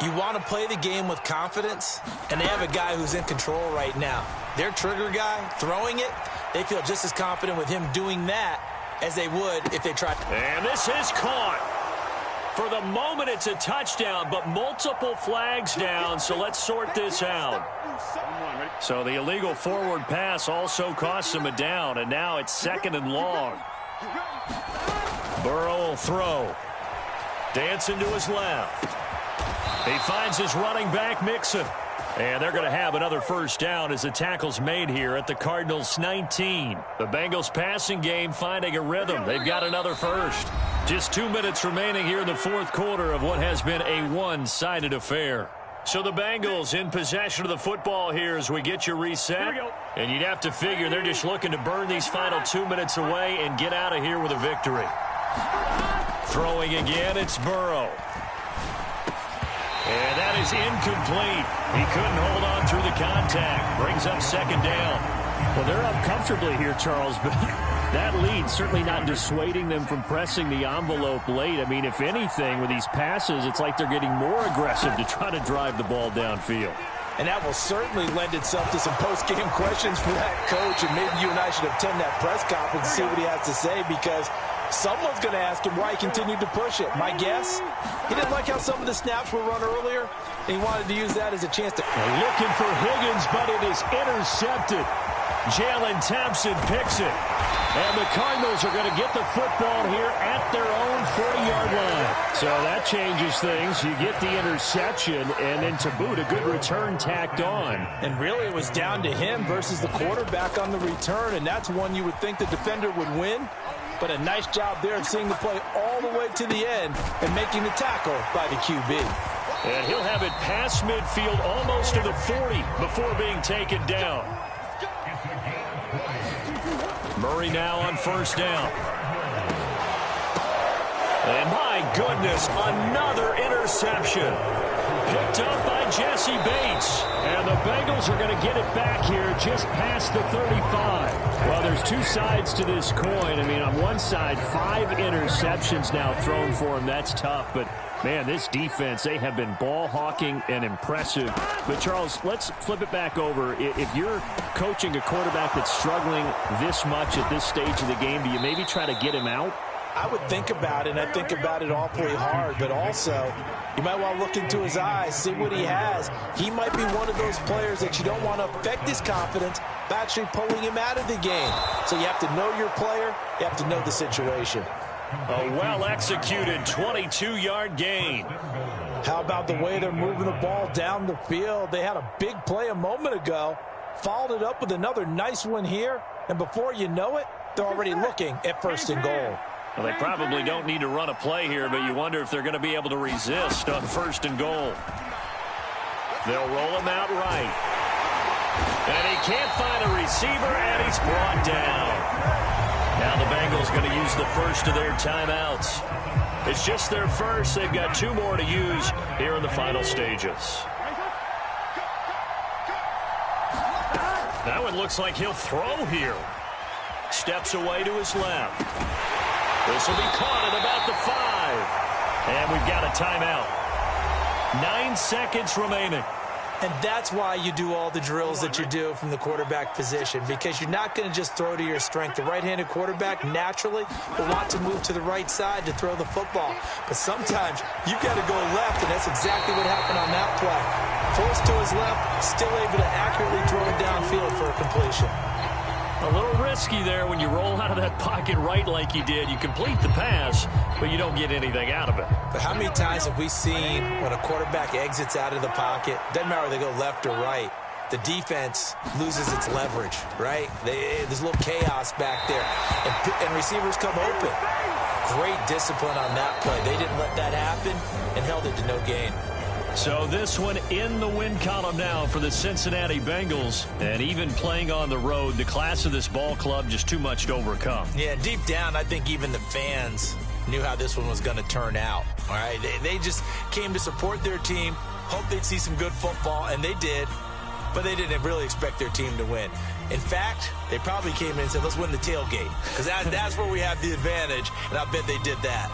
You want to play the game with confidence, and they have a guy who's in control right now. Their trigger guy throwing it, they feel just as confident with him doing that as they would if they tried. And this is caught. For the moment, it's a touchdown, but multiple flags down, so let's sort this out. So the illegal forward pass also costs him a down, and now it's 2nd and long. Burrow will throw. Dancing to his left. He finds his running back, Mixon. And they're going to have another first down as the tackle's made here at the Cardinals' 19. The Bengals passing game finding a rhythm. They've got another first. Just 2 minutes remaining here in the 4th quarter of what has been a one-sided affair. So the Bengals in possession of the football here as we get you reset. And you'd have to figure they're just looking to burn these final 2 minutes away and get out of here with a victory. Throwing again, it's Burrow. And that is incomplete. He couldn't hold on through the contact. Brings up second down. Well, they're up comfortably here, Charles, but that lead certainly not dissuading them from pressing the envelope late. I mean, if anything, with these passes, it's like they're getting more aggressive to try to drive the ball downfield. And that will certainly lend itself to some post-game questions for that coach, and maybe you and I should attend that press conference and see what he has to say, because someone's going to ask him why he continued to push it. My guess, he didn't like how some of the snaps were run earlier, and he wanted to use that as a chance to... Looking for Higgins, but it is intercepted. Jalen Thompson picks it. And the Cardinals are going to get the football here at their own 40-yard line. So that changes things. You get the interception, and then to boot, a good return tacked on. And really, it was down to him versus the quarterback on the return, and that's one you would think the defender would win. But a nice job there of seeing the play all the way to the end and making the tackle by the QB. And he'll have it past midfield almost to the 40 before being taken down. Murray now on first down. And my goodness, another interception. Picked up by Jesse Bates. And the Bengals are going to get it back here just past the 35. Well, there's two sides to this coin. I mean, on one side, 5 interceptions now thrown for him. That's tough, but man, this defense, they have been ball hawking and impressive. But, Charles, let's flip it back over. If you're coaching a quarterback that's struggling this much at this stage of the game, do you maybe try to get him out? I would think about it, and I think about it awfully hard, but also you might want to look into his eyes, see what he has. He might be one of those players that you don't want to affect his confidence by actually pulling him out of the game. So you have to know your player, you have to know the situation. A well-executed 22-yard gain. How about the way they're moving the ball down the field? They had a big play a moment ago, followed it up with another nice one here, and before you know it, they're already looking at first and goal. Well, they probably don't need to run a play here, but you wonder if they're going to be able to resist on first and goal. They'll roll him out right. And he can't find a receiver, and he's brought down. Now the Bengals going to use the first of their timeouts. It's just their first. They've got 2 more to use here in the final stages. That one looks like he'll throw here. Steps away to his left. This will be caught at about the 5. And we've got a timeout. 9 seconds remaining. And that's why you do all the drills that you do from the quarterback position, because you're not going to just throw to your strength. The right-handed quarterback naturally will want to move to the right side to throw the football. But sometimes you've got to go left, and that's exactly what happened on that play. Forced to his left, still able to accurately throw it downfield for a completion. A little risky there when you roll out of that pocket right like you did. You complete the pass, but you don't get anything out of it. But how many times have we seen when a quarterback exits out of the pocket, doesn't matter whether they go left or right, the defense loses its leverage, right? There's a little chaos back there, and receivers come open. Great discipline on that play. They didn't let that happen and held it to no gain. So this one in the win column now for the Cincinnati Bengals. And even playing on the road, the class of this ball club just too much to overcome. Yeah, deep down, I think even the fans knew how this one was going to turn out. All right, they just came to support their team, hoped they'd see some good football, and they did. But they didn't really expect their team to win. In fact, they probably came in and said, let's win the tailgate, because that's where we have the advantage, and I bet they did that.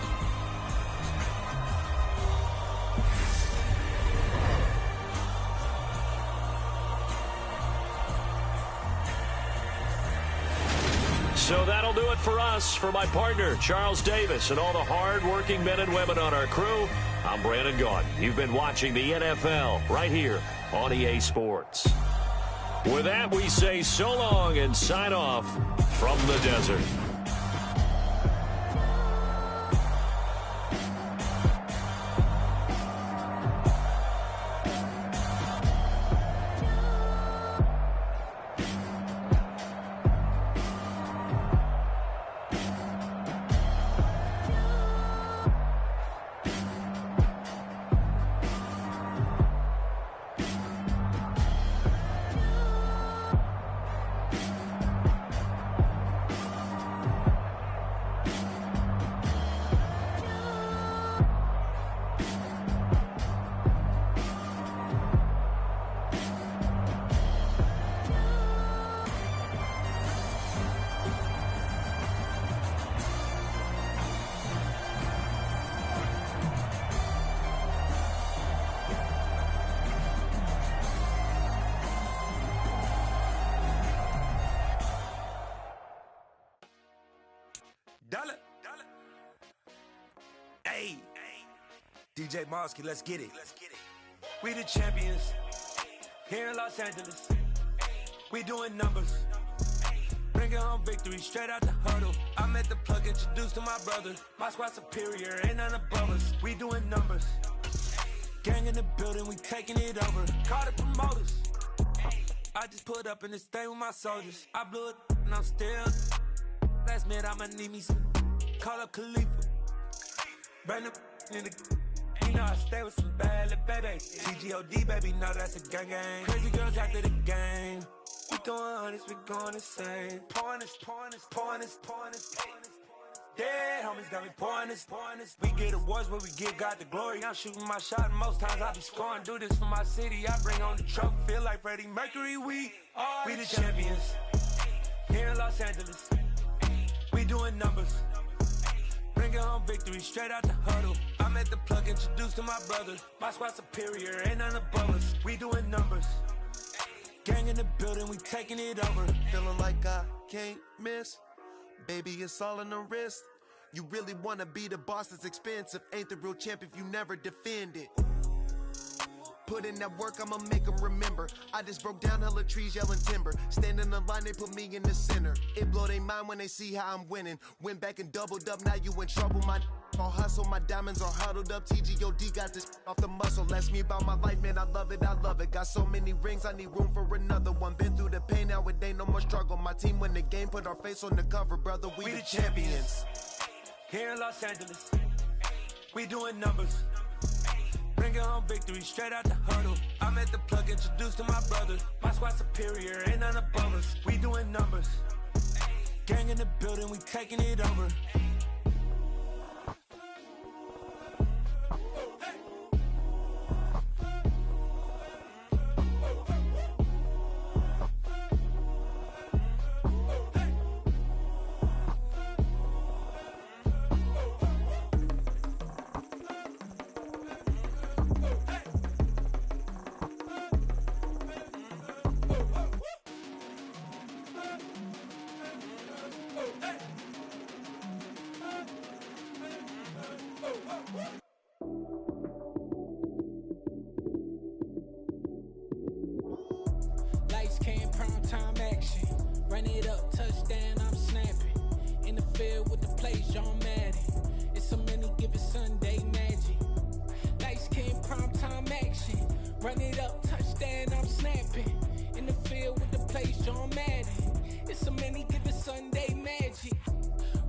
So that'll do it for us. For my partner, Charles Davis, and all the hard-working men and women on our crew, I'm Brandon Gaudin. You've been watching the NFL right here on EA Sports. With that, we say so long and sign off from the desert. Hey, DJ Mosky, let's get it. We the champions here in Los Angeles. We doing numbers. Bringing home victory straight out the huddle. I'm at the plug, introduced to my brother. My squad superior, ain't none above us. We doing numbers. Gang in the building, we taking it over. Call the promoters. I just put up in this thing with my soldiers. I blew it and I'm still. Last minute I'ma need me some. Call up Khalifa. Brand up in the. You know I stay with some bad little baby. TGOD baby, know that's a gang gang. Crazy girls after the game. We doing honest, we going insane. Pouring this. Dead homies got me pouring this. We get awards, but we give God the glory. I'm shooting my shot, and most times I be scoring. Do this for my city, I bring on the trophy. Feel like Freddie Mercury, we the champions. Here in Los Angeles, we doing numbers. Bringing home victory straight out the huddle. I'm at the plug, introduced to my brother. My squad superior, ain't none above us. We doing numbers. Gang in the building, we taking it over. Feeling like I can't miss. Baby, it's all in the wrist. You really wanna be the boss, it's expensive. Ain't the real champ if you never defend it. Put in that work, I'ma make them remember. I just broke down hella trees, yelling timber. Stand in the line, they put me in the center. It blow their mind when they see how I'm winning. Went back and doubled up, now you in trouble. My all hustle, my diamonds are huddled up. TGOD got this off the muscle. Ask me about my life, man, I love it. Got so many rings, I need room for another one. Been through the pain, now it ain't no more struggle. My team win the game, put our face on the cover, brother. We the champions. Here in Los Angeles, we doing numbers. Bringing home victory straight out the huddle. I'm at the plug, introduced to my brother. My squad superior, ain't none above us. We doing numbers. Gang in the building, we taking it over. Lights came, prime time action. Run it up, touchdown, I'm snapping. In the field with the plays, John Madden. It's a many given Sunday magic. Lights came, prime time action. Run it up, touchdown, I'm snapping. In the field with the plays, John Madden. It's a many given Sunday magic.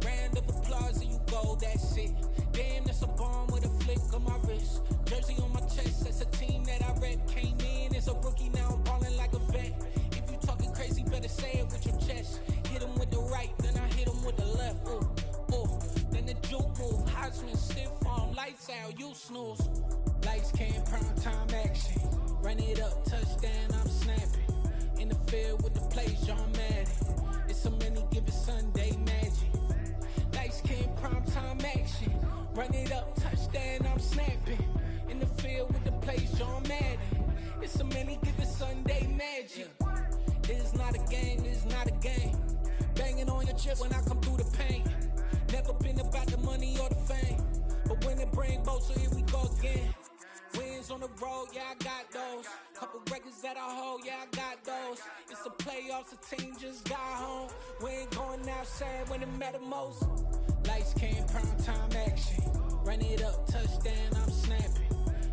Round of applause and you go, that's it. Damn, that's a bomb with a flick on my wrist. Jersey on my chest, that's a team that I rep. Came in as a rookie, now I'm ballin' like a vet. If you talking crazy, better say it with your chest. Hit him with the right, then I hit him with the left. Then the juke move, Heisman stiff arm, lights out, you snooze. Lights came, prime time action. Run it up, touchdown, I'm snapping. In the field with the plays, John Madden. It's a many given Sunday magic. Lights came, prime time action. Run it up, touchdown, I'm snapping. In the field with the plays, John Madden. It's a many given Sunday magic. This is not a game, this is not a game. Banging on your chip when I come through the pain. Never been about the money or the fame. But when it bring both, so here we go again. Wins on the road, yeah, I got those. Couple records that I hold, yeah, I got those. It's the playoffs, the team just got home. We ain't going outside when it matter most. Lights came, prime time action. Run it up, touchdown, I'm snapping.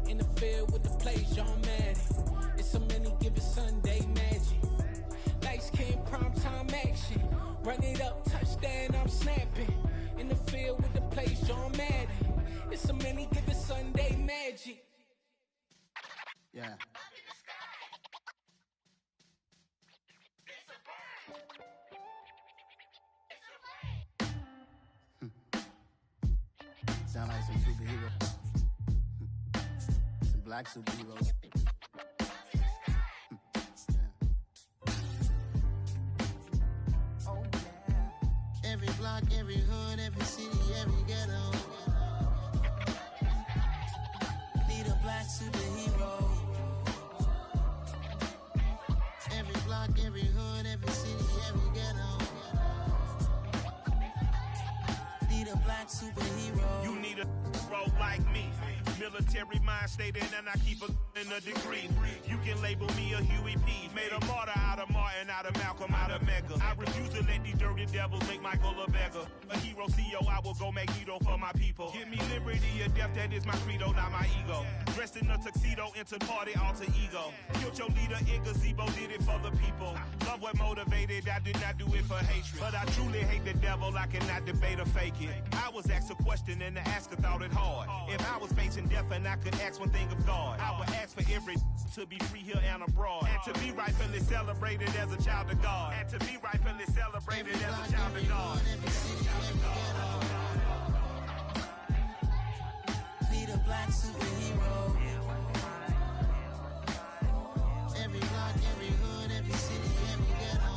In the field with the plays, John Madden. It's a many given Sunday magic. Lights came, prime time action. Run it up, touchdown, I'm snapping. In the field with the plays, John Madden. It's a many given Sunday magic. Yeah. Sound like some superheroes. Some black superheroes. Oh, yeah. Every block, every hood, every city, every ghetto. Need a black superhero. Every block, every hood, every city, every ghetto. black superhero. You need a role like me. Military mind state and I keep in a degree. You can label me a Huey P. Made a martyr out of Martin, out of Malcolm, out of Mega. I refuse to let these dirty devils make Michael a beggar. A hero CEO, I will go Magneto for my people. Give me liberty or death, that is my credo, not my ego. Dressed in a tuxedo, into party, alter ego. Killed your leader in gazebo, did it for the people. Love what motivated, I did not do it for hatred. But I truly hate the devil, I cannot debate or fake it. I was asked a question and the asker thought it hard. If I was facing death and I could ask one thing of God, I would ask for every to be free here and abroad. And to be rightfully celebrated as a child of God. And to be rightfully celebrated as a child of God. Need a black superhero. Every block, every hood, every city, every ghetto.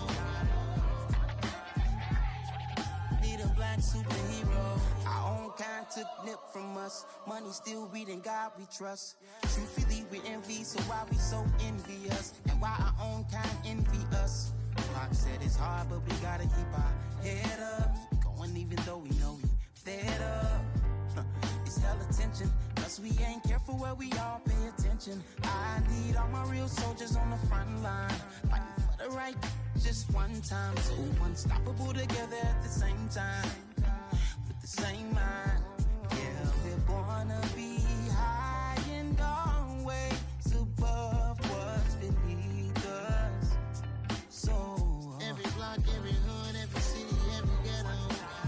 Need a black superhero. Our own kind took nip from us. Money still reading God we trust. Truthfully we envy, so why we so envious? And why our own kind envy us? Pac said it's hard, but we gotta keep our head up. Going even though we know we fed up. It's hella tension, cause we ain't careful where we all pay attention. I need all my real soldiers on the front line, fighting for the right just one time. So unstoppable together at the same time.